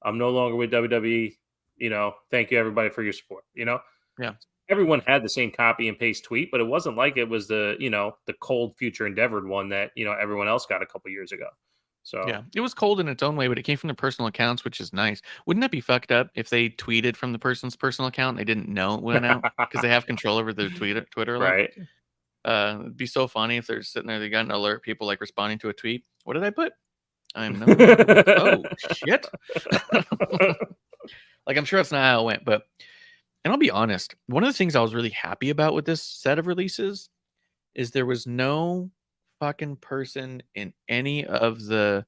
"I'm no longer with WWE. Thank you everybody for your support." Yeah. Everyone had the same copy and paste tweet, but it wasn't like it was the cold future endeavored one that everyone else got a couple years ago. So yeah, it was cold in its own way, but it came from their personal accounts, which is nice. Wouldn't that be fucked up if they tweeted from the person's personal account and they didn't know it went out because they have control over their Twitter alert? Right. It'd be so funny if they're sitting there, they got an alert, people like responding to a tweet. What did I put? I'm no. Oh shit! Like, I'm sure that's not how it went, but. And I'll be honest, one of the things I was really happy about with this set of releases is there was no fucking person in any of the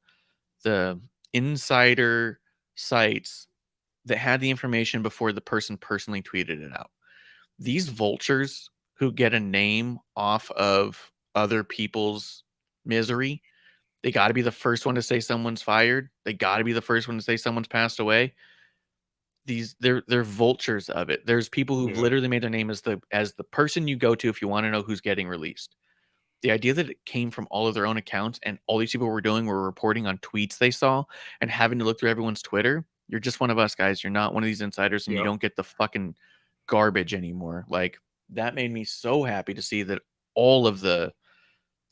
insider sites that had the information before the person personally tweeted it out. These vultures who get a name off of other people's misery, they got to be the first one to say someone's fired. They got to be the first one to say someone's passed away. They're vultures of it. There's people who've literally made their name as the person you go to if you want to know who's getting released. The idea that it came from all of their own accounts and all these people were reporting on tweets they saw and having to look through everyone's Twitter. You're just one of us, guys. You're not one of these insiders, and you don't get the fucking garbage anymore. Like, that made me so happy to see that all of the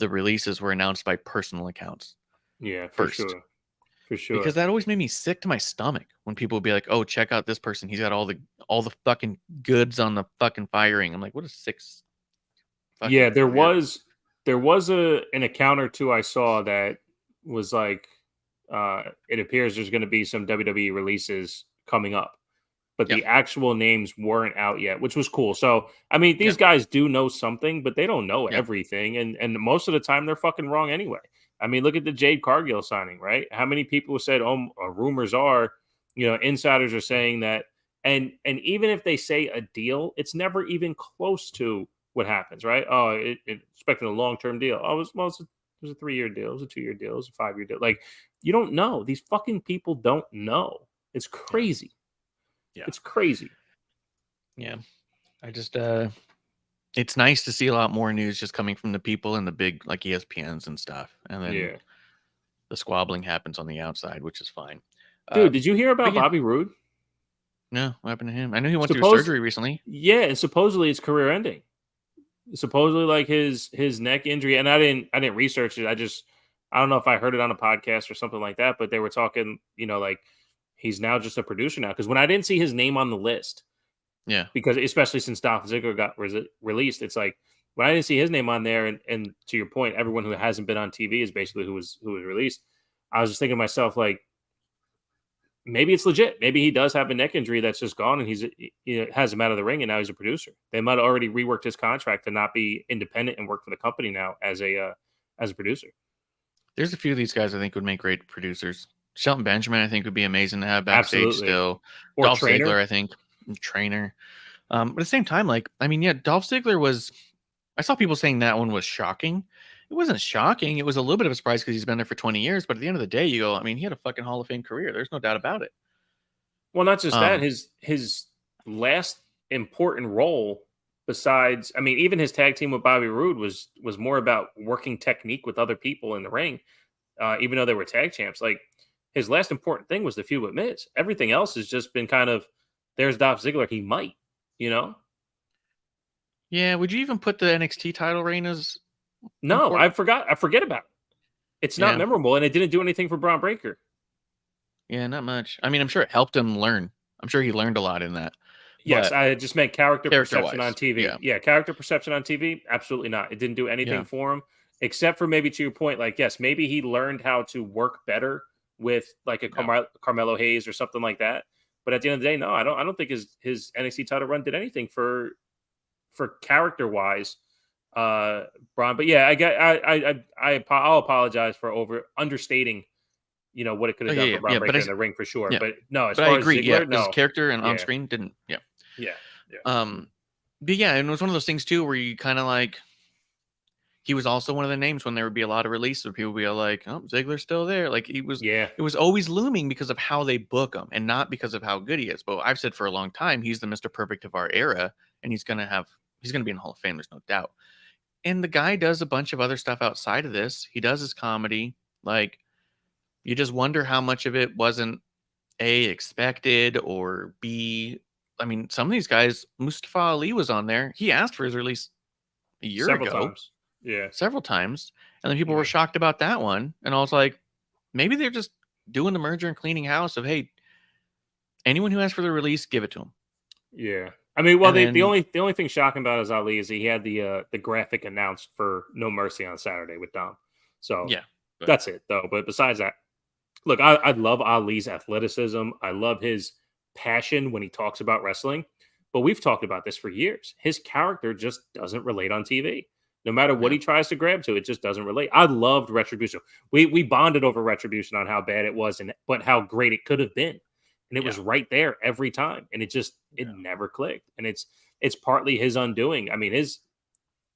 releases were announced by personal accounts. Yeah, for sure. For sure. Because that always made me sick to my stomach when people would be like, "Oh, check out this person. He's got all the fucking goods on the fucking firing." I'm like, what a six. Yeah, there was an account or two I saw that was like, it appears there's going to be some WWE releases coming up, but the actual names weren't out yet, which was cool. So, I mean, these guys do know something, but they don't know everything, and most of the time they're fucking wrong anyway. I mean, look at the Jade Cargill signing, right? How many people said, "Oh, rumors are, insiders are saying that," and even if they say a deal, it's never even close to what happens, right? Oh, expecting a long-term deal. Oh, it was a 3-year deal. It was a 2-year deal. It was a 5-year deal. Like, you don't know. These fucking people don't know. It's crazy. Yeah. It's crazy. Yeah. I just it's nice to see a lot more news just coming from the people in the big like ESPNs and stuff. And then Yeah. the squabbling happens on the outside, which is fine. Dude, did you hear But about yeah, Bobby Roode? no, what happened to him? I know he went through Suppose surgery recently. Yeah, and supposedly it's career ending. Supposedly like his neck injury, and I didn't research it. I don't know if I heard it on a podcast or something like that, but they were talking, like he's now just a producer now. Because when I didn't see his name on the list, Yeah. because especially since Dolph Ziggler got released, it's like when I didn't see his name on there, and to your point, everyone who hasn't been on TV is basically who was released. I was just thinking to myself, like, maybe it's legit. Maybe he does have a neck injury that's just gone, and has him out of the ring, and now he's a producer. They might have already reworked his contract to not be independent and work for the company now as a producer. There's a few of these guys I think would make great producers. Shelton Benjamin, I think, would be amazing to have backstage Absolutely. still. Or Dolph trainer. Ziggler, I think, trainer. But at the same time, like, I mean, yeah, Dolph Ziggler was. I saw people saying that one was shocking. It wasn't shocking. It was a little bit of a surprise because he's been there for 20 years. But at the end of the day, you go, I mean, he had a fucking Hall of Fame career. There's no doubt about it. Well, not just that. His last important role, besides, I mean, even his tag team with Bobby Roode was more about working technique with other people in the ring. Even though they were tag champs, like his last important thing was the feud with Miz. Everything else has just been kind of, there's Dolph Ziggler. He might, Yeah. Would you even put the NXT title reign as? No, I forget about it. It's not Yeah. memorable, and it didn't do anything for Braun Breaker. Yeah, not much. I mean, I'm sure it helped him learn. I'm sure he learned a lot in that. Yes, But I just meant character perception on character-wise, TV. yeah. Character perception on TV, absolutely not. It didn't do anything Yeah. for him, except for maybe to your point, like, yes, maybe he learned how to work better with like a Carmelo Hayes or something like that. But at the end of the day, no, I don't think his NXT title run did anything for character wise, Braun. But yeah, I'll apologize for understating, what it could have done for Braun Breaker in the ring for sure. Yeah. But no, as But far I agree. as Ziggler, His no. character and on Yeah. screen didn't. Yeah. Yeah. But yeah, and it was one of those things too where you kind of like. He was also one of the names when there would be a lot of releases where people would be like, "Oh, Ziggler's still there." Like he was. Yeah. It was always looming because of how they book him, and not because of how good he is. But I've said for a long time, he's the Mr. Perfect of our era, and he's gonna be in the Hall of Fame. There's no doubt. And the guy does a bunch of other stuff outside of this. He does his comedy. Like, you just wonder how much of it wasn't A, expected, or B, I mean, some of these guys, Mustafa Ali was on there. He asked for his release a year Several ago. times. Yeah. Several times. And then people were Yeah. shocked about that one. And I was like, maybe they're just doing the merger and cleaning house of, hey, anyone who asked for the release, give it to them. Yeah. I mean, well, And the then- only thing shocking about is Ali is he had the graphic announced for No Mercy on Saturday with Dom. So Yeah. But that's it though. But besides that, look, I love Ali's athleticism. I love his passion when he talks about wrestling. But we've talked about this for years. His character just doesn't relate on TV. No matter what Yeah. he tries to grab to, it just doesn't relate. I loved Retribution. We bonded over Retribution on how bad it was, but how great it could have been. And it was right there every time. And it never clicked. And it's partly his undoing. I mean, his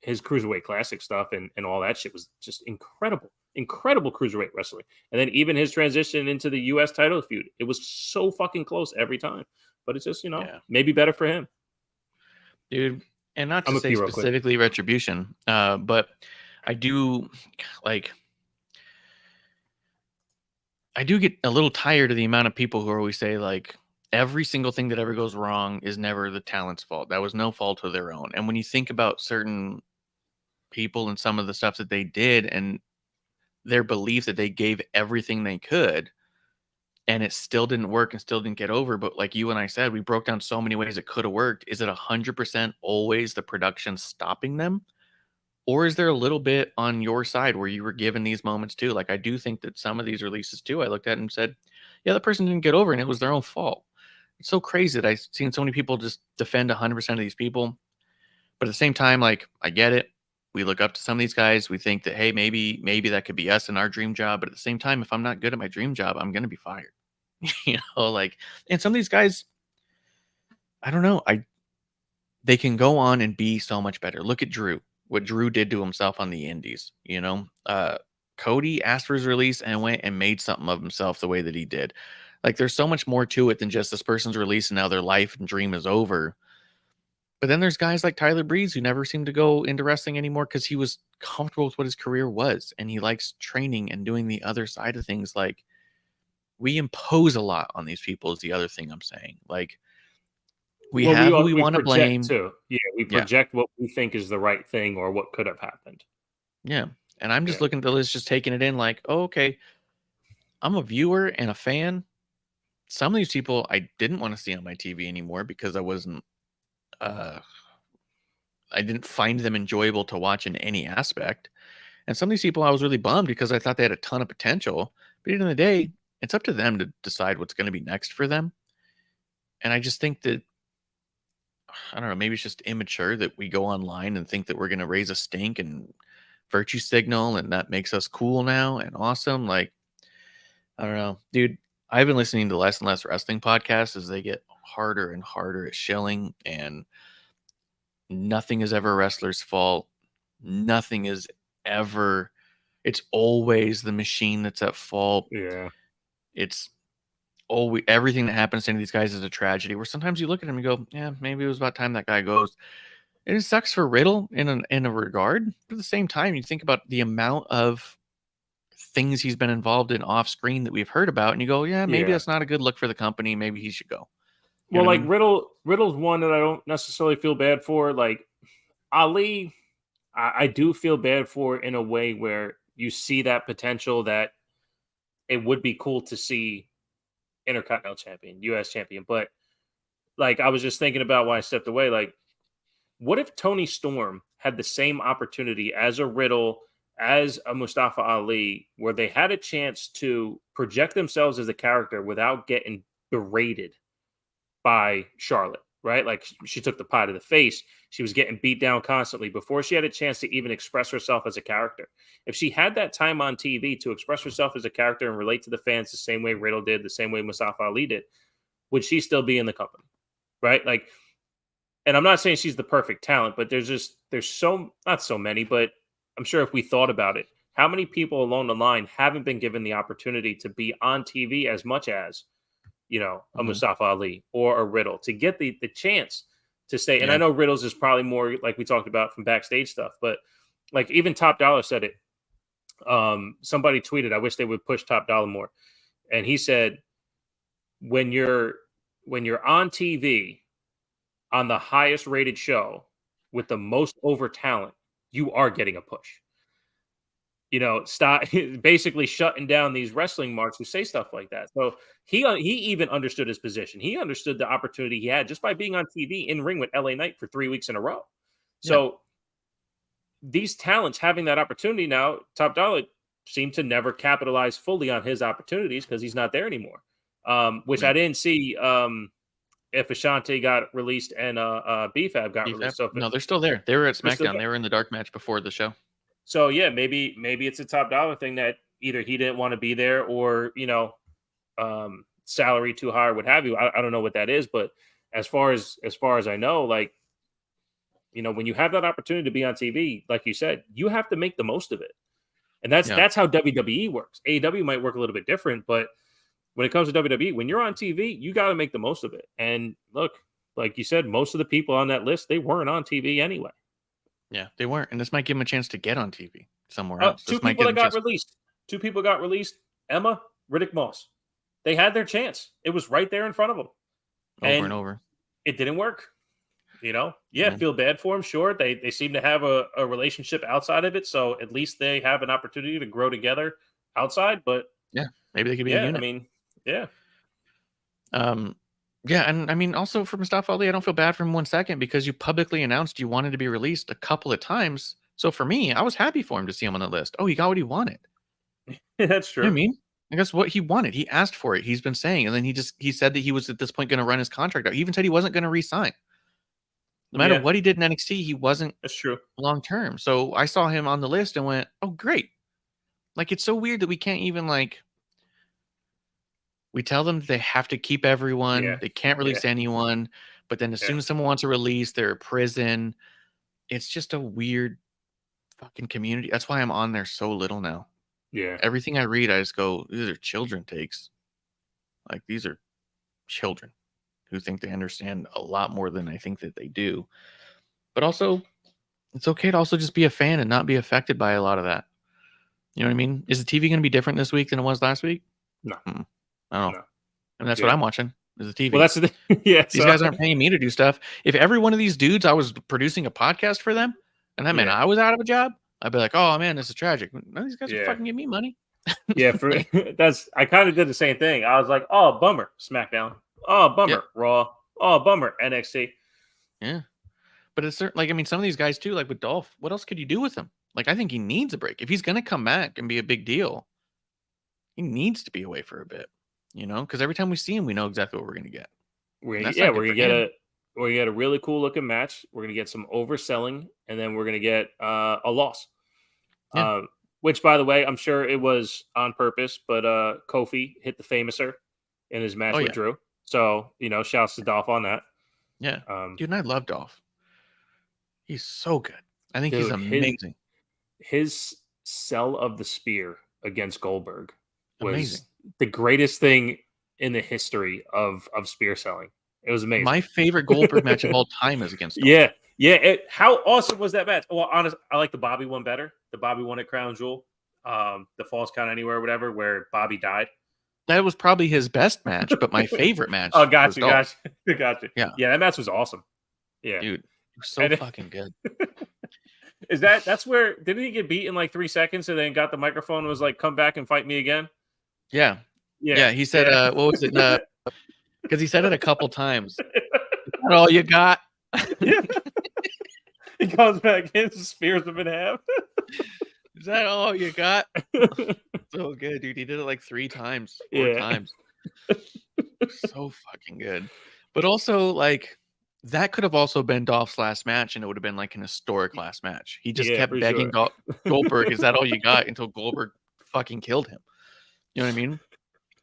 Cruiserweight Classic stuff and all that shit was just incredible. Incredible Cruiserweight wrestling. And then even his transition into the US title feud, it was so fucking close every time. But it's just, maybe better for him. Dude, and not I'm to a say few real quick. specifically Retribution, but I do get a little tired of the amount of people who always say like every single thing that ever goes wrong is never the talent's fault. That was no fault of their own. And when you think about certain people and some of the stuff that they did and their belief that they gave everything they could and it still didn't work and still didn't get over. But like you and I said, we broke down so many ways it could have worked. Is it 100% always the production stopping them? Or is there a little bit on your side where you were given these moments too? Like, I do think that some of these releases too, I looked at and said, yeah, the person didn't get over and it was their own fault. It's so crazy that I've seen so many people just defend 100% of these people. But at the same time, like, I get it. We look up to some of these guys. We think that, hey, maybe that could be us in our dream job. But at the same time, if I'm not good at my dream job, I'm going to be fired. Like, and some of these guys, I don't know. They can go on and be so much better. Look at Drew, what Drew did to himself on the indies, Cody asked for his release and went and made something of himself the way that he did. Like, there's so much more to it than just this person's release and now their life and dream is over. But then there's guys like Tyler Breeze who never seem to go into wrestling anymore because he was comfortable with what his career was, and he likes training and doing the other side of things. Like, we impose a lot on these people is the other thing I'm saying. Like, we have who we want to blame. Too. Yeah, we project what we think is the right thing or what could have happened. Yeah. And I'm just looking at the list, just taking it in like, oh, okay, I'm a viewer and a fan. Some of these people I didn't want to see on my TV anymore because I wasn't, I didn't find them enjoyable to watch in any aspect. And some of these people I was really bummed because I thought they had a ton of potential. But at the end of the day, it's up to them to decide what's going to be next for them. And I just think that, I don't know, maybe it's just immature that we go online and think that we're going to raise a stink and virtue signal and that makes us cool now and awesome. Like, I don't know, dude. I've been listening to less and less wrestling podcasts as they get harder and harder at shilling, and nothing is ever a wrestler's fault. Nothing is ever. It's always the machine that's at fault. Yeah. It's always everything that happens to any of these guys is a tragedy. Where sometimes you look at him and go, yeah, maybe it was about time that guy goes. And it sucks for Riddle in a regard, but at the same time, you think about the amount of things he's been involved in off screen that we've heard about, and you go, yeah, maybe that's not a good look for the company. Maybe he should go. Well, like Riddle's one that I don't necessarily feel bad for. Like Ali, I do feel bad for in a way where you see that potential that it would be cool to see Intercontinental Champion, US Champion. But like I was just thinking about why I stepped away. Like, what if Tony Storm had the same opportunity as a Riddle, as a Mustafa Ali, where they had a chance to project themselves as a character without getting berated by Charlotte, right? Like she took the pie to the face. She was getting beat down constantly before she had a chance to even express herself as a character. If she had that time on TV to express herself as a character and relate to the fans the same way Riddle did, the same way Mustafa Ali did, would she still be in the company? Right? Like, and I'm not saying she's the perfect talent, but there's not so many, but I'm sure if we thought about it, how many people along the line haven't been given the opportunity to be on TV as much as, a Mustafa Ali or a Riddle to get the chance to stay. And I know Riddle's is probably more like we talked about from backstage stuff, but like even Top Dollar said it. Somebody tweeted, I wish they would push Top Dollar more. And he said, when you're on TV on the highest rated show with the most over talent, you are getting a push. Stop basically shutting down these wrestling marks who say stuff like that. So he even understood his position. He understood the opportunity he had just by being on TV in ring with LA Knight for 3 weeks in a row. So these talents having that opportunity now, Top Dollar seemed to never capitalize fully on his opportunities because he's not there anymore. Which I didn't see if Ashante got released and BFAB got released. So no, they're still there. They were at SmackDown. They were in the dark match before the show. So yeah, maybe it's a Top Dollar thing that either he didn't want to be there or salary too high or what have you. I don't know what that is, but as far as I know, like when you have that opportunity to be on TV, like you said, you have to make the most of it, and that's how WWE works. AEW might work a little bit different, but when it comes to WWE, when you're on TV, you got to make the most of it. And look, like you said, most of the people on that list, they weren't on TV anyway. Yeah, they weren't. And this might give them a chance to get on TV somewhere else. Two people got released. Emma, Riddick Moss. They had their chance. It was right there in front of them. Over and over. It didn't work. Feel bad for them. Sure. They seem to have a relationship outside of it. So at least they have an opportunity to grow together outside. But yeah, maybe they could be a unit. I mean, yeah. Yeah, and I mean, also for Mustafa Ali, I don't feel bad for him 1 second because you publicly announced you wanted to be released a couple of times. So for me, I was happy for him to see him on the list. Oh, he got what he wanted. That's true. You know what I mean? I guess what he wanted. He asked for it. He's been saying, and then he said that he was at this point going to run his contract out. He even said he wasn't going to re-sign. No matter what he did in NXT, he wasn't That's true. long term. So I saw him on the list and went, oh, great. Like, it's so weird that we can't even we tell them they have to keep everyone. Yeah. They can't release anyone. But then as soon as someone wants a release, they're in prison. It's just a weird fucking community. That's why I'm on there so little now. Yeah. Everything I read, I just go, these are children takes. Like, these are children. who think they understand a lot more than I think that they do. But also, it's okay to also just be a fan and not be affected by a lot of that. You know what I mean? Is the TV going to be different this week than it was last week? No. I don't know. No. And that's Good. what I'm watching is the TV. Well, that's the thing. Yeah, These guys aren't paying me to do stuff. If every one of these dudes, I was producing a podcast for them, and that meant I was out of a job, I'd be like, oh man, this is tragic. None of these guys are fucking give me money. Yeah, I kind of did the same thing. I was like, oh, bummer, SmackDown. Oh, bummer, Raw. Oh, bummer, NXT. Yeah. But it's certain, like, I mean, some of these guys too, like with Dolph, what else could you do with him? Like, I think he needs a break. If he's going to come back and be a big deal, he needs to be away for a bit, because every time we see him, we know exactly what we're going to get. We're gonna get a really cool looking match. We're gonna get some overselling, and then we're gonna get a loss. Yeah. Which, by the way, I'm sure it was on purpose, but Kofi hit the Famouser in his match with Drew. So, shouts to Dolph on that. Yeah. Dude, and I love Dolph. He's so good. I think he's amazing. His sell of the spear against Goldberg was amazing. The greatest thing in the history of spear selling. It was amazing. My favorite Goldberg match of all time is against Dolph. Yeah. How awesome was that match? Well, honestly, I like the Bobby one better. The Bobby one at Crown Jewel, the Falls Count Anywhere, whatever, where Bobby died. That was probably his best match, but my favorite match. Oh, gotcha. Yeah, that match was awesome. Yeah, dude, it was so fucking good. That's where didn't he get beat in like 3 seconds and then got the microphone and was like, "Come back and fight me again"? Yeah. He said, "What was it?" Because he said it a couple times. Is that all you got? Yeah. He comes back in, spears him in half. Is that all you got? So good, dude. He did it like 3 times, 4 times. So fucking good. But also, like, that could have also been Dolph's last match, and it would have been like an historic last match. He just kept begging Goldberg, "Is that all you got?" until Goldberg fucking killed him. You know what I mean?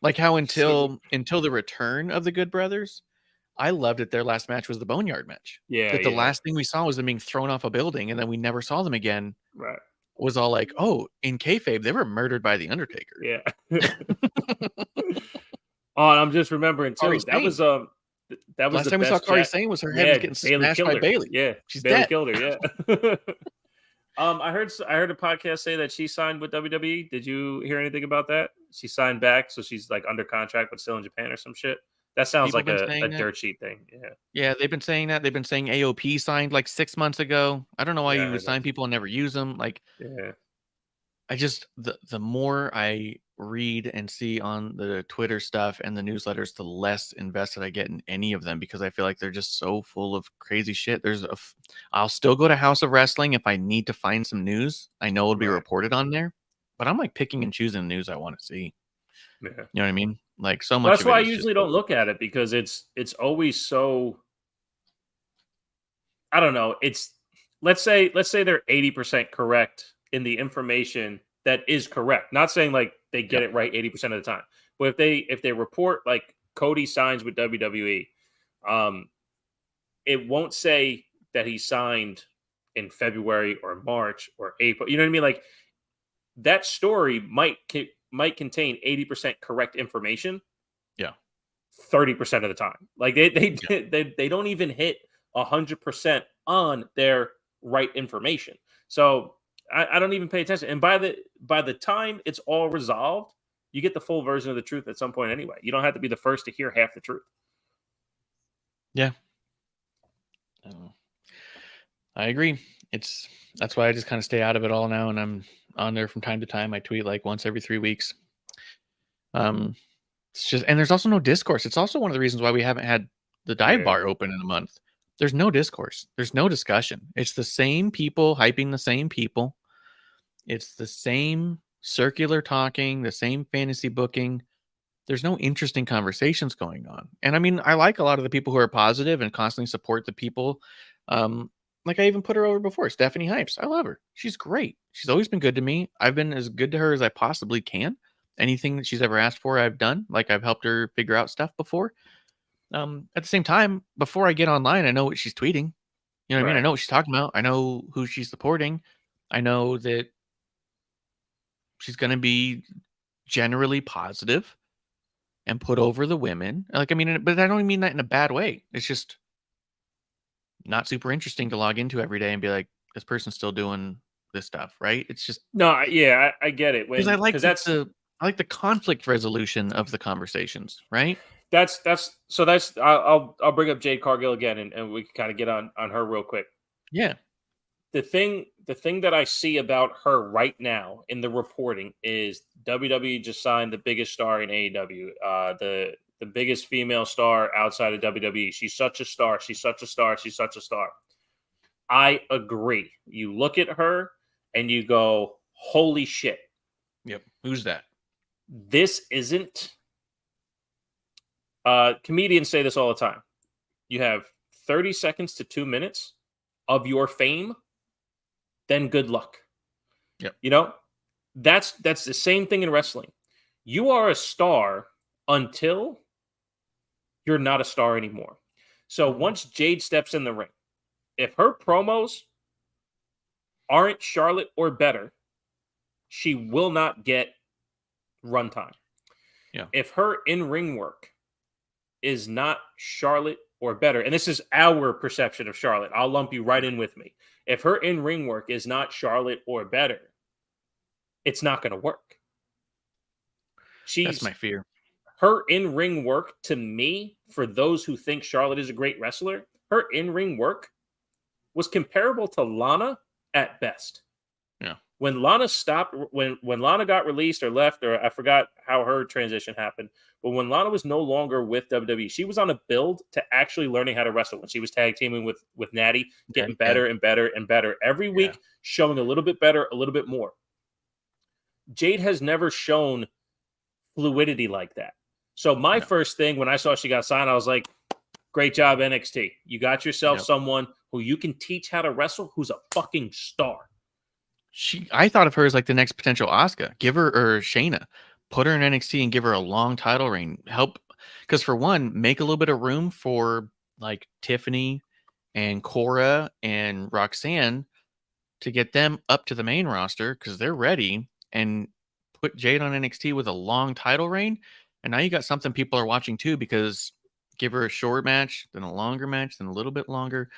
Like how until the return of the Good Brothers, I loved it. Their last match was the Boneyard match. Yeah. The last thing we saw was them being thrown off a building, and then we never saw them again. Right. Was all like, oh, in kayfabe, they were murdered by the Undertaker. Yeah. Oh, I'm just remembering too. That was last time we saw Kairi Sane was her head was getting smashed by Bailey. Yeah, she's Bailey dead. Killed her. Yeah. I heard a podcast say that she signed with WWE. Did you hear anything about that? She signed back, so she's like under contract, but still in Japan or some shit. That sounds like a dirt sheet thing. Yeah, they've been saying that. They've been saying AOP signed like 6 months ago. I don't know why you would sign people and never use them. Like, I just the more I read and see on the Twitter stuff and the newsletters, the less invested I get in any of them because I feel like they're just so full of crazy shit. I'll still go to House of Wrestling if I need to find some news. I know it'll be reported on there, but I'm like picking and choosing the news I want to see. Yeah. You know what I mean? Like so much. That's why I usually don't look at it because it's always so. I don't know. It's let's say they're 80% correct in the information that is correct. Not saying like they get it right 80% of the time, but if they report like Cody signs with WWE, it won't say that he signed in February or March or April. You know what I mean? Like that story might contain 80% correct information. Yeah. 30% of the time. Like they don't even hit 100% on their right information. So I don't even pay attention. And by the time it's all resolved, you get the full version of the truth at some point anyway. You don't have to be the first to hear half the truth. Yeah. I agree. That's why I just kind of stay out of it all now, and I'm on there from time to time. I tweet like once every 3 weeks. It's just, and there's also no discourse. It's also one of the reasons why we haven't had the dive bar open in a month. There's no discourse. There's no discussion. It's the same people hyping the same people. It's the same circular talking, the same fantasy booking. There's no interesting conversations going on. And I mean, I like a lot of the people who are positive and constantly support the people. Like I even put her over before, Stephanie Hypes. I love her. She's great. She's always been good to me. I've been as good to her as I possibly can. Anything that she's ever asked for, I've done. Like I've helped her figure out stuff before. At the same time, before I get online, I know what she's tweeting. You know what I mean? I know what she's talking about. I know who she's supporting. I know that she's going to be generally positive. and put over the women. Like, I mean, but I don't mean that in a bad way. It's just not super interesting to log into every day and be like, this person's still doing this stuff, right? It's just No, I get it. because I like Because that's I like the conflict resolution of the conversations, right? I'll bring up Jade Cargill again, and we can kind of get on her real quick. Yeah. The thing that I see about her right now in the reporting is WWE just signed the biggest star in AEW, the biggest female star outside of WWE. She's such a star. She's such a star. She's such a star. I agree. You look at her and you go, holy shit. Yep. Who's that? This isn't. Comedians say this all the time. You have 30 seconds to 2 minutes of your fame, then good luck. Yep. You know, that's the same thing in wrestling. You are a star until you're not a star anymore. So once Jade steps in the ring, if her promos aren't Charlotte or better, she will not get runtime. Yeah. If her in-ring work is not Charlotte or better, and this is our perception of Charlotte, I'll lump you right in with me. If her in-ring work is not Charlotte or better, it's not going to work. That's my fear. Her in-ring work, to me, for those who think Charlotte is a great wrestler, her in-ring work was comparable to Lana at best. Yeah. When Lana stopped, when Lana got released or left, or I forgot how her transition happened, but when Lana was no longer with WWE, she was on a build to actually learning how to wrestle. When she was tag teaming with Natty, getting better and better and better every week, showing a little bit better, a little bit more. Jade has never shown fluidity like that. So my first thing when I saw she got signed, I was like, great job, NXT. You got yourself someone who you can teach how to wrestle, who's a fucking star. I thought of her as like the next potential Asuka. Give her, or Shayna, put her in NXT and give her a long title reign. Help, because for one, make a little bit of room for like Tiffany and Cora and Roxanne to get them up to the main roster because they're ready, and put Jade on NXT with a long title reign. And now you got something people are watching too, because give her a short match, then a longer match, then a little bit longer.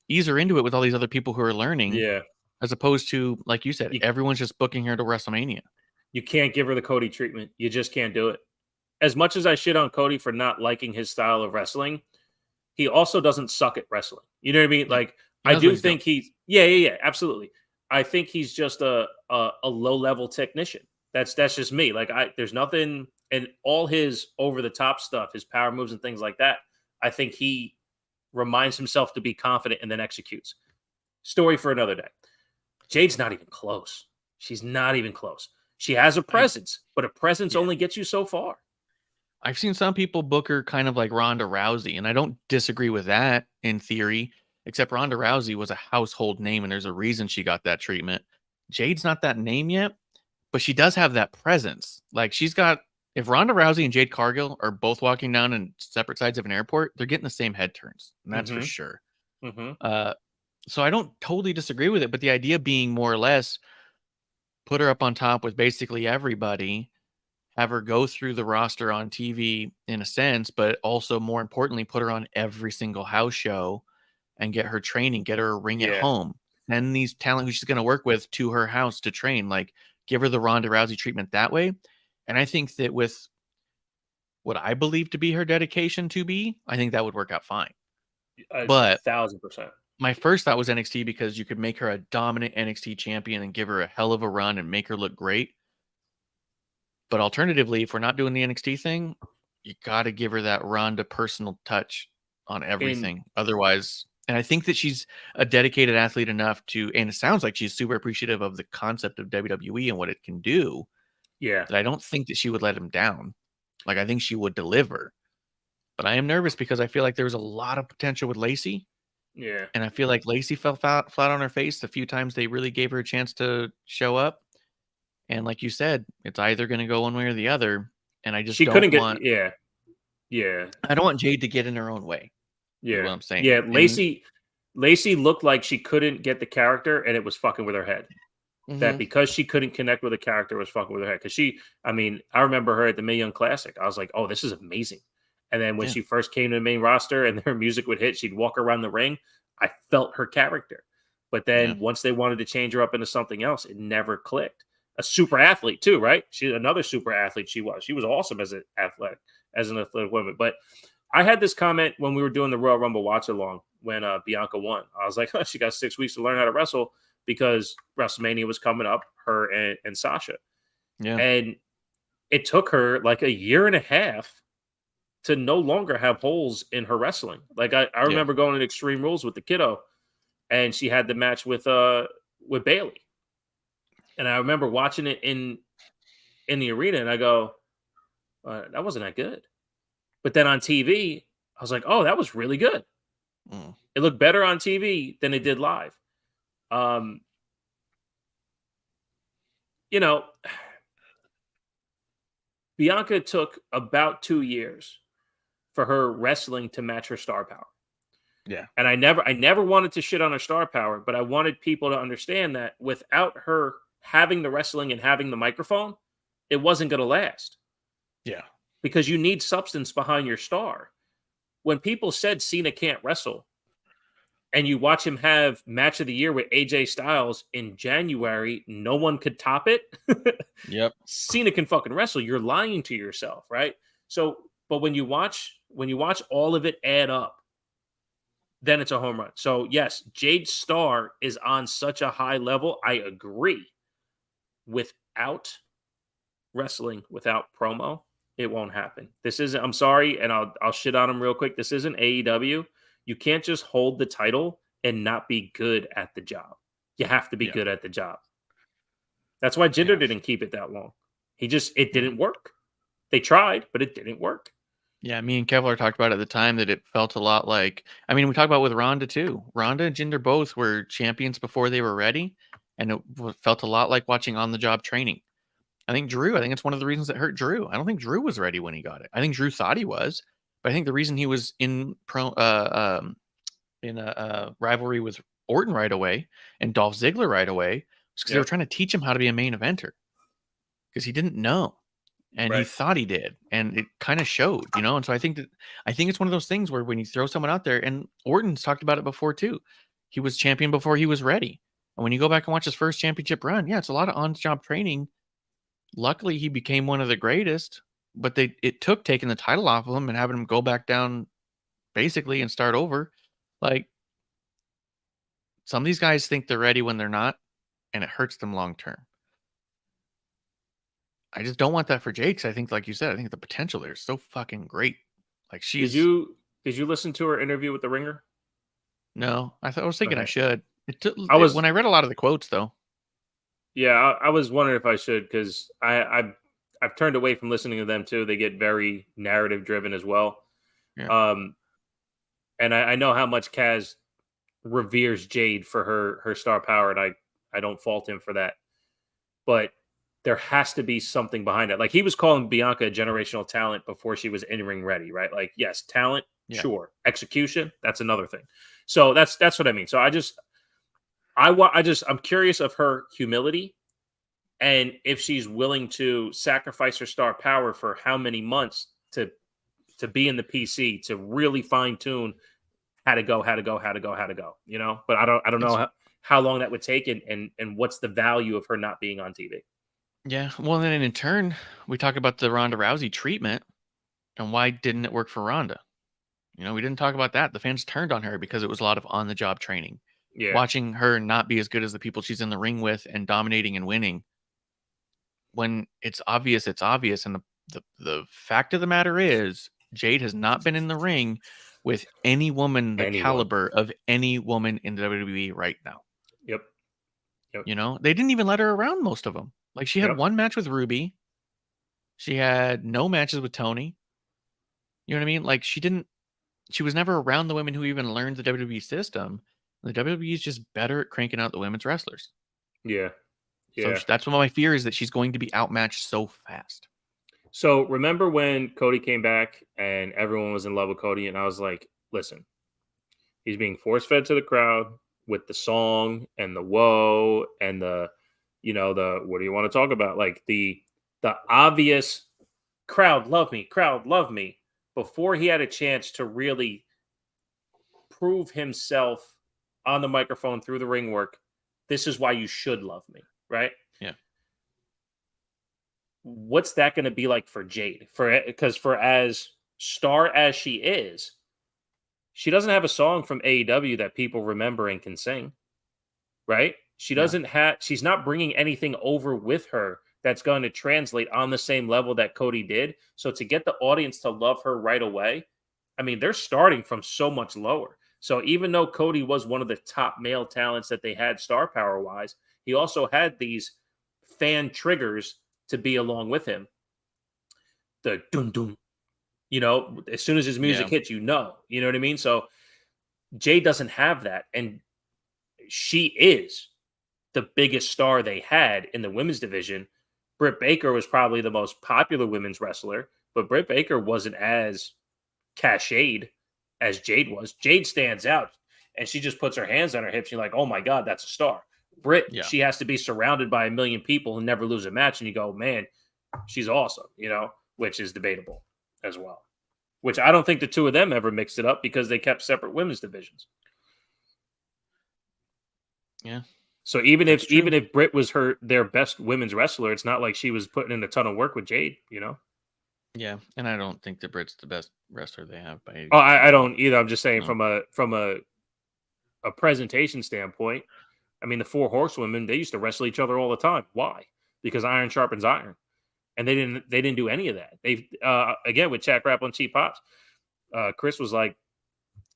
Ease her into it with all these other people who are learning. Yeah. As opposed to, like you said, everyone's just booking her to WrestleMania. You can't give her the Cody treatment. You just can't do it. As much as I shit on Cody for not liking his style of wrestling, he also doesn't suck at wrestling. You know what I mean? Like, I do think he's absolutely. I think he's just a low-level technician. That's just me. Like, there's nothing, and all his over-the-top stuff, his power moves and things like that, I think he reminds himself to be confident and then executes. Story for another day. Jade's not even close. She's not even close. She has a presence, but a presence only gets you so far. I've seen some people book her kind of like Ronda Rousey, and I don't disagree with that in theory, except Ronda Rousey was a household name, and there's a reason she got that treatment. Jade's not that name yet, but she does have that presence. Like, she's got, if Ronda Rousey and Jade Cargill are both walking down in separate sides of an airport, they're getting the same head turns, and that's for sure. So I don't totally disagree with it, but the idea being more or less put her up on top with basically everybody, have her go through the roster on TV in a sense, but also more importantly, put her on every single house show and get her training, get her a ring at home. Send these talent who she's going to work with to her house to train, like give her the Ronda Rousey treatment that way. And I think that with what I believe to be her dedication to be, I think that would work out fine. But 1,000%. My first thought was NXT because you could make her a dominant NXT champion and give her a hell of a run and make her look great. But alternatively, if we're not doing the NXT thing, you got to give her that Ronda personal touch on everything. Otherwise, and I think that she's a dedicated athlete enough to, and it sounds like she's super appreciative of the concept of WWE and what it can do. Yeah. That I don't think that she would let him down. Like, I think she would deliver. But I am nervous because I feel like there's a lot of potential with Lacey. Yeah. And I feel like Lacey fell flat on her face the few times they really gave her a chance to show up. And like you said, it's either going to go one way or the other. And I just don't want... Yeah. I don't want Jade to get in her own way. Yeah. What I'm saying. Yeah. Lacey looked like she couldn't get the character and it was fucking with her head. that because she couldn't connect with a character was fucking with her head. Because I remember her at the Mae Young Classic. I was like, oh, this is amazing. And then when she first came to the main roster and her music would hit, she'd walk around the ring. I felt her character. But then once they wanted to change her up into something else, it never clicked. A super athlete too, right? She's another super athlete. She was awesome as an athletic woman. But I had this comment when we were doing the Royal Rumble watch along when Bianca won. I was like, she got 6 weeks to learn how to wrestle because WrestleMania was coming up, her and Sasha. Yeah. And it took her like a year and a half to no longer have holes in her wrestling. Like I remember going to Extreme Rules with the kiddo, and she had the match with Bayley. And I remember watching it in the arena, and I go, that wasn't that good. But then on TV, I was like, oh, that was really good. It looked better on TV than it did live. Bianca took about 2 years for her wrestling to match her star power. Yeah. And I never wanted to shit on her star power, but I wanted people to understand that without her having the wrestling and having the microphone, it wasn't going to last. Yeah. Because you need substance behind your star. When people said Cena can't wrestle, and you watch him have match of the year with AJ Styles in January, no one could top it. Yep. Cena can fucking wrestle. You're lying to yourself, right? So, but when you watch all of it add up, then it's a home run. So yes, Jade's star is on such a high level. I agree. Without wrestling, without promo, it won't happen. This isn't, I'm sorry, and I'll shit on him real quick. This isn't AEW. You can't just hold the title and not be good at the job. You have to be good at the job. That's why Jinder didn't keep it that long. It didn't work. They tried, but it didn't work. Yeah, me and Kevlar talked about at the time that it felt a lot like, we talked about with Ronda too. Ronda and Jinder both were champions before they were ready, and it felt a lot like watching on-the-job training. I think it's one of the reasons that hurt Drew. I don't think Drew was ready when he got it. I think Drew thought he was, but I think the reason he was in a rivalry with Orton right away and Dolph Ziggler right away was because they were trying to teach him how to be a main eventer because he didn't know. And he thought he did, and it kind of showed, And so I think it's one of those things where when you throw someone out there, and Orton's talked about it before too, he was champion before he was ready. And when you go back and watch his first championship run, it's a lot of on-job training. Luckily, he became one of the greatest, but it took taking the title off of him and having him go back down, basically, and start over. Like some of these guys think they're ready when they're not, and it hurts them long term. I just don't want that for Jade, because I think, like you said, I think the potential there is so fucking great. Like she's. Did you listen to her interview with The Ringer? No, I was thinking I should. When I read a lot of the quotes though. Yeah, I was wondering if I should, because I've turned away from listening to them too. They get very narrative driven as well. Yeah. And I know how much Kaz reveres Jade for her star power, and I don't fault him for that. But there has to be something behind it. Like he was calling Bianca a generational talent before she was in-ring ready, right? Like, yes, talent, sure. Execution, that's another thing. So that's what I mean. So I'm curious of her humility and if she's willing to sacrifice her star power for how many months to be in the PC to really fine tune how to go, But I don't know how long that would take and what's the value of her not being on TV. Yeah, well, then in turn, we talk about the Ronda Rousey treatment and why didn't it work for Ronda? We didn't talk about that. The fans turned on her because it was a lot of on-the-job training. Yeah. Watching her not be as good as the people she's in the ring with and dominating and winning. When it's obvious, it's obvious. And the fact of the matter is, Jade has not been in the ring with any woman caliber of any woman in the WWE right now. Yep. They didn't even let her around most of them. Like she had one match with Ruby. She had no matches with Tony. You know what I mean? Like she was never around the women who even learned the WWE system. The WWE is just better at cranking out the women's wrestlers. Yeah. So that's one of my fears, that she's going to be outmatched so fast. So remember when Cody came back and everyone was in love with Cody, and I was like, listen, he's being force-fed to the crowd with the song and the whoa and the, the what do you want to talk about? Like the obvious crowd love me, before he had a chance to really prove himself on the microphone through the ring work. This is why you should love me, right? Yeah. What's that going to be like for Jade? Because for as star as she is, she doesn't have a song from AEW that people remember and can sing, right? She doesn't have. She's not bringing anything over with her that's going to translate on the same level that Cody did. So to get the audience to love her right away, I mean, they're starting from so much lower. So even though Cody was one of the top male talents that they had star power wise, he also had these fan triggers to be along with him. The dun dun, as soon as his music hits, you know what I mean? So Jay doesn't have that. And she is the biggest star they had in the women's division. Britt Baker was probably the most popular women's wrestler, but Britt Baker wasn't as cached as Jade was. Jade stands out, and she just puts her hands on her hips. You're like, oh my God, that's a star. Britt, she has to be surrounded by a million people and never lose a match. And you go, man, she's awesome, which is debatable as well. Which I don't think the two of them ever mixed it up because they kept separate women's divisions. Yeah. So even if Britt was their best women's wrestler, it's not like she was putting in a ton of work with Jade, Yeah, and I don't think that Britt's the best wrestler they have by any. Oh, I don't either. I'm just saying from a presentation standpoint. I mean, the four horsewomen, they used to wrestle each other all the time. Why? Because iron sharpens iron, and they didn't do any of that. They again with Chat Grapple and Cheap Pops, Chris was like,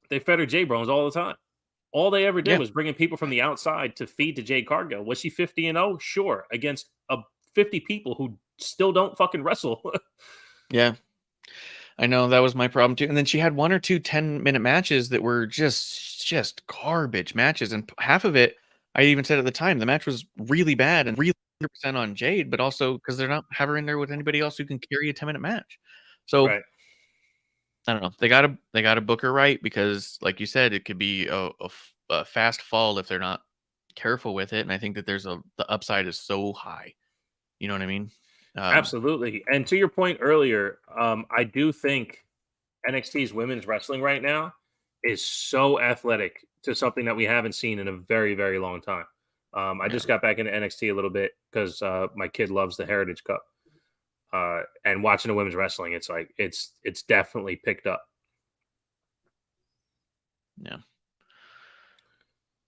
they fed her J Bones all the time. All they ever did was bringing people from the outside to feed to Jade Cargill. Was she 50-0? Sure, against 50 people who still don't fucking wrestle. Yeah, I know that was my problem too. And then she had 1 or 2 10-minute matches that were just garbage matches, and half of it, I even said at the time, the match was really bad and really 100% on Jade, but also because they're not have her in there with anybody else who can carry a 10-minute match. So right. I don't know. They gotta book her right, because, like you said, it could be a fast fall if they're not careful with it. And I think that the upside is so high. You know what I mean? Absolutely. And to your point earlier, I do think NXT's women's wrestling right now is so athletic to something that we haven't seen in a very, very long time. I just got back into NXT a little bit because my kid loves the Heritage Cup. And watching the women's wrestling, it's like it's definitely picked up. Yeah,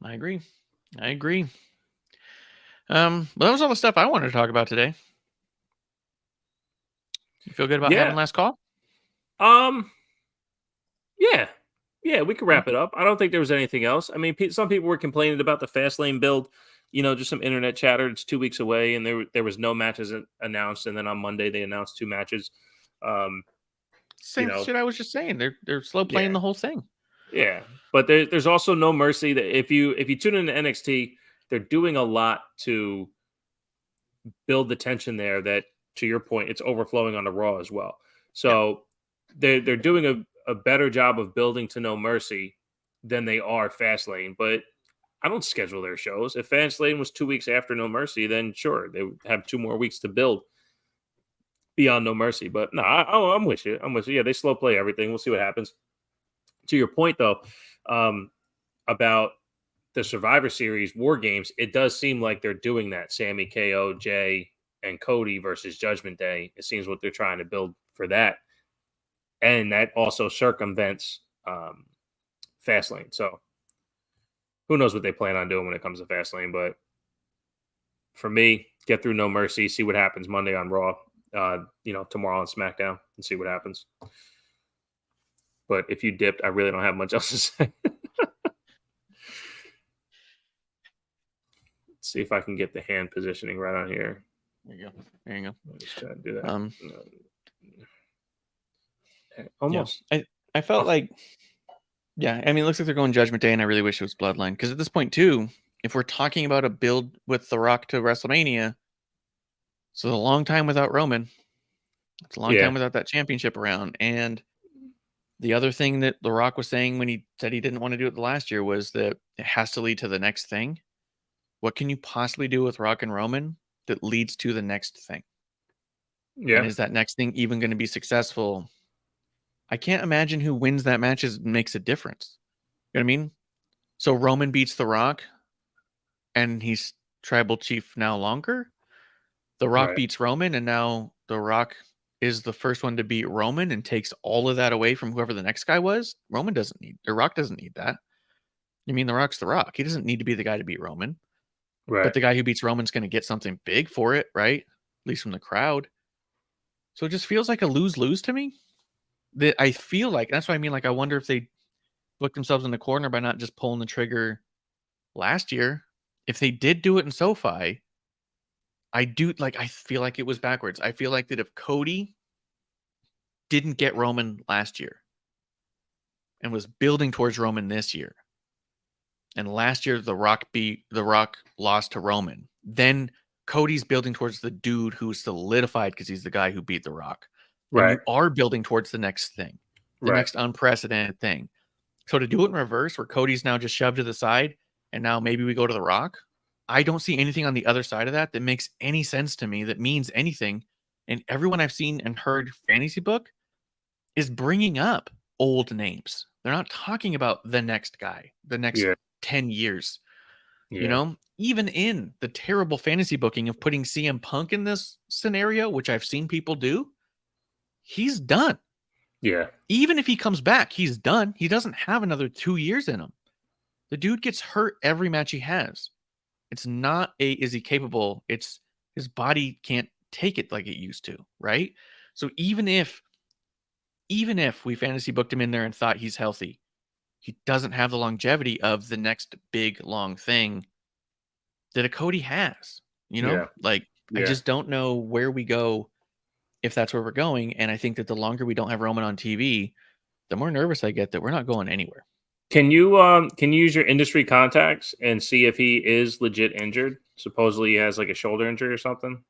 I agree. Well, that was all the stuff I wanted to talk about today. You feel good about having last call? Yeah, we could wrap it up. I don't think there was anything else. I mean, some people were complaining about the Fastlane build. Just some internet chatter. It's 2 weeks away, and there was no matches announced. And then on Monday they announced 2 matches. Same shit I was just saying. They're slow playing the whole thing. Yeah, but there's also No Mercy. That if you tune into NXT, they're doing a lot to build the tension there. That, to your point, it's overflowing on the Raw as well. So they're doing a better job of building to No Mercy than they are Fastlane. But I don't schedule their shows. If Fastlane was 2 weeks after No Mercy, then sure, they would have 2 more weeks to build beyond No Mercy. But no, I'm with you. Yeah, they slow play everything. We'll see what happens. To your point, though, about the Survivor Series War Games, it does seem like they're doing that. Sammy, KO, Jay, and Cody versus Judgment Day. It seems what they're trying to build for that. And that also circumvents Fastlane. So who knows what they plan on doing when it comes to Fastlane. But for me, get through No Mercy, see what happens Monday on Raw, tomorrow on SmackDown, and see what happens. But if you dipped, I really don't have much else to say. Let's see if I can get the hand positioning right on here. There you go. I'll just try to do that. Almost. Yeah. I felt like, I mean, it looks like they're going Judgment Day, and I really wish it was Bloodline. Because at this point, too, if we're talking about a build with The Rock to WrestleMania, it's a long time without Roman. It's a long time without that championship around. And the other thing that The Rock was saying when he said he didn't want to do it the last year was that it has to lead to the next thing. what can you possibly do with Rock and Roman that leads to the next thing? Yeah. And is that next thing even going to be successful? I can't imagine who wins that match makes a difference. You know what I mean? So Roman beats The Rock, and he's tribal chief now longer. The Rock Right. beats Roman, and now The Rock is the first one to beat Roman and takes all of that away from whoever the next guy was. The Rock doesn't need that. I mean, The Rock's The Rock. He doesn't need to be the guy to beat Roman. Right. But the guy who beats Roman's going to get something big for it, right? At least from the crowd. So it just feels like a lose-lose to me. That I feel like, that's what I mean. Like, I wonder if they booked themselves in the corner by not just pulling the trigger last year. If they did do it in SoFi, I feel like it was backwards. I feel like that if Cody didn't get Roman last year and was building towards Roman this year, and last year The Rock lost to Roman, then Cody's building towards the dude who's solidified because he's the guy who beat The Rock. And Right. you are building towards the next thing, the Right. next unprecedented thing. So to do it in reverse, where Cody's now just shoved to the side, and now maybe we go to The Rock, I don't see anything on the other side of that makes any sense to me, that means anything. And everyone I've seen and heard fantasy book is bringing up old names. They're not talking about the next guy, the next 10 years. Yeah. You know, even in the terrible fantasy booking of putting CM Punk in this scenario, which I've seen people do, he's done. Yeah. Even if he comes back, he's done. He doesn't have another 2 years in him. The dude gets hurt every match he has. It's not is he capable? It's his body can't take it like it used to, right? So even if we fantasy booked him in there and thought he's healthy, he doesn't have the longevity of the next big long thing that a Cody has. You know, I just don't know where we go if that's where we're going. And I think that the longer we don't have Roman on TV, the more nervous I get that we're not going anywhere. Can you use your industry contacts and see if he is legit injured? Supposedly he has like a shoulder injury or something.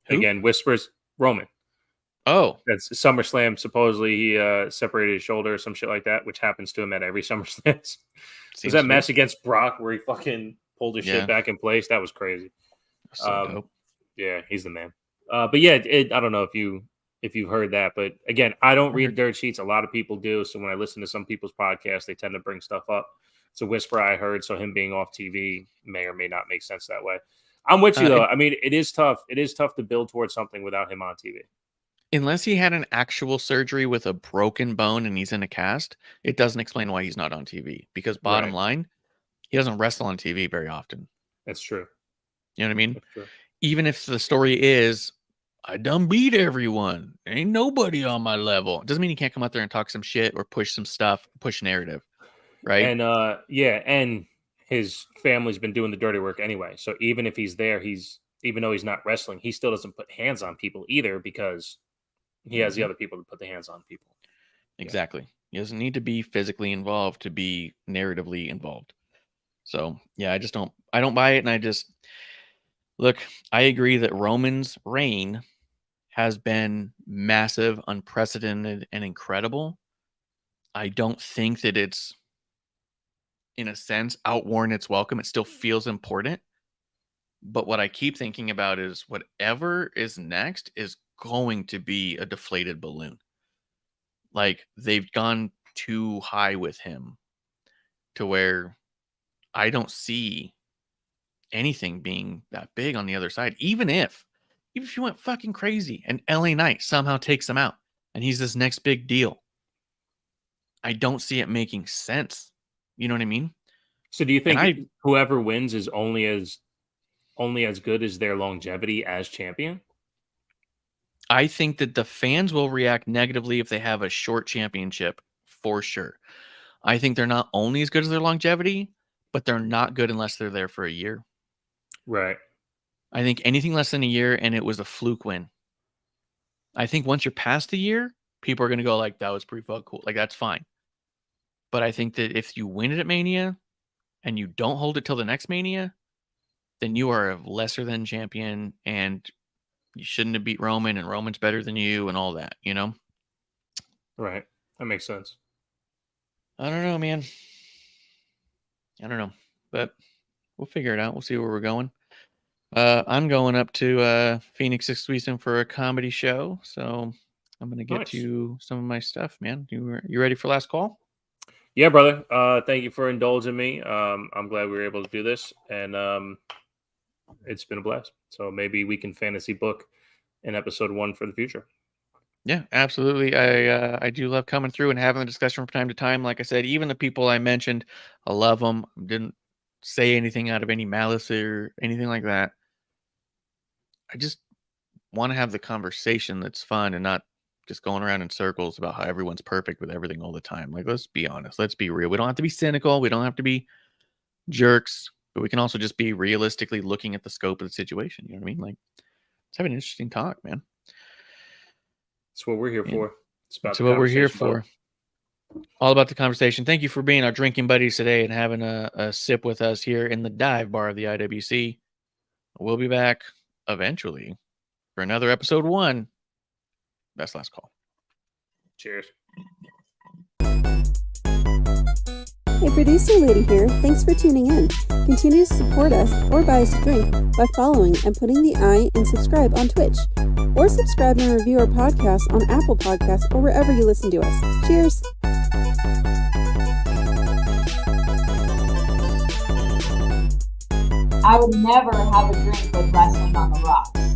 Who? Again, whispers Roman. Oh, That's SummerSlam. Supposedly he separated his shoulder or some shit like that, which happens to him at every SummerSlam. Was that match against Brock where he fucking pulled his shit back in place? That was crazy. So dope. Yeah, he's the man. But yeah, I don't know if you've heard that, but again, I don't read dirt sheets. A lot of people do. So when I listen to some people's podcasts, they tend to bring stuff up. It's a whisper I heard. So him being off TV may or may not make sense that way. I'm with you though. I mean, it is tough. It is tough to build towards something without him on TV. Unless he had an actual surgery with a broken bone and he's in a cast, it doesn't explain why he's not on TV. Because bottom line, he doesn't wrestle on TV very often. That's true. You know what I mean? That's true. Even if the story is, I done beat everyone. Ain't nobody on my level. It doesn't mean he can't come out there and talk some shit or push some stuff, push narrative. Right? And and his family's been doing the dirty work anyway. So even if he's there, even though he's not wrestling, he still doesn't put hands on people either because he has the other people to put the hands on people. Exactly. He doesn't need to be physically involved to be narratively involved. So yeah, I don't buy it. And look, I agree that Roman's reign has been massive, unprecedented, and incredible. I don't think that it's, in a sense, outworn its welcome. It still feels important. But what I keep thinking about is whatever is next is going to be a deflated balloon. Like, they've gone too high with him to where I don't see anything being that big on the other side. Even if you went fucking crazy and LA Knight somehow takes him out and he's this next big deal, I don't see it making sense. You know what I mean? So do you think whoever wins is only as good as their longevity as champion? I think that the fans will react negatively if they have a short championship, for sure. I think they're not only as good as their longevity, but they're not good unless they're there for a year. Right. I think anything less than a year and it was a fluke win. I think once you're past the year, people are going to go like, that was pretty fucking cool. Like, that's fine. But I think that if you win it at Mania and you don't hold it till the next Mania, then you are a lesser than champion and you shouldn't have beat Roman and Roman's better than you and all that, you know? Right. That makes sense. I don't know, man. I don't know. But We'll figure it out. We'll see where we're going. I'm going up to Phoenix this weekend for a comedy show, so I'm gonna get to some of my stuff, man. You ready for last call? Yeah, brother. Thank you for indulging me. I'm glad we were able to do this, and it's been a blast. So maybe we can fantasy book an episode 1 for the future. Yeah, absolutely. I do love coming through and having the discussion from time to time. Like I said, even the people I mentioned, I love them. Didn't say anything out of any malice or anything like that. I just want to have the conversation that's fun and not just going around in circles about how everyone's perfect with everything all the time. Like, let's be honest. Let's be real. We don't have to be cynical. We don't have to be jerks, but we can also just be realistically looking at the scope of the situation. You know what I mean? Like, let's have an interesting talk, man. That's what we're here for. It's what we're here for. All about the conversation. Thank you for being our drinking buddies today and having a sip with us here in the dive bar of the IWC. We'll be back eventually for another episode 1. That's last call. Cheers. Hey, producer lady here. Thanks for tuning in. Continue to support us or buy us a drink by following and putting the I in subscribe on Twitch. Or subscribe and review our podcast on Apple Podcasts or wherever you listen to us. Cheers! I would never have a drink with wrestling on the rocks.